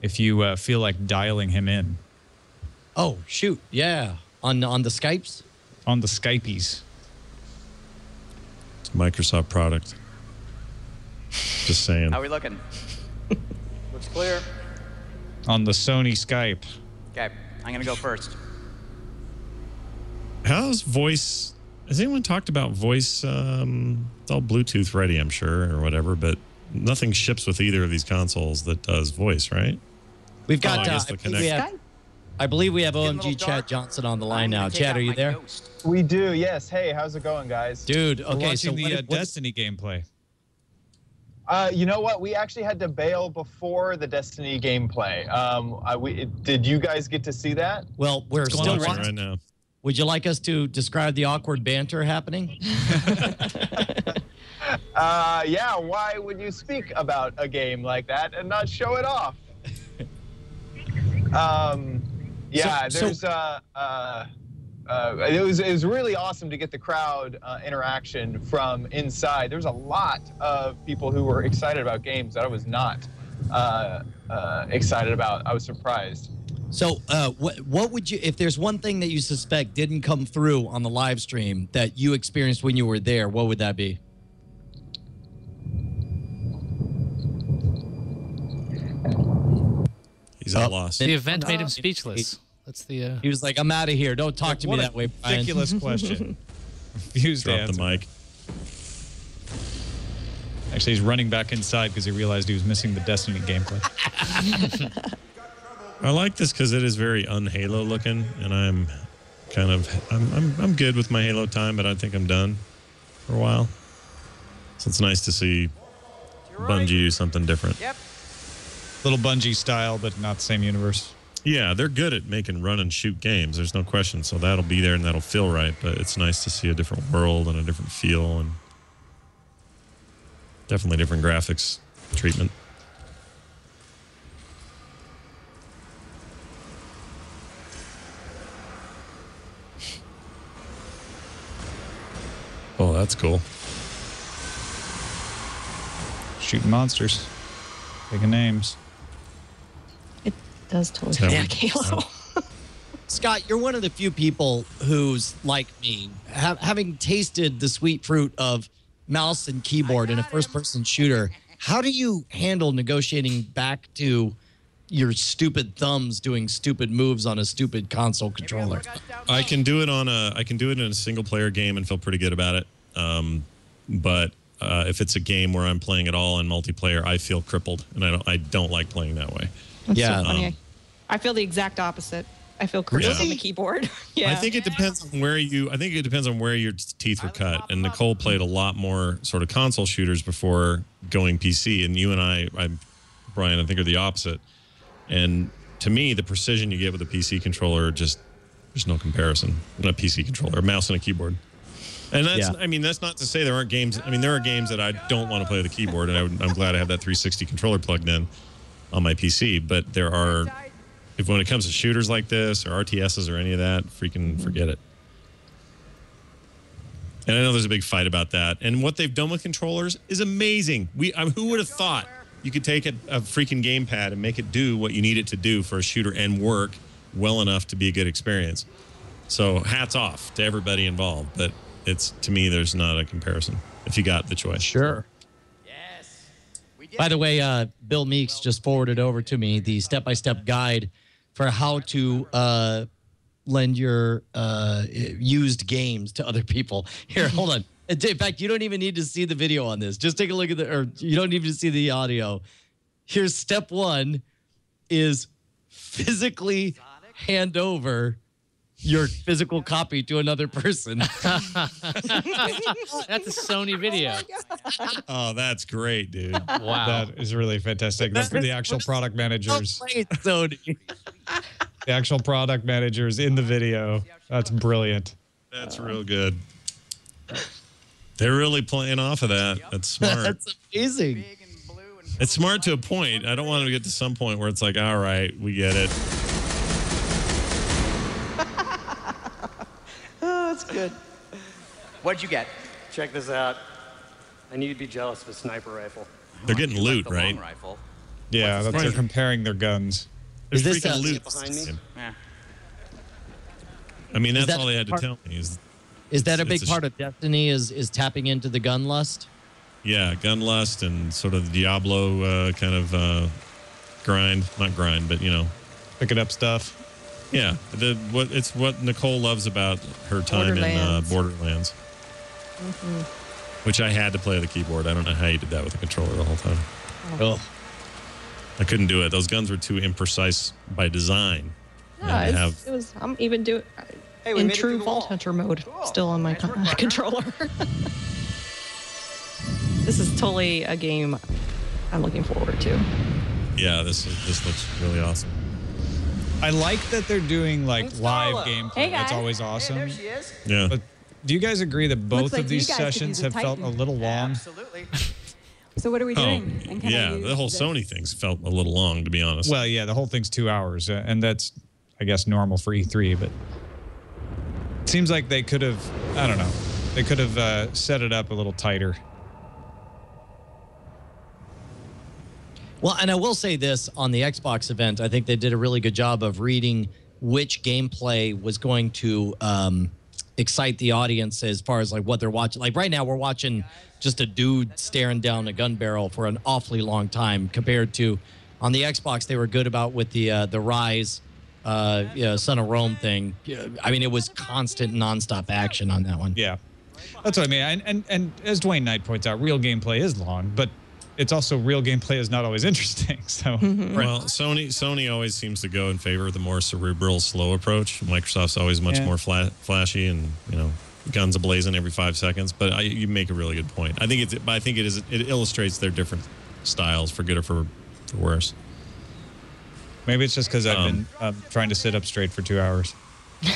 if you feel like dialing him in. Oh, shoot. Yeah. On the Skypes? On the Skypies. It's a Microsoft product. Just saying. How are we looking? Looks clear. On the Sony Skype. Okay, I'm going to go first. How's voice? Has anyone talked about voice? It's all Bluetooth ready, I'm sure, or whatever, but nothing ships with either of these consoles that does voice, right? We've got, I guess the Kinect. I believe we have Getting a little OMG Chad dark. Johnson on the line I'm now. gonna take Chad, out are you my there? ghost. We do, yes. Hey, how's it going, guys? Dude, We're okay, so watching the what- Destiny gameplay. You know what? We actually had to bail before the Destiny gameplay. Did you guys get to see that? well, we're Still still watching watching. right now. Would you like us to describe the awkward banter happening? Yeah, why would you speak about a game like that and not show it off? Yeah, So- there's it was really awesome to get the crowd interaction from inside. There's a lot of people who were excited about games that I was not excited about. I was surprised. So, what would you, if there's one thing that you suspect didn't come through on the live stream that you experienced when you were there, what would that be? He's at loss. The event made him speechless. That's the. He was like, "I'm out of here. Don't talk to me What a that way, Brian." ridiculous question. Refused to Drop the answer. mic. Actually, he's running back inside because he realized he was missing the Destiny gameplay. I like this because it is very un-Halo looking, and I'm kind of I'm good with my Halo time, but I think I'm done for a while. So it's nice to see Bungie do something different. Yep. Little Bungie style, but not the same universe. Yeah, they're good at making run and shoot games. There's no question. So that'll be there and that'll feel right. But it's nice to see a different world and a different feel and definitely different graphics treatment. Oh, that's cool. Shooting monsters. Taking names. Does totally So- feel like Halo. Scott, you're one of the few people who's like me, having tasted the sweet fruit of mouse and keyboard in a first-person shooter. How do you handle negotiating back to your stupid thumbs doing stupid moves on a stupid console controller? I can do it in a single player game and feel pretty good about it. But if it's a game where I'm playing it all in multiplayer, I feel crippled, and I don't like playing that way. That's Yeah. so funny. I feel the exact opposite. I feel crippled on the keyboard. Yeah. I think it depends on where your teeth were cut. And Nicole played a lot more sort of console shooters before going PC. And you and I, Brian, I think are the opposite. And to me, the precision you get with a PC controller, there's no comparison. Not a PC controller, a mouse and a keyboard. And that's, I mean, that's not to say there aren't games. I mean, there are games that I don't want to play with a keyboard, and I'm glad I have that 360 controller plugged in on my PC. But there are, when it comes to shooters like this or RTSs or any of that, freaking forget it. And I know there's a big fight about that. And what they've done with controllers is amazing. Who would have thought you could take a freaking gamepad and make it do what you need it to do for a shooter and work well enough to be a good experience? So hats off to everybody involved. But to me, there's not a comparison if you got the choice. Sure. By the way, Bill Meeks just forwarded over to me the step-by-step guide for how to lend your used games to other people. Here, hold on. In fact, you don't even need to see the video on this. Just take a look at or you don't even see the audio. Here's step 1 is physically hand over your physical copy to another person. That's a Sony video. Oh, that's great, dude. Wow. That is really fantastic. That's for the actual product managers. Sony. The actual product managers in the video. That's brilliant. That's real good. They're really playing off of that. That's smart. That's amazing. It's smart to a point. I don't want to get to some point where it's like, all right, we get it. Oh, that's good. What'd you get? Check this out. I need to be jealous of a sniper rifle. They're getting loot, the right? long rifle. Yeah, that's they're comparing their guns. There's Is this freaking loot. behind me? Yeah. I mean, that's that all they had to part- tell me. Is that a It's big a part of Destiny is tapping into the gun lust? Yeah, gun lust and sort of Diablo kind of grind. Not grind, but, you know. Picking up stuff. Yeah, it's what Nicole loves about her time in Borderlands. Mm-hmm. Which I had to play with a keyboard. I don't know how you did that with a controller the whole time. Oh. I couldn't do it. Those guns were too imprecise by design. Yeah, it was. I'm even doing Hey, we in made it true through the Vault wall. Hunter mode, still on my controller. This is totally a game I'm looking forward to. Yeah, this looks really awesome. I like that they're doing like live gameplay. Hey, That's guys. always awesome. There she is. Yeah. But do you guys agree that both like of these you guys could sessions use a have felt a Titan. little long? Absolutely. So what are we Oh, doing? And can I yeah. use The whole this? Sony thing's felt a little long, to be honest. Well, yeah, the whole thing's 2 hours, and that's, I guess, normal for E3. But it seems like they could have, I don't know, they could have set it up a little tighter. Well, and I will say this on the Xbox event, I think they did a really good job of reading which gameplay was going to excite the audience as far as like what they're watching. Like right now, we're watching just a dude staring down a gun barrel for an awfully long time compared to on the Xbox. They were good about with the Rise, Son of Rome thing. I mean, it was constant, nonstop action on that one. Yeah, that's what I mean. And as Dwayne Knight points out, real gameplay is long, but it's also real gameplay is not always interesting. So, Well, Sony always seems to go in favor of the more cerebral, slow approach. Microsoft's always much more flashy and, you know, guns ablazing every 5 seconds. But you make a really good point. I think it illustrates their different styles for good or for worse. maybe it's just because I've been trying to sit up straight for 2 hours.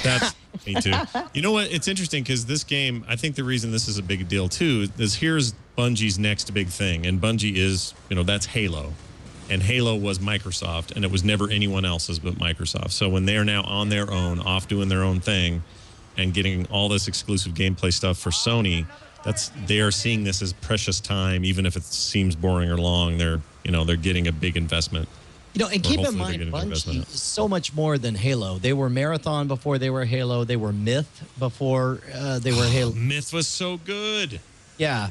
That's me too. You know what? It's interesting because this game, I think the reason this is a big deal too is here's Bungie's next big thing. And Bungie is, you know, that's Halo. And Halo was Microsoft, and it was never anyone else's but Microsoft. So when they're now on their own, off doing their own thing, and getting all this exclusive gameplay stuff for Sony, they are seeing this as precious time, even if it seems boring or long. They're getting a big investment. You know, and keep in mind, Bungie is so much more than Halo. They were Marathon before they were Halo. They were Myth before they were Halo. Myth was so good. Yeah.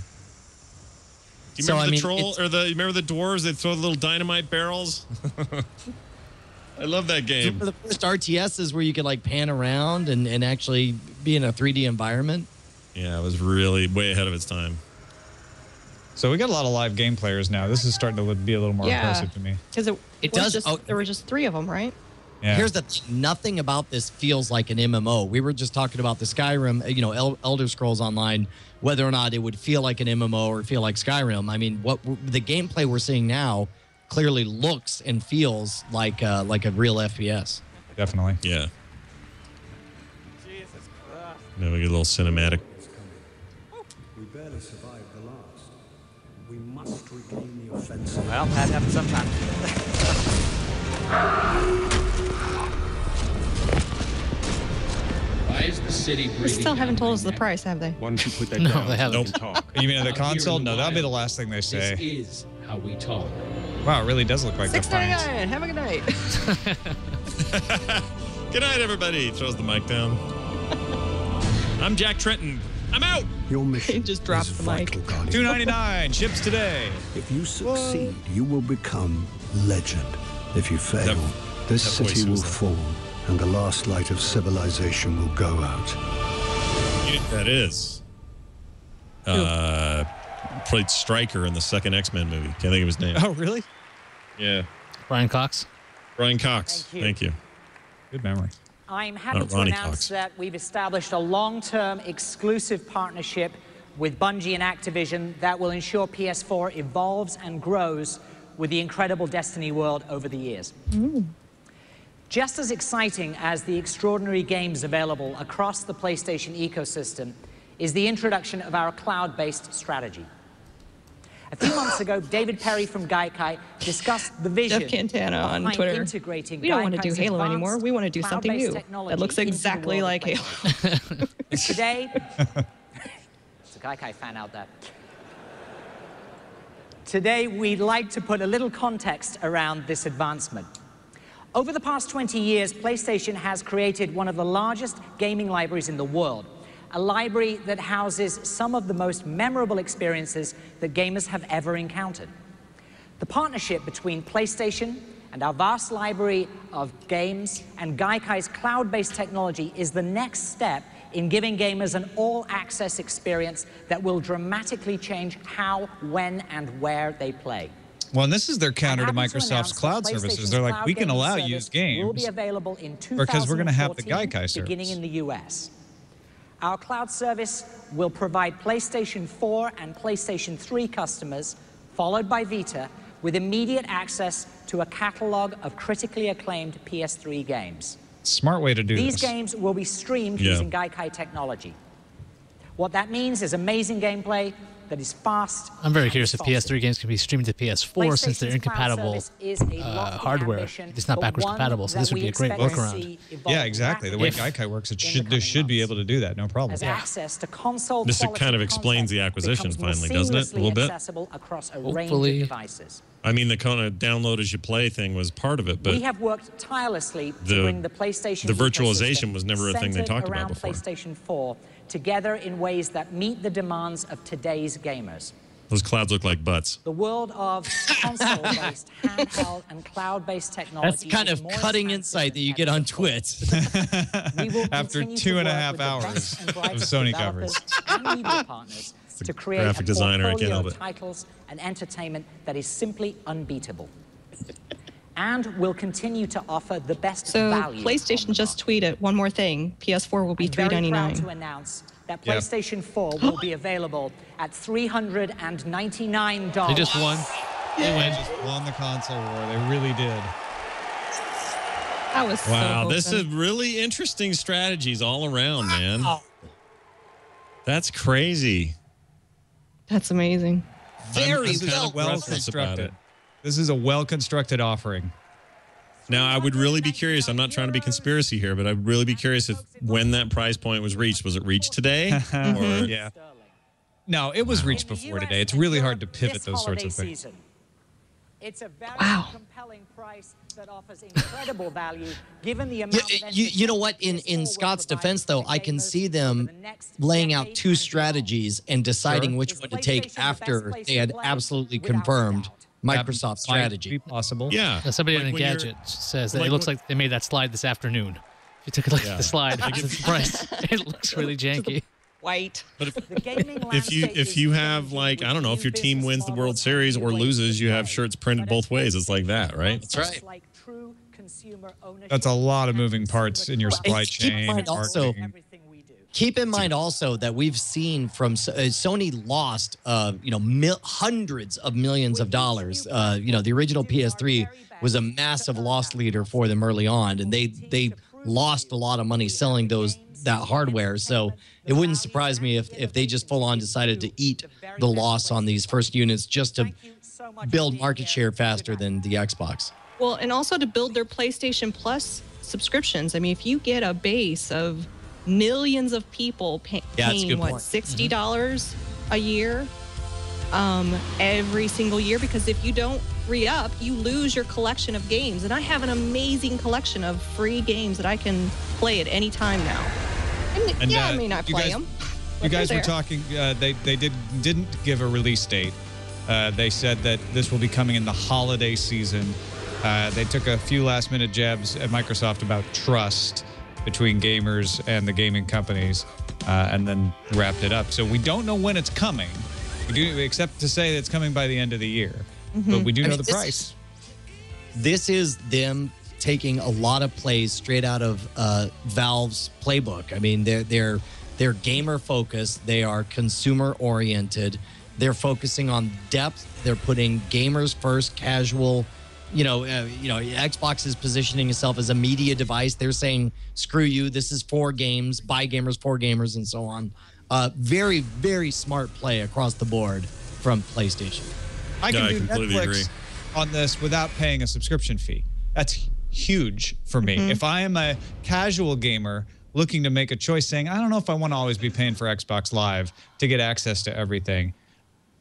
Do you remember remember the dwarves? They'd throw the little dynamite barrels. I love that game. Remember the first RTSs where you could like pan around and actually be in a 3D environment? Yeah, it was really way ahead of its time. So we got a lot of live game players now. This is starting to be a little more impressive to me. Because there were just 3 of them, right? Yeah. Here's the thing. Nothing about this feels like an MMO. We were just talking about the Skyrim, you know, Elder Scrolls Online, whether or not it would feel like an MMO or feel like Skyrim. I mean, the gameplay we're seeing now clearly looks and feels like a real FPS. Definitely. Yeah. Now we get a little cinematic. We barely survived the last. We must regain the offensive. Well, that happens sometime. Why is the city They still haven't told us the price, have they? Why don't you put that No, down they haven't. and talk? You mean on the Out here in console? the No, that'll be the wild, last thing they say. This is how we talk. Wow, it really does look like Defiance. $6.99. Have a good night. Good night, everybody. Throws the mic down. I'm Jack Trenton. I'm out. Your mission Just dropped is the mic. vital, Guardian. $2.99 ships today. If you succeed, you will become legend. If you fail, This That voice city will was that. fall, and the last light of civilization will go out. That is. Played Stryker in the second X-Men movie. Can't think of his name. Oh, really? Yeah. Brian Cox. Brian Cox. Thank you. Good memory. I'm happy Not to Ronnie announce Cox. that we've established a long-term exclusive partnership with Bungie and Activision that will ensure PS4 evolves and grows with the incredible Destiny world over the years. Just as exciting as the extraordinary games available across the PlayStation ecosystem is the introduction of our cloud-based strategy. A few months ago, David Perry from Gaikai discussed the vision Jeff Cantana on behind Twitter. integrating We don't want to do Gaikai's Halo advanced anymore. We want to do something cloud-based new technology that looks into the exactly world of like Halo. Today, it's a Gaikai fan out there. Today, we'd like to put a little context around this advancement. Over the past 20 years, PlayStation has created one of the largest gaming libraries in the world, a library that houses some of the most memorable experiences that gamers have ever encountered. The partnership between PlayStation and our vast library of games and Gaikai's cloud-based technology is the next step in giving gamers an all-access experience that will dramatically change how, when, and where they play. Well, and this is their counter to I'm happy to Microsoft's announce cloud that services. PlayStation's They're like, cloud we can gaming allow service used will games be available in because we're going to have the 2014, Gaikai service. beginning in the US. Our cloud service will provide PlayStation 4 and PlayStation 3 customers, followed by Vita, with immediate access to a catalog of critically acclaimed PS3 games. Smart way to do These this. games will be streamed using Gaikai technology. What that means is amazing gameplay that is fast. I'm very curious if PS3 games can be streamed to PS4 since they're PlayStation's cloud incompatible service is a lofty hardware. ambition, It's not but backwards one compatible, so that this would we be a great expect to workaround. see evolve Yeah, exactly. The way rapidly Gaikai works, it in should the they coming should be able to do that, no problem. as access to console This quality kind of explains the content acquisition becomes more finally, doesn't it? A little seamlessly bit. accessible across a range Hopefully. of devices. I mean, the kind of download as you play thing was part of it, but We have worked tirelessly to bring the PlayStation the virtualization ecosystem was never a thing they centered talked about around before. PlayStation 4 together in ways that meet the demands of today's gamers. Those clouds look like butts. The world of console-based, handheld, and cloud-based technology. That's kind is of more cutting insight that you get on TWiT. After continue to 2.5 work with the hours best and of brightest Sony developers coverage. and media partners to create graphic a designer, I can't portfolio help of it. titles and entertainment that is simply unbeatable. And will continue to offer the best So value. PlayStation just tweeted one more thing. PS4 will be I'm very proud $399. to announce that Yep. PlayStation 4 will be available at $399. They just won. They just won the console war. They really did. I was Wow, so this is hoping. really interesting strategies all around, man. That's crazy. That's amazing. Very I'm kind of well breathless about constructed. it. This is a well-constructed offering. Now, I would really be curious. I'm not trying to be conspiracy here, but I'd really be curious if when that price point was reached. Was it reached today? Or Yeah. No, it was reached before today. It's really hard to pivot those sorts of things. It's a very compelling price that offers incredible value given the amount of You know what? In Scott's defense, though, I can see them laying out two strategies and deciding which one to take after they had absolutely confirmed Microsoft's strategy. Be possible. Yeah. Somebody Like in when you're- Gadget says that like it looks when- like they made that slide this afternoon. If you took a look at the slide, it's price. It looks really janky. White. But if you have like, I don't know, if your team wins the World Series or loses, you have shirts printed both ways. It's like that, right? That's right. That's a lot of moving parts in your supply And keep in chain. mind also, marketing. keep in mind also that we've seen from Sony lost, hundreds of millions of dollars. The original PS3 was a massive loss leader for them early on, and they lost a lot of money selling that hardware. So it wouldn't surprise me if they just full on decided to eat the loss on these first units just to build market share faster than the Xbox. Well, and also to build their PlayStation Plus subscriptions. I mean, if you get a base of millions of people Yeah, that's a paying, good what, point. $60 a year every single year, because if you don't re-up, you lose your collection of games. And I have an amazing collection of free games that I can play at any time now. And I may not play them. You guys were talking. They didn't give a release date. They said that this will be coming in the holiday season. They took a few last-minute jabs at Microsoft about trust between gamers and the gaming companies, and then wrapped it up. So we don't know when it's coming, except to say that it's coming by the end of the year. But we do know the price. This is them taking a lot of plays straight out of Valve's playbook. I mean, they're gamer focused. They are consumer oriented. They're focusing on depth. They're putting gamers first, casual. Xbox is positioning itself as a media device. They're saying, screw you, this is for games, by gamers, for gamers, and so on. Very, very smart play across the board from PlayStation. I can do Netflix on this without paying a subscription fee. That's huge for me. If I am a casual gamer looking to make a choice saying, I don't know if I want to always be paying for Xbox Live to get access to everything,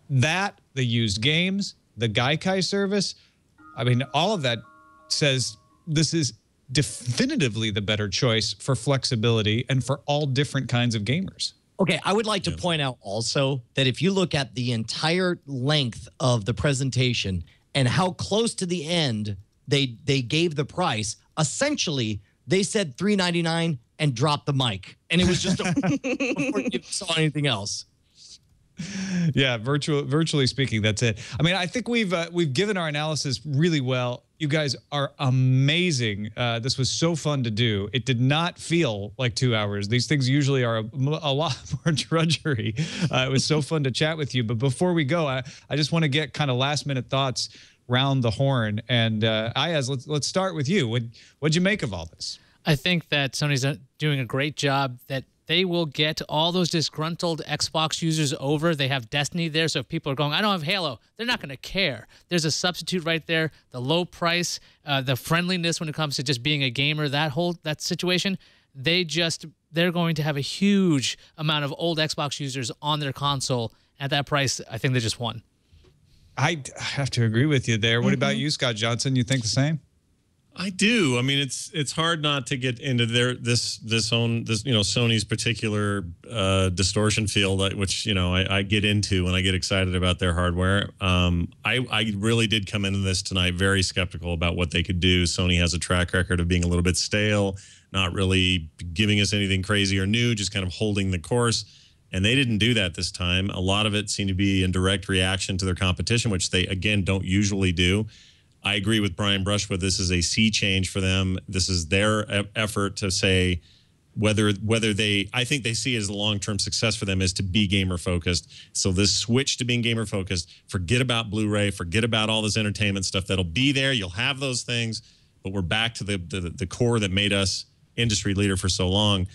that, the used games, the Gaikai service, I mean, all of that says this is definitively the better choice for flexibility and for all different kinds of gamers. Okay, I would like to point out also that if you look at the entire length of the presentation and how close to the end they gave the price, essentially they said $399 and dropped the mic, and it was just before you saw anything else. Yeah, virtually speaking, that's it. I mean, I think we've given our analysis really well. You guys are amazing. This was so fun to do. It did not feel like 2 hours. These things usually are a lot more drudgery. It was so fun to chat with you. But before we go, I just want to get kind of last-minute thoughts round the horn. And Ayaz, let's start with you. What'd you make of all this? I think that Sony's doing a great job, that they will get all those disgruntled Xbox users over. They have Destiny there, so if people are going, I don't have Halo, they're not going to care. There's a substitute right there. The low price, the friendliness when it comes to just being a gamer, that situation, they're going to have a huge amount of old Xbox users on their console. At that price, I think they just won. I have to agree with you there. What about you, Scott Johnson? You think the same? I do. I mean, it's hard not to get into Sony's particular distortion field, which I get into when I get excited about their hardware. I really did come into this tonight very skeptical about what they could do. Sony has a track record of being a little bit stale, not really giving us anything crazy or new, just kind of holding the course. And they didn't do that this time. A lot of it seemed to be in direct reaction to their competition, which they, again, don't usually do. I agree with Brian Brushwood. This is a sea change for them. This is their effort to say whether I think they see it as a long-term success for them is to be gamer-focused. So this switch to being gamer-focused, forget about Blu-ray, forget about all this entertainment stuff. That'll be there. You'll have those things, but we're back to the core that made us industry leader for so long.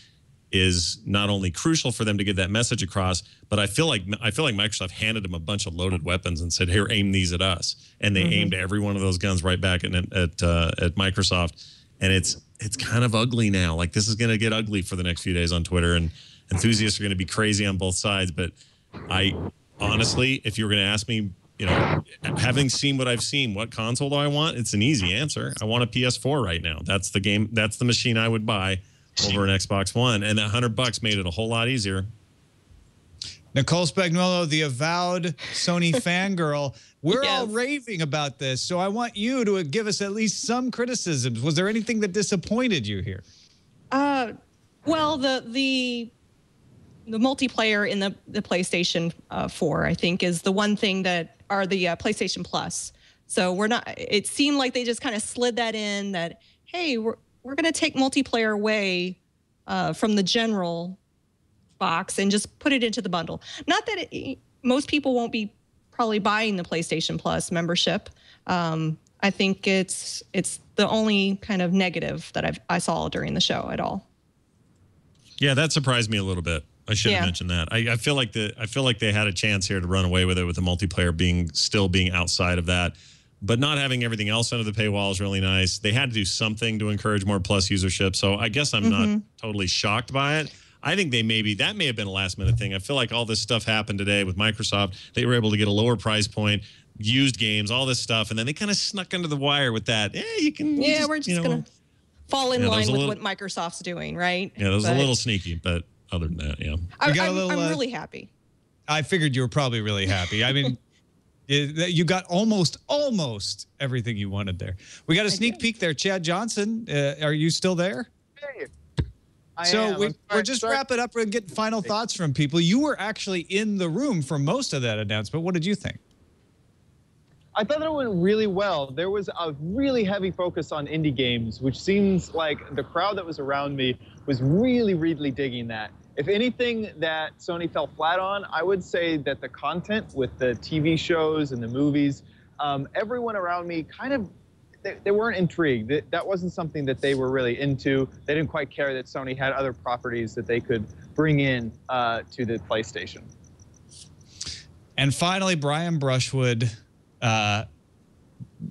Is not only crucial for them to get that message across, but I feel like Microsoft handed them a bunch of loaded weapons and said, "Here, aim these at us," and they aimed every one of those guns right back at Microsoft, and it's kind of ugly now. Like, this is going to get ugly for the next few days on Twitter, and enthusiasts are going to be crazy on both sides. But I honestly, if you were going to ask me, having seen what I've seen, what console do I want? It's an easy answer. I want a PS4 right now. That's the game. That's the machine I would buy over an Xbox One, and that $100 made it a whole lot easier. Nicole Spagnuolo, the avowed Sony fangirl, we're all raving about this, so I want you to give us at least some criticisms. Was there anything that disappointed you here? Well, the multiplayer in the PlayStation 4, I think, is the one thing that are the PlayStation Plus. So it seemed like they just kind of slid that in that, hey, we're going to take multiplayer away from the general box and just put it into the bundle. Not that most people won't be probably buying the PlayStation Plus membership. I think it's the only kind of negative that I saw during the show at all. Yeah, that surprised me a little bit. I should have mentioned that. I feel like they had a chance here to run away with it, with the multiplayer still being outside of that. But not having everything else under the paywall is really nice. They had to do something to encourage more Plus usership. So I guess I'm not totally shocked by it. I think that may have been a last-minute thing. I feel like all this stuff happened today with Microsoft. They were able to get a lower price point, used games, all this stuff, and then they kind of snuck under the wire with that. We're just going to fall in line with what Microsoft's doing, right? Yeah, that was a little sneaky, but other than that, I'm really happy. I figured you were probably really happy. I mean... You got almost everything you wanted there. We got a sneak peek there. Chad Johnson, are you still there? Hey, We're just wrapping up and getting final thoughts from people. You were actually in the room for most of that announcement. What did you think? I thought that it went really well. There was a really heavy focus on indie games, which seems like the crowd that was around me was really, really digging that. If anything that Sony fell flat on, I would say that the content with the TV shows and the movies, everyone around me kind of, they weren't intrigued. That wasn't something that they were really into. They didn't quite care that Sony had other properties that they could bring in to the PlayStation. And finally, Brian Brushwood,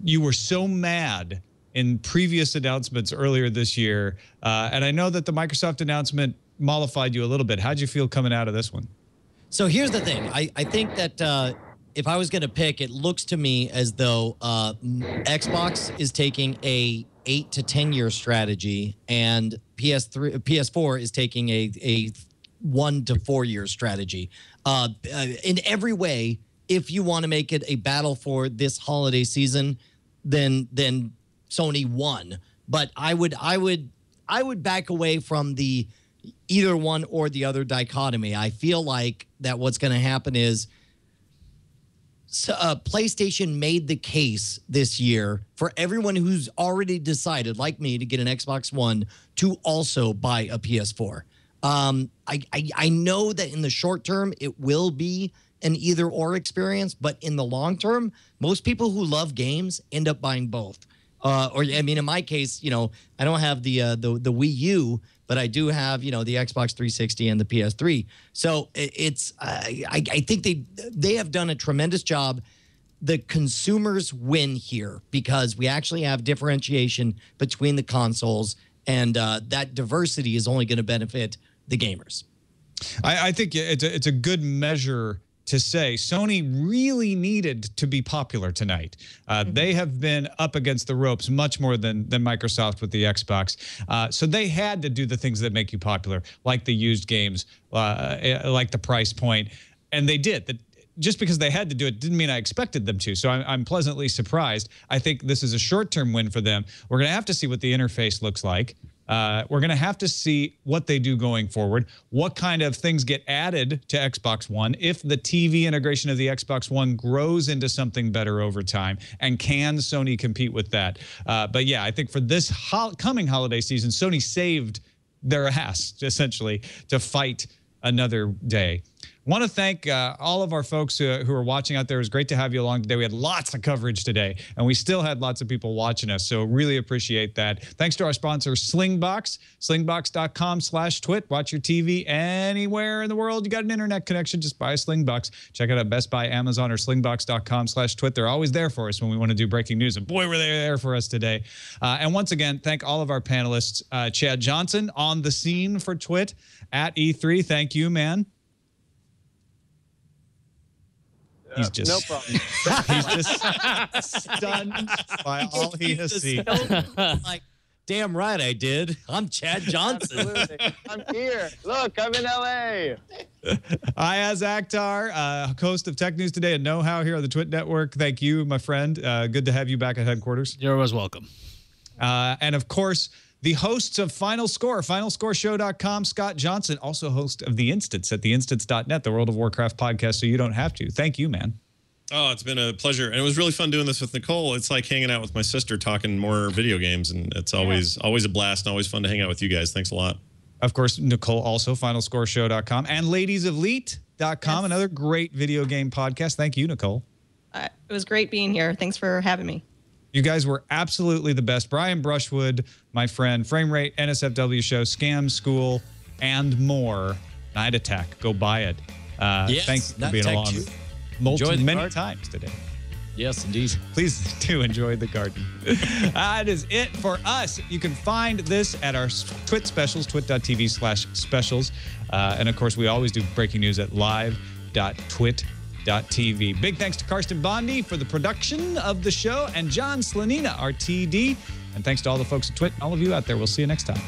you were so mad in previous announcements earlier this year, and I know that the Microsoft announcement mollified you a little bit. How'd you feel coming out of this one? So here's the thing. I think that if I was going to pick, it looks to me as though Xbox is taking a 8 to 10 year strategy, and PS4 is taking a 1 to 4 year strategy. In every way, if you want to make it a battle for this holiday season, then Sony won. But I would back away from the either one or the other dichotomy. I feel like that what's going to happen is PlayStation made the case this year for everyone who's already decided, like me, to get an Xbox One to also buy a PS4. I know that in the short term, it will be an either or experience, but in the long term, most people who love games end up buying both. Or I mean, in my case, I don't have the Wii U, but I do have, the Xbox 360 and the PS3. So it's, I think they have done a tremendous job. The consumers win here because we actually have differentiation between the consoles, and that diversity is only going to benefit the gamers. I think it's a good measure to say Sony really needed to be popular tonight. They have been up against the ropes much more than Microsoft with the Xbox. So they had to do the things that make you popular, like the used games, like the price point. And they did. Just because they had to do it didn't mean I expected them to. So I'm pleasantly surprised. I think this is a short-term win for them. We're going to have to see what the interface looks like. We're going to have to see what they do going forward, what kind of things get added to Xbox One, if the TV integration of the Xbox One grows into something better over time, and can Sony compete with that? But yeah, I think for this coming holiday season, Sony saved their ass, essentially, to fight another day. Want to thank all of our folks who are watching out there. It was great to have you along today. We had lots of coverage today, and we still had lots of people watching us, so really appreciate that. Thanks to our sponsor, Slingbox, slingbox.com/twit. Watch your TV anywhere in the world. You got an internet connection, just buy a Slingbox. Check it out at Best Buy, Amazon, or slingbox.com/twit. They're always there for us when we want to do breaking news, and boy, were they there for us today. And once again, thank all of our panelists. Chad Johnson on the scene for Twit at E3. Thank you, man. He's just, no problem. He's just stunned by all he has seen. Like, damn right I did. I'm Chad Johnson. Absolutely. I'm here. Look, I'm in LA. Ayaz Akhtar, host of Tech News Today and Know How here on the Twit Network. Thank you, my friend. Good to have you back at headquarters. You're always welcome. And of course, the hosts of Final Score, finalscoreshow.com, Scott Johnson, also host of The Instance at theinstance.net, the World of Warcraft podcast, so you don't have to. Thank you, man. Oh, it's been a pleasure. And it was really fun doing this with Nicole. It's like hanging out with my sister, talking more video games, and it's always a blast and always fun to hang out with you guys. Thanks a lot. Of course, Nicole, also finalscoreshow.com and ladiesofleet.com, another great video game podcast. Thank you, Nicole. It was great being here. Thanks for having me. You guys were absolutely the best. Brian Brushwood, my friend, Frame Rate, NSFW Show, Scam School, and more. Night Attack. Go buy it. Yes, thanks for being along many times today. Yes, indeed. Please do enjoy the garden. That is it for us. You can find this at our Twit specials, twit.tv/specials. And of course, we always do breaking news at live.twit.tv. Big thanks to Karsten Bondi for the production of the show, and John Slanina, our TD. And thanks to all the folks at Twit and all of you out there. We'll see you next time.